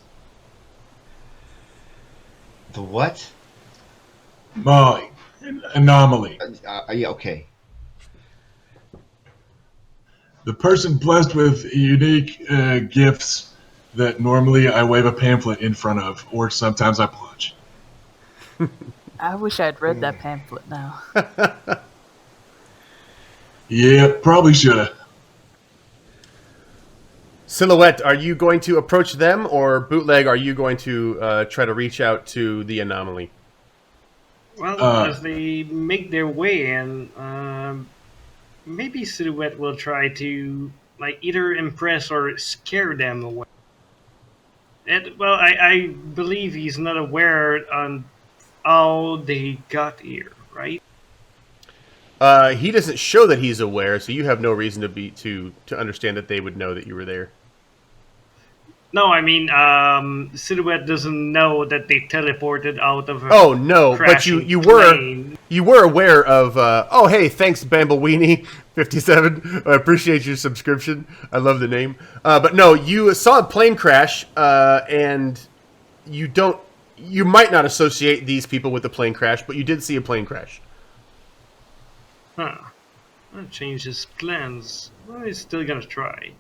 The what? Molly. Anomaly. Yeah, okay. The person blessed with unique gifts that normally I wave a pamphlet in front of, or sometimes I plunge. I wish I'd read that pamphlet now. Yeah, probably shoulda. Silhouette, are you going to approach them, or Bootleg, are you going to try to reach out to the anomaly? Well, as they make their way in, maybe Silhouette will try to either impress or scare them away. And, well, I believe he's not aware on how they got here, right? He doesn't show that he's aware, so you have no reason to understand that they would know that you were there. No, I mean, Silhouette doesn't know that they teleported out of. Oh no, but you were aware of. Oh hey, thanks Bambleweenie 57. I appreciate your subscription. I love the name. But no, you saw a plane crash, and you don't. You might not associate these people with the plane crash, but you did see a plane crash. Huh. That changes plans. Well, he's still gonna try.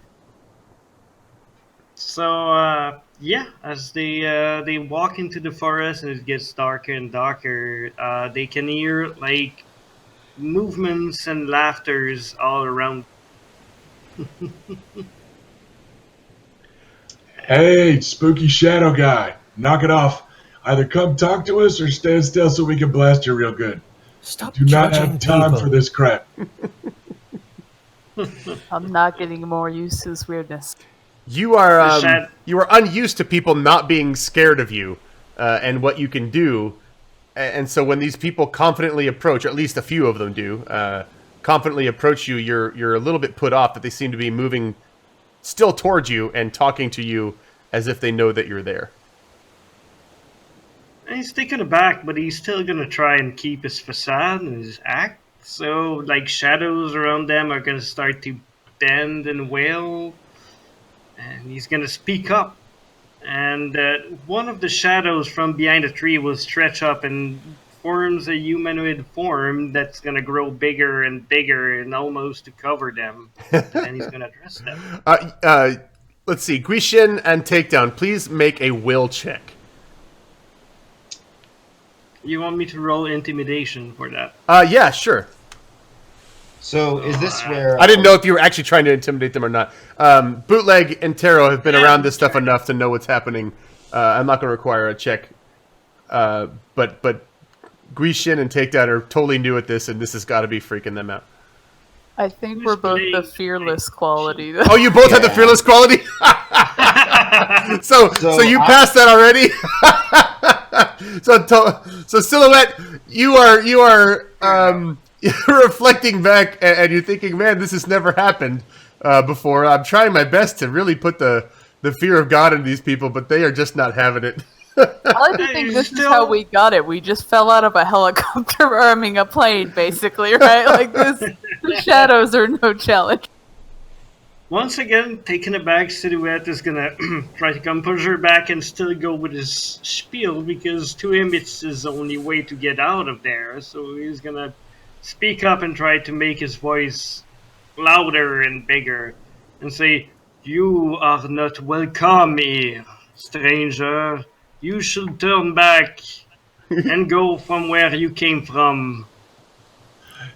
So yeah, as they walk into the forest and it gets darker and darker, they can hear like movements and laughters all around. Hey, spooky shadow guy, knock it off. Either come talk to us or stand still so we can blast you real good. Stop Do not judging have time people. for this crap. I'm not getting more used to this weirdness. You are The shad- you are unused to people not being scared of you and what you can do, and so when these people confidently approach, or at least a few of them do, confidently approach you, you're a little bit put off that they seem to be moving still towards you and talking to you as if they know that you're there. He's taken aback, but he's still gonna try and keep his facade and his act. So, like, shadows around them are gonna start to bend and wail, and he's gonna speak up. And one of the shadows from behind a tree will stretch up and forms a humanoid form that's gonna grow bigger and bigger and almost to cover them. And then he's gonna address them. Let's see, Guishin and Takedown, please make a will check. You want me to roll intimidation for that? Yeah, sure. So is this where I didn't know if you were actually trying to intimidate them or not. Bootleg and Taro have been around this stuff enough to know what's happening. I'm not going to require a check. But Guishin and Takedown are totally new at this, and this has got to be freaking them out. I think we're both the fearless quality. Oh, you both have the Yeah. fearless quality? so you passed that already? So Silhouette, you are you're reflecting back and you're thinking, man, this has never happened before. I'm trying my best to really put the fear of God in these people, but they are just not having it. I like to think this is how we got it. We just fell out of a helicopter, or I mean a plane, basically, right? Like this, the shadows are no challenge. Once again, taken aback, Silhouette is gonna try to compose her back and still go with his spiel, because to him it's his only way to get out of there. So he's gonna speak up and try to make his voice louder and bigger and say, "You are not welcome here, stranger. You should turn back and go from where you came from."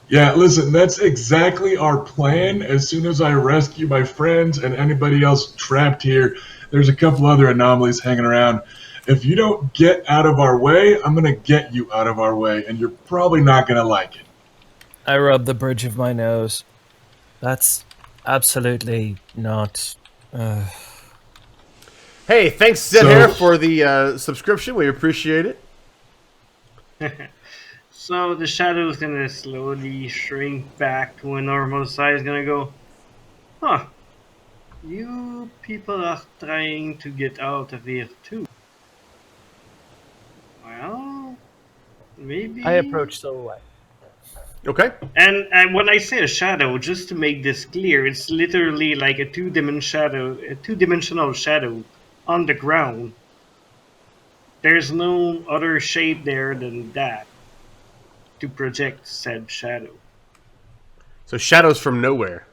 Yeah, listen, that's exactly our plan. As soon as I rescue my friends and anybody else trapped here, there's a couple other anomalies hanging around. If you don't get out of our way, I'm going to get you out of our way, and you're probably not going to like it. I rub the bridge of my nose. That's absolutely not. Hey, thanks, Zedhair, for the subscription. We appreciate it. So the shadow is gonna slowly shrink back to a normal size. Gonna go, huh? You people are trying to get out of here too. Well, maybe. I approach Silhouette. Okay. And when I say a shadow, just to make this clear, it's literally like a two-dimensional shadow on the ground. There's no other shape there than that to project said shadow. So shadows from nowhere.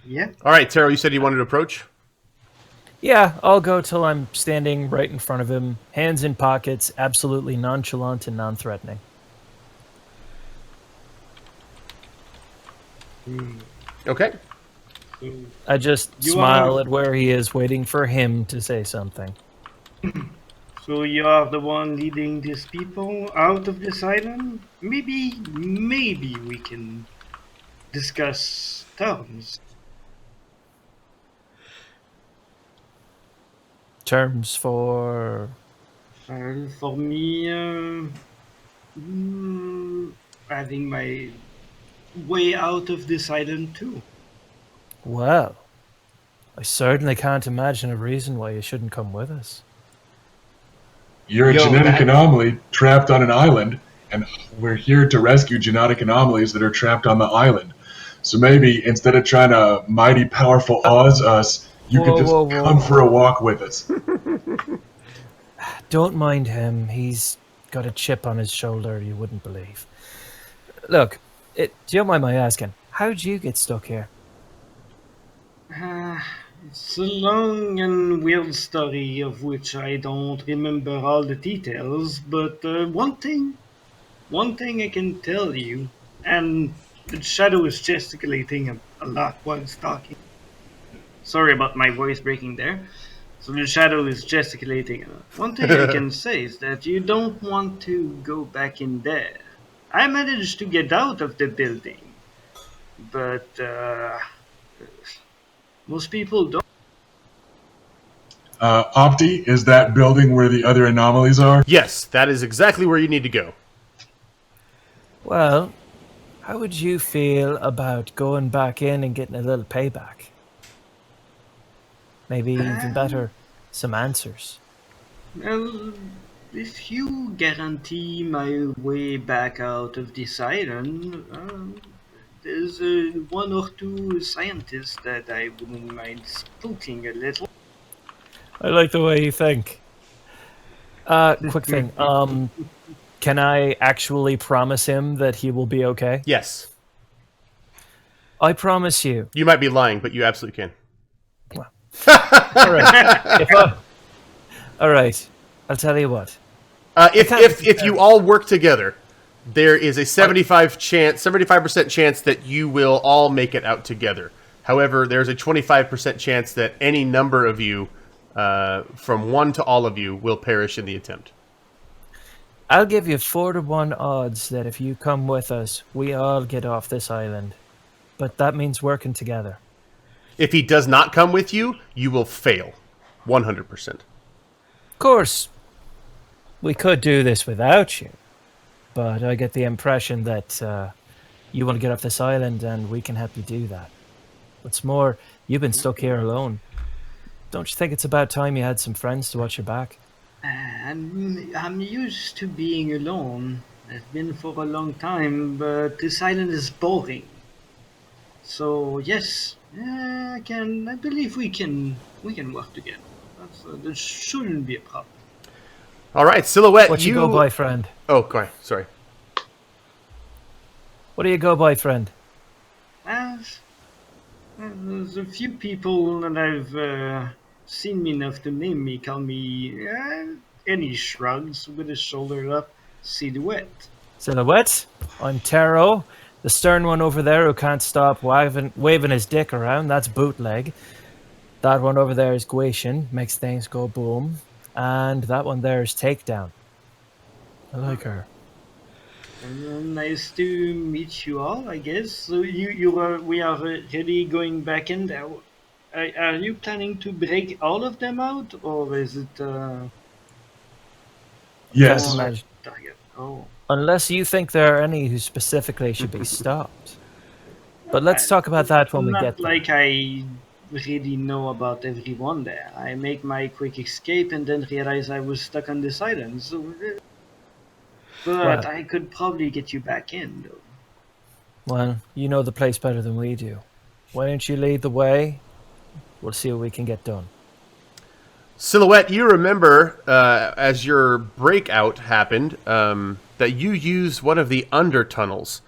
Yeah. All right, Taro, you said you wanted to approach? Yeah, I'll go till I'm standing right in front of him, hands in pockets, absolutely nonchalant and non-threatening. Okay. I just You smile are- at where he is, waiting for him to say something. So you are the one leading these people out of this island? Maybe we can discuss terms. Terms for... For me, having my way out of this island too. Well, I certainly can't imagine a reason why you shouldn't come with us. You're a Yo, genetic Matt. anomaly trapped on an island, and we're here to rescue genetic anomalies that are trapped on the island. So maybe instead of trying to mighty powerful Oz us, you could just come for a walk with us. Don't mind him. He's got a chip on his shoulder you wouldn't believe. Look, do you mind my asking, how'd you get stuck here? It's a long and weird story of which I don't remember all the details, but one thing I can tell you, and the shadow is gesticulating a lot while it's talking. Sorry about my voice breaking there. So the shadow is gesticulating a lot. One thing I can say is that you don't want to go back in there. I managed to get out of the building, but most people don't. Opti, is that building where the other anomalies are? Yes, that is exactly where you need to go. Well, how would you feel about going back in and getting a little payback? Maybe even better, some answers. Well, if you guarantee my way back out of this island, there's one or two scientists that I wouldn't mind spooking a little. I like the way you think. Quick thing. Can I actually promise him that he will be okay? Yes. I promise you. You might be lying, but you absolutely can. All right. All right. I'll tell you what. If you all work together, there is a 75% chance that you will all make it out together. However, there's a 25% chance that any number of you, from 1 to all of you, will perish in the attempt. I'll give you 4-to-1 odds that if you come with us, we all get off this island. But that means working together. If he does not come with you, you will fail. 100%. Of course, we could do this without you. But I get the impression that you want to get off this island and we can help you do that. What's more, you've been stuck here alone. Don't you think it's about time you had some friends to watch your back? And I'm used to being alone. I've been for a long time, but this island is boring. So yes, I believe we can work together. That shouldn't be a problem. All right, Silhouette. What you go by, friend? Oh, okay. Sorry. What do you go by, friend? There's a few people that I've seen enough to name me call me, and he shrugs with his shoulder up, Silhouette. Silhouette? I'm Taro. The stern one over there who can't stop waving his dick around, that's Bootleg. That one over there is Guatian, makes things go boom. And that one there is Takedown. I like her. Nice to meet you all, I guess. So we are really going back in there. Are you planning to break all of them out, or is it? Yes. Target? Oh. Unless you think there are any who specifically should be stopped. But let's talk about that when we get there. Not like I really know about everyone there. I make my quick escape and then realize I was stuck on this island. So, but I could probably get you back in, though. Well, you know the place better than we do. Why don't you lead the way? We'll see what we can get done. Silhouette, you remember as your breakout happened that you used one of the under tunnels.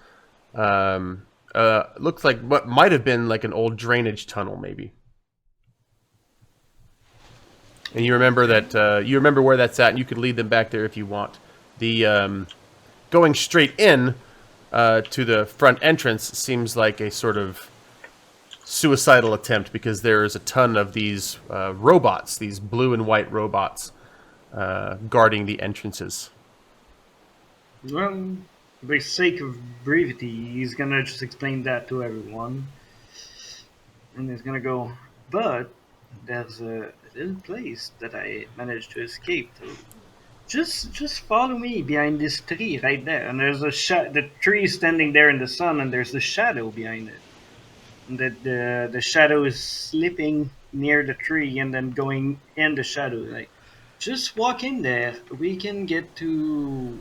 Looks like what might have been like an old drainage tunnel, maybe. And you remember that you remember where that's at, and you could lead them back there if you want. The going straight in to the front entrance seems like a sort of suicidal attempt because there is a ton of these robots, these blue and white robots, guarding the entrances. Well, for the sake of brevity, he's gonna just explain that to everyone. And he's gonna go, but there's a little place that I managed to escape to. Just follow me behind this tree right there. And there's the tree standing there in the sun, and there's the shadow behind it. And the shadow is slipping near the tree and then going in the shadow. Like, just walk in there. We can get to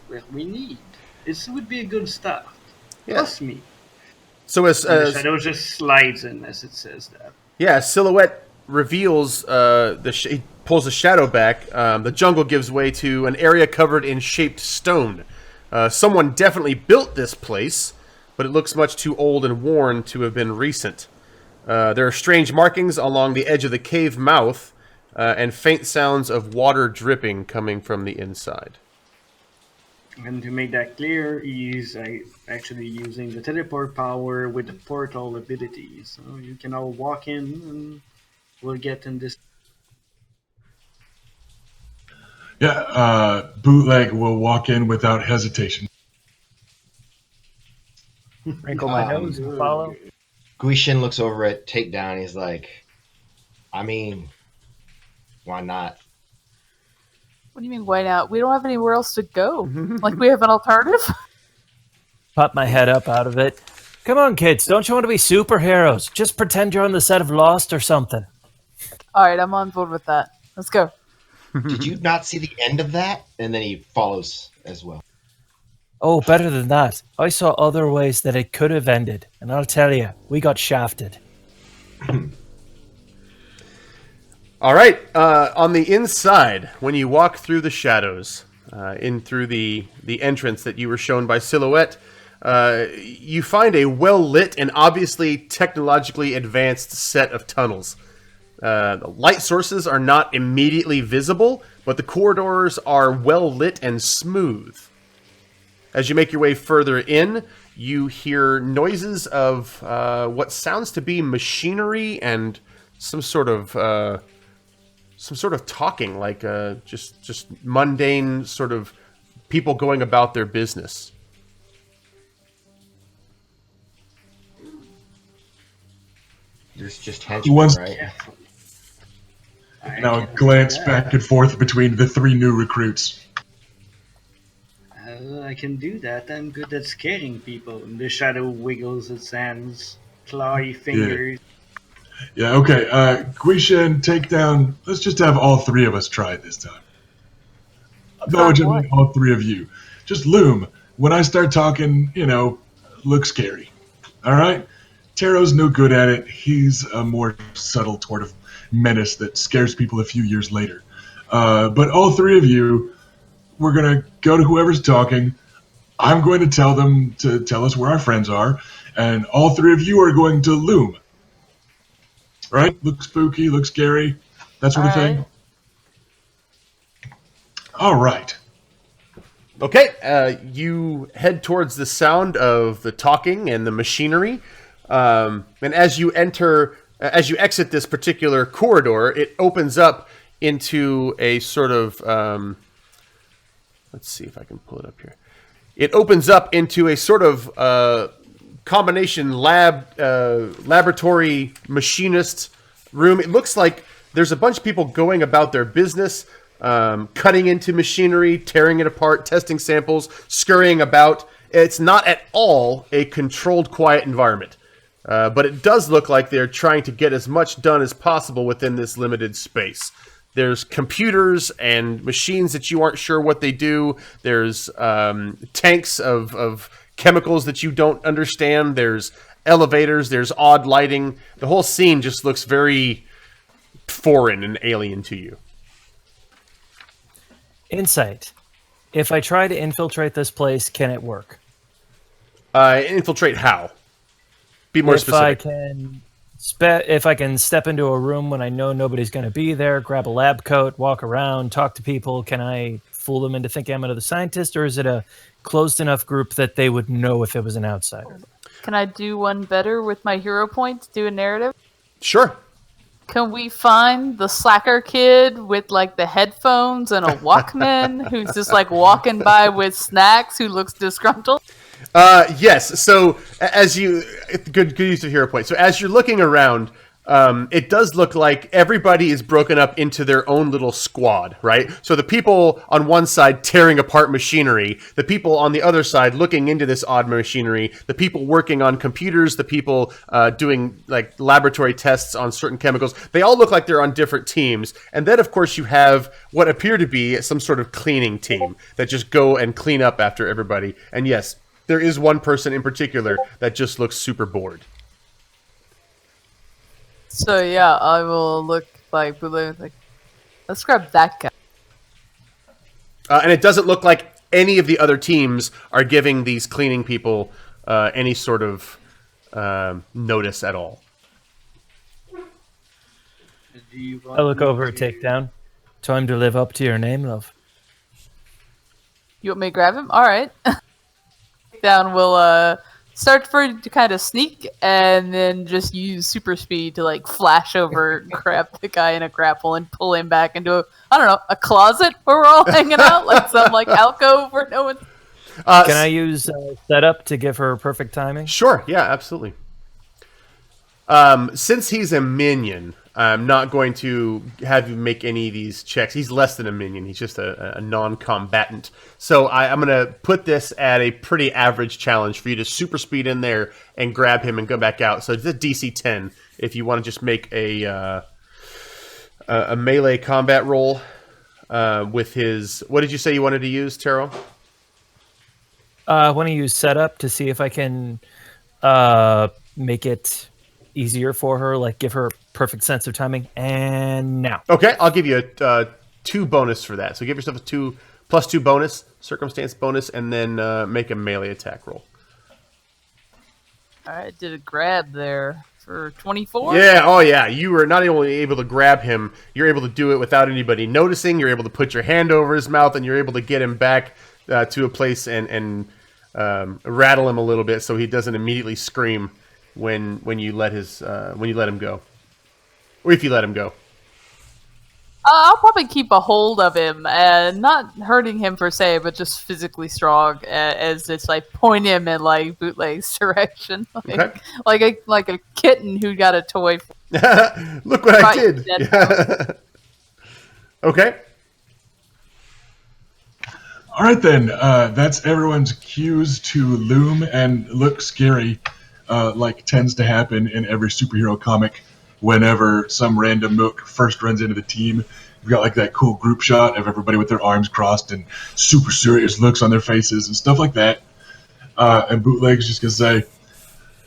where we need. This would be a good start. Yeah. Trust me. So as the shadow just slides in as it says that. Yeah, Silhouette reveals he pulls the shadow back. The jungle gives way to an area covered in shaped stone. Someone definitely built this place, but it looks much too old and worn to have been recent. There are strange markings along the edge of the cave mouth, and faint sounds of water dripping coming from the inside. And to make that clear, he's actually using the teleport power with the portal ability. So you can all walk in and we'll get in this. Yeah, Bootleg will walk in without hesitation. Wrinkle my nose and follow. Guishin looks over at Takedown. He's like, I mean, why not? What do you mean, why not? We don't have anywhere else to go. Like, we have an alternative? Pop my head up out of it. Come on, kids. Don't you want to be superheroes? Just pretend you're on the set of Lost or something. All right, I'm on board with that. Let's go. Did you not see the end of that? And then he follows as well. Oh, better than that. I saw other ways that it could have ended. And I'll tell you, we got shafted. All right. On the inside, when you walk through the shadows, in through the entrance that you were shown by Silhouette, you find a well-lit and obviously technologically advanced set of tunnels. The light sources are not immediately visible, but the corridors are well-lit and smooth. As you make your way further in, you hear noises of what sounds to be machinery and some sort of talking, like just mundane sort of people going about their business. There's just henchmen, Once- right? Now glance back and forth between the three new recruits. I can do that. I'm good at scaring people. And the shadow wiggles its hands, clawy fingers. Yeah, okay. Guishin, Takedown. Let's just have all three of us try it this time. By which I mean all three of you. Just loom. When I start talking, look scary. All right? Taro's no good at it. He's a more subtle sort of menace that scares people a few years later. But all three of you, we're going to go to whoever's talking. I'm going to tell them to tell us where our friends are. And all three of you are going to loom. Right? Look spooky, look scary, that sort of thing. All right. Okay, you head towards the sound of the talking and the machinery. And as you exit this particular corridor, it opens up into a sort of, let's see if I can pull it up here. It opens up into a sort of combination laboratory machinist room. It looks like there's a bunch of people going about their business, cutting into machinery, tearing it apart, testing samples, scurrying about. It's not at all a controlled, quiet environment. But it does look like they're trying to get as much done as possible within this limited space. There's computers and machines that you aren't sure what they do. There's tanks of chemicals that you don't understand. There's elevators. There's odd lighting. The whole scene just looks very foreign and alien to you. Insight. If I try to infiltrate this place, can it work? Infiltrate how? Be more specific. If I can step into a room when I know nobody's going to be there, grab a lab coat, walk around, talk to people, can I fool them into thinking I'm another scientist, or is it a closed enough group that they would know if it was an outsider? Can I do one better with my hero points? Do a narrative? Sure. Can we find the slacker kid with like the headphones and a Walkman who's just like walking by with snacks who looks disgruntled? Yes. So as you, good use of hero point. So as you're looking around, it does look like everybody is broken up into their own little squad, right? So the people on one side tearing apart machinery, the people on the other side looking into this odd machinery, the people working on computers, the people doing like laboratory tests on certain chemicals. They all look like they're on different teams. And then, of course, you have what appear to be some sort of cleaning team that just go and clean up after everybody. And yes, there is one person in particular that just looks super bored. So yeah, I will look like Bootleg, like, let's grab that guy. And it doesn't look like any of the other teams are giving these cleaning people any sort of notice at all. Do you want I look me over at to- Takedown. Time to live up to your name, love. You want me to grab him? All right. Down will start to kind of sneak and then just use super speed to like flash over, grab the guy in a grapple, and pull him back into a closet where we're all hanging out, like some like alcove where no one. Can I use setup to give her perfect timing? Sure. Yeah, absolutely. Since he's a minion, I'm not going to have you make any of these checks. He's less than a minion. He's just a non-combatant. So I'm going to put this at a pretty average challenge for you to super speed in there and grab him and go back out. So it's a DC 10 if you want to just make a melee combat roll with his... What did you say you wanted to use, Taro? I want to use setup to see if I can make it easier for her, like give her perfect sense of timing. And now. Okay, I'll give you a 2 bonus for that. So give yourself a +2 bonus, circumstance bonus, and then make a melee attack roll. I did a grab there for 24. Yeah, oh yeah. You were not only able to grab him, you're able to do it without anybody noticing. You're able to put your hand over his mouth, and you're able to get him back to a place and rattle him a little bit so he doesn't immediately scream when you let him go, or if you let him go. I'll probably keep a hold of him and not hurting him per se, but just physically strong as it's like point him in like Bootleg's direction, Okay. like a kitten who got a toy. Look what I did. Dead Okay. All right, then. That's everyone's cues to loom and look scary, like tends to happen in every superhero comic. Whenever some random mook first runs into the team, we've got like that cool group shot of everybody with their arms crossed and super serious looks on their faces and stuff like that. And Bootleg's just gonna say,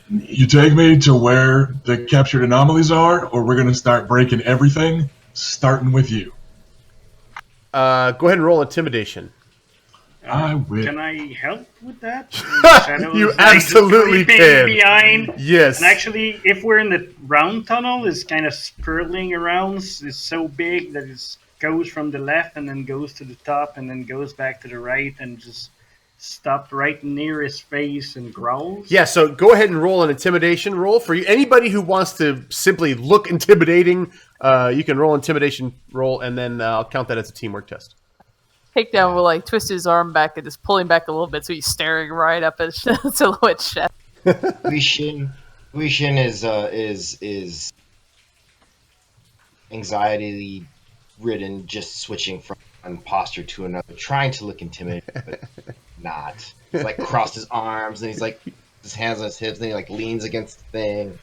"You take me to where the captured anomalies are, or we're gonna start breaking everything, starting with you." Go ahead and roll intimidation. I will. Can I help with that? You Shadows, absolutely creeping can. Behind. Yes. And actually, if we're in the round tunnel, it's kind of swirling around. It's so big that it goes from the left and then goes to the top and then goes back to the right and just stopped right near his face and growls. Yeah, so go ahead and roll an intimidation roll. For you. Anybody who wants to simply look intimidating, you can roll intimidation roll, and then I'll count that as a teamwork test. Takedown will like twist his arm back and just pull him back a little bit so he's staring right up at Silhouette's chest. Guishin is anxiety ridden, just switching from one posture to another, trying to look intimidating, but not. He's like crossed his arms and he's like his hands on his hips and he like leans against the thing.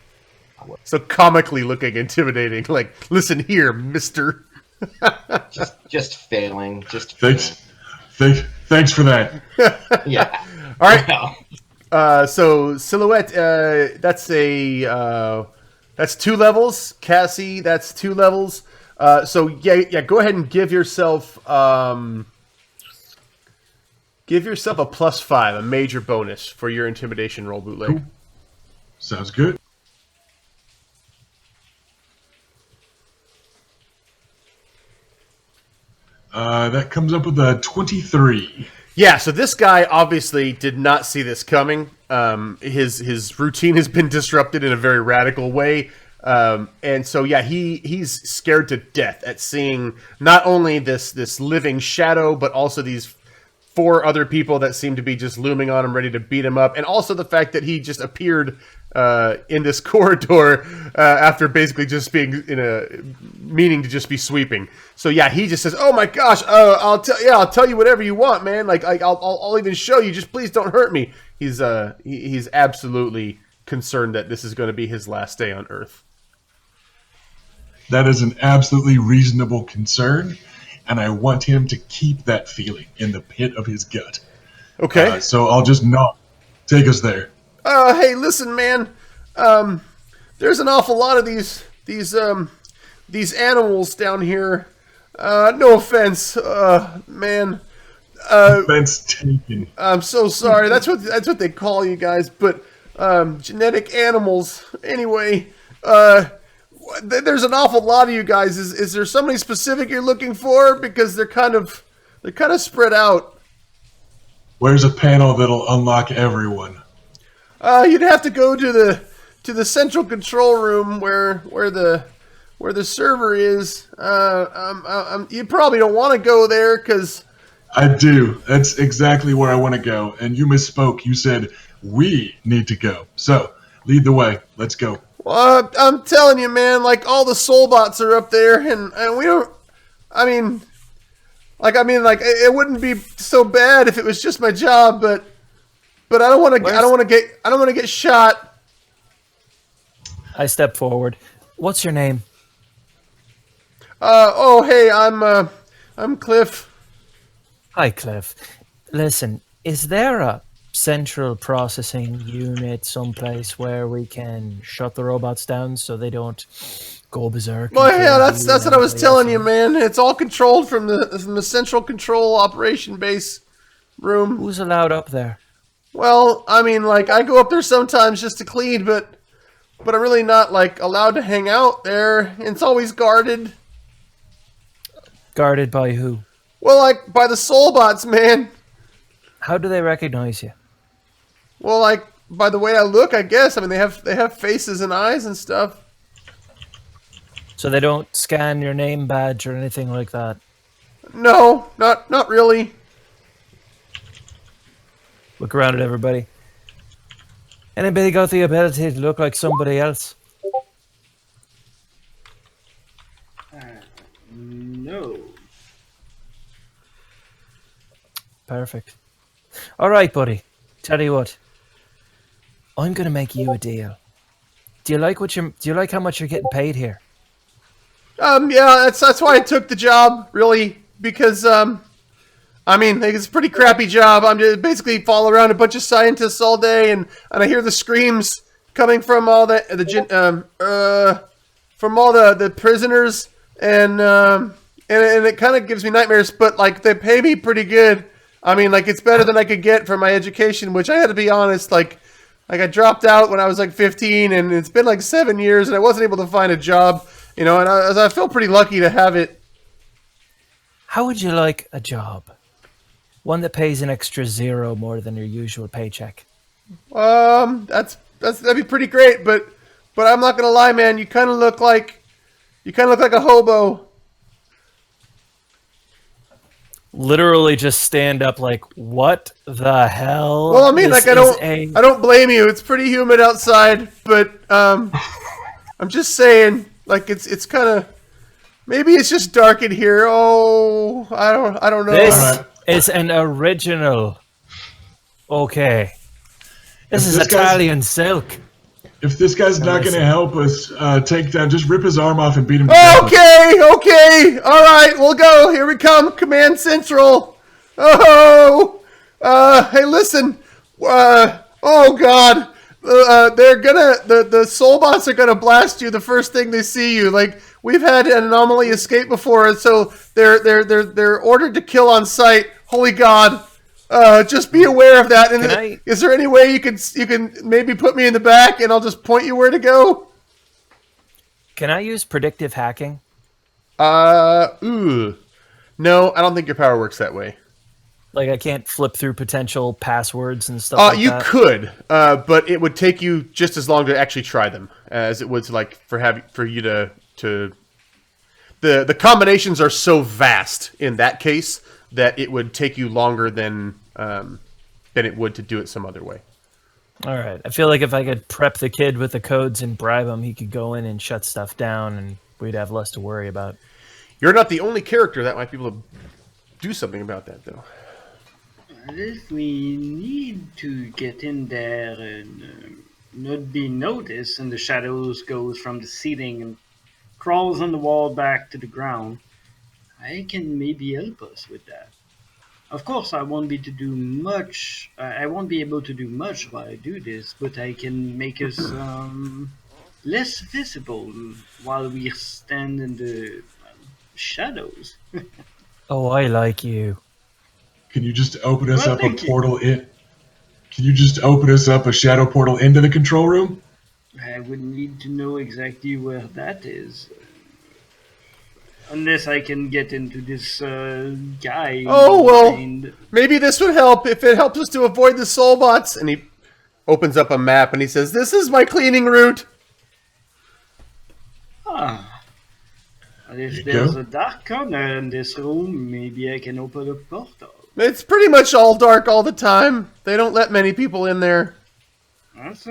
So comically looking intimidating, like, listen here, mister. Just failing. Thanks for that. Yeah. All right. Well, So Silhouette, that's 2 levels. Cassie, that's 2 levels. So yeah. Go ahead and give yourself a +5, a major bonus for your intimidation roll, Bootleg. Cool. Sounds good. That comes up with a 23. Yeah, so this guy obviously did not see this coming. His routine has been disrupted in a very radical way. And so, yeah, he's scared to death at seeing not only this living shadow, but also these 4 other people that seem to be just looming on him, ready to beat him up. And also the fact that he just appeared in this corridor after basically just being meaning to just be sweeping. So yeah, he just says, "Oh my gosh, I'll tell you whatever you want, man. Like I'll even show you. Just please don't hurt me." He's absolutely concerned that this is going to be his last day on Earth. That is an absolutely reasonable concern, and I want him to keep that feeling in the pit of his gut. Okay. So I'll just nod. Take us there. Hey, listen, man. There's an awful lot of these animals down here. No offense, man. Offense taken. I'm so sorry. That's what they call you guys. But genetic animals. Anyway, there's an awful lot of you guys. Is there somebody specific you're looking for? Because they're kind of spread out. Where's a panel that'll unlock everyone? You'd have to go to the central control room where the server is. You probably don't want to go there because I do. That's exactly where I want to go. And you misspoke. You said we need to go. So lead the way. Let's go. well, I'm telling you, man. Like all the soul bots are up there, and we don't. I mean, it wouldn't be so bad if it was just my job, but I don't want to. I don't want to get shot. I step forward. What's your name? Hey, I'm Cliff. Hi, Cliff. Listen, is there a central processing unit someplace where we can shut the robots down so they don't go berserk? Well, yeah, that's what I was telling you, man. It's all controlled from the central control operation base room. Who's allowed up there? Well, I mean, like I go up there sometimes just to clean, but I'm really not like allowed to hang out there. It's always guarded. Guarded by who? Well, like by the soul bots, man. How do they recognize you? Well, like by the way I look, I guess. I mean, they have faces and eyes and stuff. So they don't scan your name badge or anything like that? No, not really. Look around at everybody. Anybody got the ability to look like somebody else? No. Perfect. All right, buddy. Tell you what. I'm gonna make you a deal. Do you like how much you're getting paid here? Yeah, that's why I took the job, really, because I mean, like, it's a pretty crappy job. I'm just basically follow around a bunch of scientists all day, and I hear the screams coming from all the prisoners, and it kind of gives me nightmares. But like, they pay me pretty good. I mean, like, it's better than I could get for my education, which I had to be honest. Like I dropped out when I was like 15, and it's been like 7 years, and I wasn't able to find a job. You know, and I feel pretty lucky to have it. How would you like a job? One that pays an extra 0 more than your usual paycheck. That'd be pretty great, but I'm not gonna lie, man. You kind of look like a hobo. Literally, just stand up like, what the hell? Well, I mean, like I don't blame you. It's pretty humid outside, but I'm just saying, like it's kind of maybe it's just dark in here. Oh, I don't know. This is an original. Okay. This is Italian silk. If this guy's not going to help us take down, just rip his arm off and beat him. Okay, all right, we'll go. Here we come, Command Central. Oh, hey, listen. Oh God, they're gonna the soul bots are gonna blast you the first thing they see you. Like we've had an anomaly escape before, so they're ordered to kill on sight. Holy God. Just be aware of that. And is there any way you can maybe put me in the back and I'll just point you where to go? Can I use predictive hacking? No, I don't think your power works that way. Like I can't flip through potential passwords and stuff like that? You could, but it would take you just as long to actually try them as it would like for you to the combinations are so vast in that case that it would take you longer than it would to do it some other way. All right. I feel like if I could prep the kid with the codes and bribe him, he could go in and shut stuff down, and we'd have less to worry about. You're not the only character that might be able to do something about that, though. If we need to get in there and not be noticed, and the shadows goes from the ceiling and crawls on the wall back to the ground, I can maybe help us with that. Of course, I won't be able to do much while I do this, but I can make us less visible while we stand in the shadows. Oh, I like you. Can you just open us up a portal in? Can you just open us up a shadow portal into the control room? I would need to know exactly where that is. Unless I can get into this guy Oh, well, mind. maybe this would help if it helps us to avoid the soul bots. And he opens up a map and he says, "This is my cleaning route." Ah, There if you there's go. a dark corner in this room, maybe I can open a portal. It's pretty much all dark all the time. They don't let many people in there. That's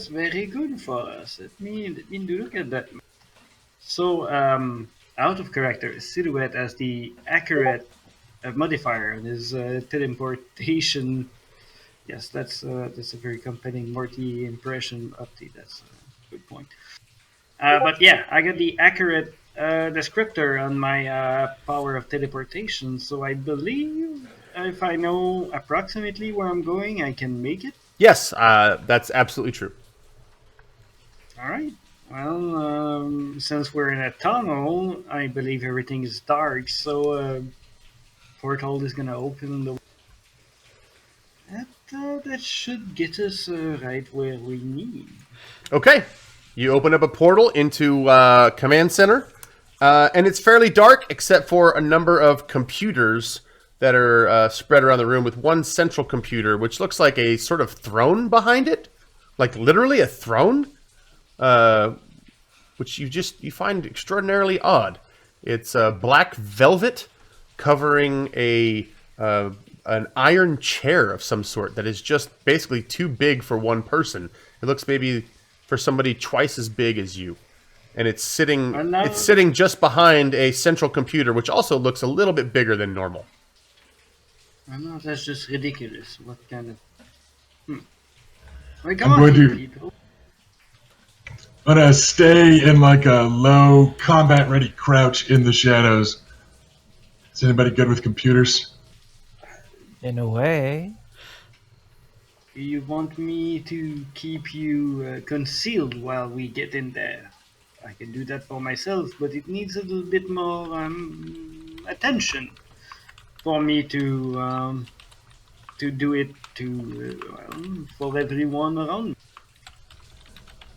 very good for us. Let me look at that. So, out of character, silhouette as the accurate modifier and his teleportation. Yes, that's a very compelling Morty impression. Update. That's a good point. But yeah, I got the accurate descriptor on my power of teleportation, so I believe if I know approximately where I'm going, I can make it. Yes, that's absolutely true. All right. Well, since we're in a tunnel, I believe everything is dark, so portal is gonna open the. That should get us right where we need. Okay. You open up a portal into Command Center, and it's fairly dark except for a number of computers that are spread around the room with one central computer, which looks like a sort of throne behind it. Like literally a throne, which you find extraordinarily odd. It's black velvet covering an iron chair of some sort that is just basically too big for one person. It looks maybe for somebody twice as big as you. And it's sitting just behind a central computer, which also looks a little bit bigger than normal. I know that's just ridiculous. What kind of? Well, come I'm on, going to- people. I'm gonna stay in like a low combat ready crouch in the shadows. Is anybody good with computers? In a way. You want me to keep you concealed while we get in there? I can do that for myself, but it needs a little bit more attention for me to do it for everyone around me.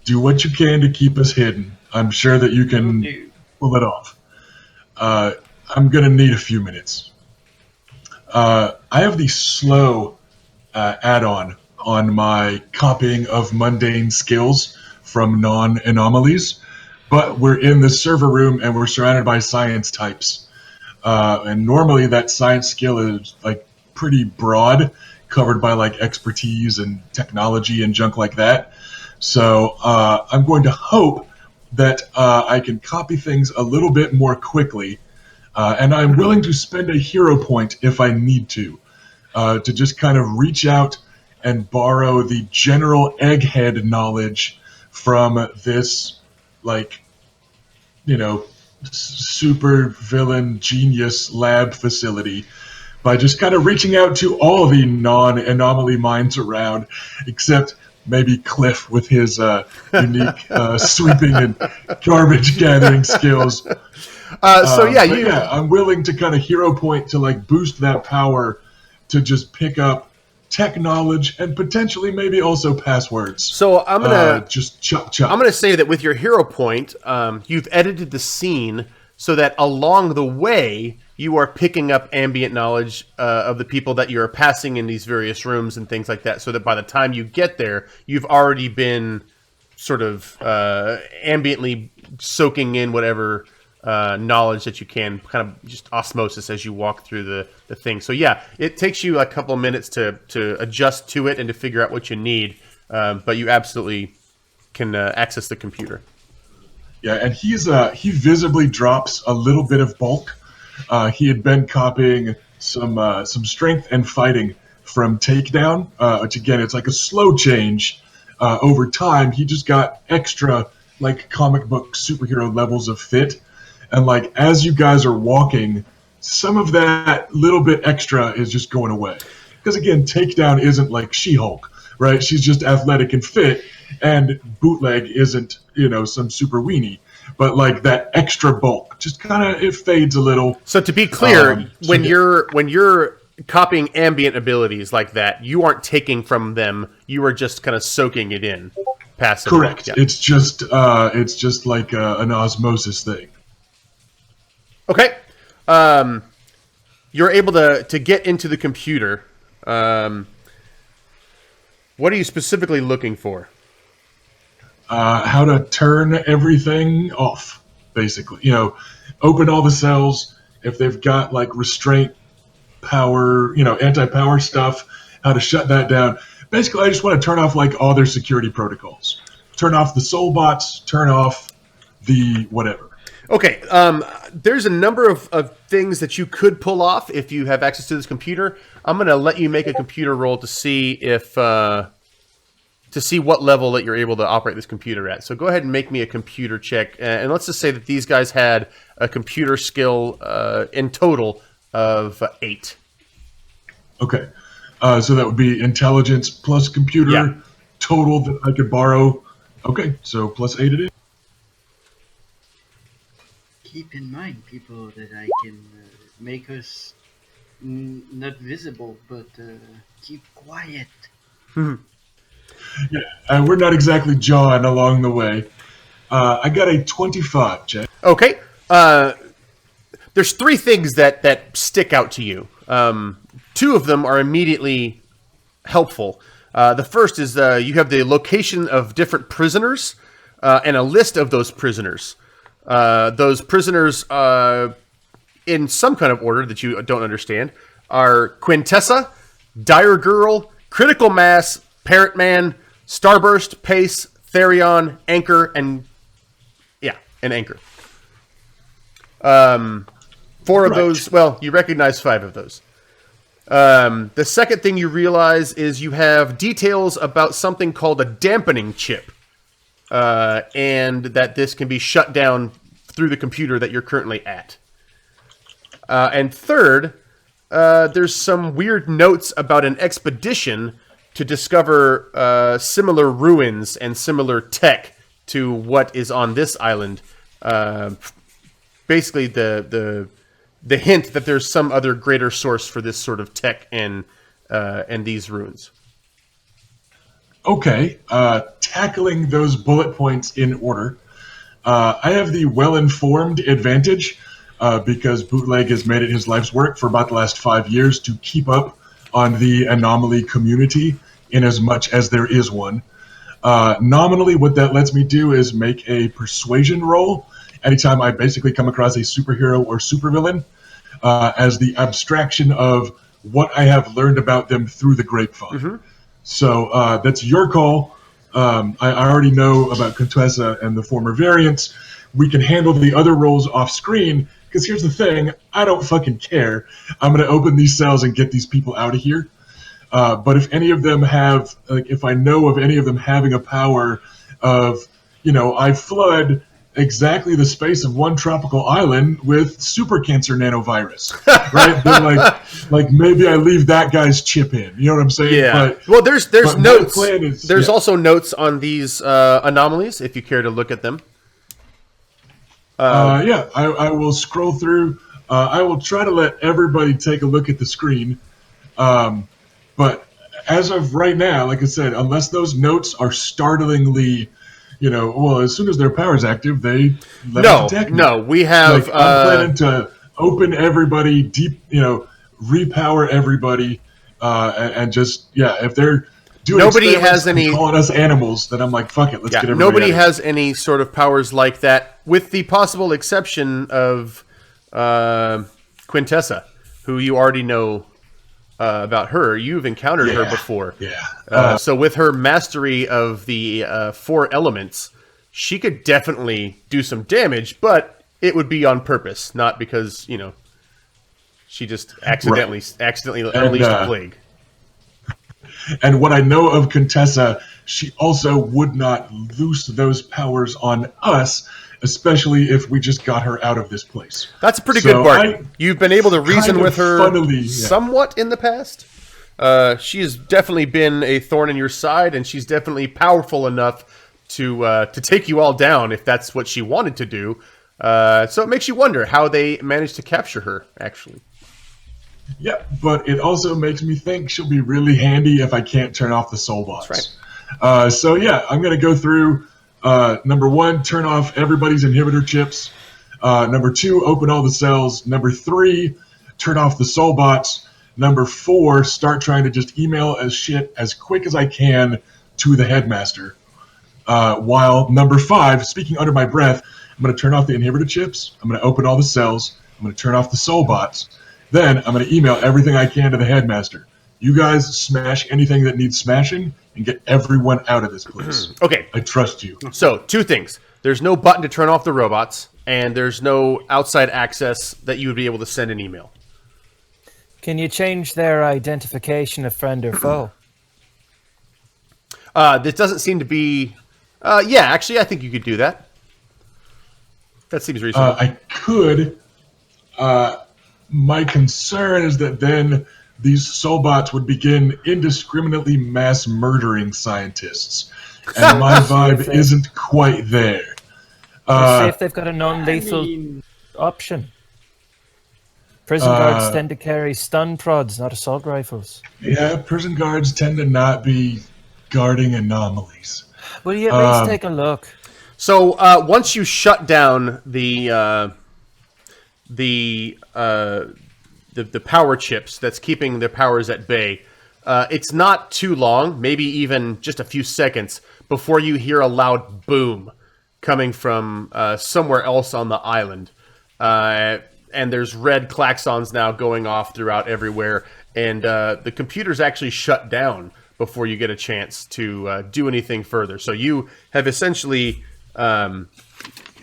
Do what you can to keep us hidden. I'm sure that you can Do. pull it off. I'm gonna need a few minutes. I have the slow add-on on my copying of mundane skills from non-anomalies, but we're in the server room and we're surrounded by science types. And normally that science skill is like pretty broad, covered by like expertise and technology and junk like that. So I'm going to hope that I can copy things a little bit more quickly, and I'm willing to spend a hero point if I need to just kind of reach out and borrow the general egghead knowledge from this, like, super villain genius lab facility by just kind of reaching out to all the non-anomaly minds around, except maybe Cliff with his unique sweeping and garbage gathering skills. I'm willing to kind of hero point to like boost that power to just pick up tech knowledge and potentially maybe also passwords. So I'm gonna just chop. I'm gonna say that with your hero point, you've edited the scene so that along the way you are picking up ambient knowledge of the people that you're passing in these various rooms and things like that, so that by the time you get there, you've already been sort of ambiently soaking in whatever knowledge that you can, kind of just osmosis as you walk through the thing. So yeah, it takes you a couple of minutes to adjust to it and to figure out what you need, but you absolutely can access the computer. Yeah, and he visibly drops a little bit of bulk. He had been copying some strength and fighting from Takedown, which again, it's like a slow change. Over time, he just got extra like comic book superhero levels of fit. And like as you guys are walking, some of that little bit extra is just going away. Because again, Takedown isn't like She-Hulk, right? She's just athletic and fit, and Bootleg isn't, some super weenie. But like that extra bulk, just kind of it fades a little. So to be clear, when you're copying ambient abilities like that, you aren't taking from them. You are just kind of soaking it in passive. Correct. Yeah. It's just like an osmosis thing. Okay. You're able to get into the computer. What are you specifically looking for? How to turn everything off, basically. Open all the cells. If they've got like restraint power, anti-power stuff, how to shut that down. Basically, I just want to turn off like all their security protocols. Turn off the soul bots. Turn off the whatever. Okay, there's a number of things that you could pull off if you have access to this computer. I'm going to let you make a computer roll to see if to see what level that you're able to operate this computer at. So go ahead and make me a computer check, and let's just say that these guys had a computer skill in total of 8. Okay, so that would be intelligence plus computer total that I could borrow. Okay, so plus 8 it is. Keep in mind, people, that I can make us not visible, but keep quiet. Yeah, we're not exactly jawing along the way. I got a 25, Jay. Okay. There's 3 things that stick out to you. 2 of them are immediately helpful. The first is you have the location of different prisoners and a list of those prisoners. Those prisoners, in some kind of order that you don't understand, are Quintessa, Dire Girl, Critical Mass, Parrot Man, Starburst, Pace, Therion, Anchor, and Anchor. 4 of those, well, you recognize 5 of those. The second thing you realize is you have details about something called a dampening chip. And that this can be shut down through the computer that you're currently at. And third, there's some weird notes about an expedition to discover similar ruins and similar tech to what is on this island. Basically, the hint that there's some other greater source for this sort of tech and these ruins. Okay, tackling those bullet points in order. I have the well-informed advantage because Bootleg has made it his life's work for about the last 5 years to keep up on the anomaly community in as much as there is one. Nominally, what that lets me do is make a persuasion roll anytime I basically come across a superhero or supervillain as the abstraction of what I have learned about them through the grapevine. Mm-hmm. So that's your call. I already know about Contessa and the former variants. We can handle the other roles off screen, because here's the thing, I don't fucking care. I'm going to open these cells and get these people out of here. But if any of them have, like, if I know of any of them having a power of, I flood exactly the space of one tropical island with super cancer nanovirus, right? Then like maybe I leave that guy's chip in. You know what I'm saying? Yeah. Well, there's notes. There's also notes on these anomalies if you care to look at them. I will scroll through. I will try to let everybody take a look at the screen. But as of right now, like I said, unless those notes are startlingly, as soon as their power's active, they let us attack me. No, we have... I'm planning to open everybody, repower everybody, and just, if they're doing nobody has any calling us animals, then I'm like, fuck it, let's get everybody nobody out. has any sort of powers like that, with the possible exception of Quintessa, who you already know about her. You've encountered her before. Yeah. So with her mastery of the 4 elements, she could definitely do some damage, but it would be on purpose, not because, she just accidentally unleashed a plague. And what I know of Contessa, she also would not loose those powers on us, especially if we just got her out of this place. That's a pretty good bargain. You've been able to reason with her somewhat in the past. She has definitely been a thorn in your side, and she's definitely powerful enough to take you all down if that's what she wanted to do. So it makes you wonder how they managed to capture her, actually. Yeah, but it also makes me think she'll be really handy if I can't turn off the soul bots. That's So yeah, I'm going to go through. Number 1, turn off everybody's inhibitor chips. Number 2, open all the cells. Number 3, turn off the soul bots. Number 4, start trying to just email as shit as quick as I can to the headmaster. While number 5, speaking under my breath, I'm going to turn off the inhibitor chips. I'm going to open all the cells. I'm going to turn off the soul bots. Then I'm going to email everything I can to the headmaster. You guys smash anything that needs smashing and get everyone out of this place. Okay. I trust you. So, 2 things. There's no button to turn off the robots, and there's no outside access that you would be able to send an email. Can you change their identification of friend or foe? This doesn't seem to be... yeah, actually, I think you could do that. That seems reasonable. I could. My concern is that then these soulbots would begin indiscriminately mass murdering scientists. And my vibe isn't quite there. See if they've got a non-lethal option. Prison guards tend to carry stun prods, not assault rifles. Yeah, prison guards tend to not be guarding anomalies. Will you at least take a look? So once you shut down the power chips that's keeping the powers at bay, it's not too long, maybe even just a few seconds, before you hear a loud boom coming from somewhere else on the island. And there's red klaxons now going off throughout everywhere, and the computer's actually shut down before you get a chance to do anything further. So you have essentially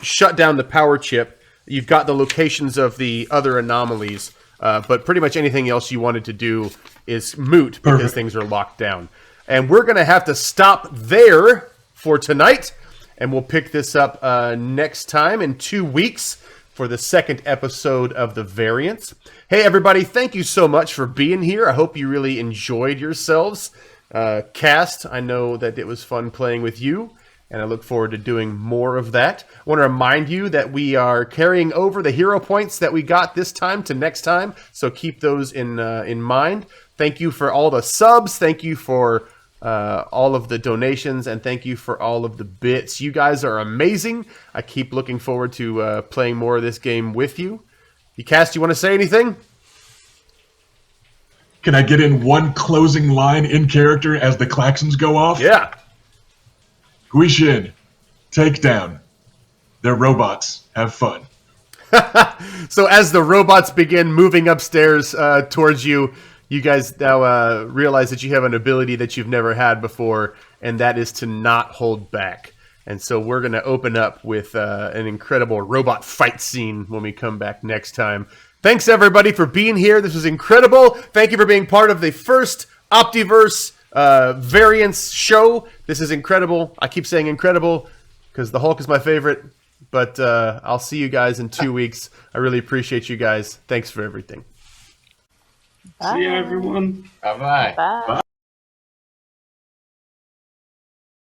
shut down the power chip. You've got the locations of the other anomalies, but pretty much anything else you wanted to do is moot because things are locked down. And we're going to have to stop there for tonight, and we'll pick this up next time in 2 weeks for the second episode of The Variants. Hey, everybody, thank you so much for being here. I hope you really enjoyed yourselves. Cast, I know that it was fun playing with you, and I look forward to doing more of that. I want to remind you that we are carrying over the hero points that we got this time to next time, so keep those in mind. Thank you for all the subs. Thank you for all of the donations, and thank you for all of the bits. You guys are amazing. I keep looking forward to playing more of this game with you. Cast, you want to say anything? Can I get in one closing line in character as the klaxons go off? Yeah. Guishin, take down. They're robots. Have fun. So as the robots begin moving upstairs towards you, you guys now realize that you have an ability that you've never had before, and that is to not hold back. And so we're going to open up with an incredible robot fight scene when we come back next time. Thanks, everybody, for being here. This was incredible. Thank you for being part of the first Optiverse Variants show. This is incredible. I keep saying incredible because the Hulk is my favorite. But I'll see you guys in 2 weeks. I really appreciate you guys. Thanks for everything. See you, everyone. Bye-bye. Bye.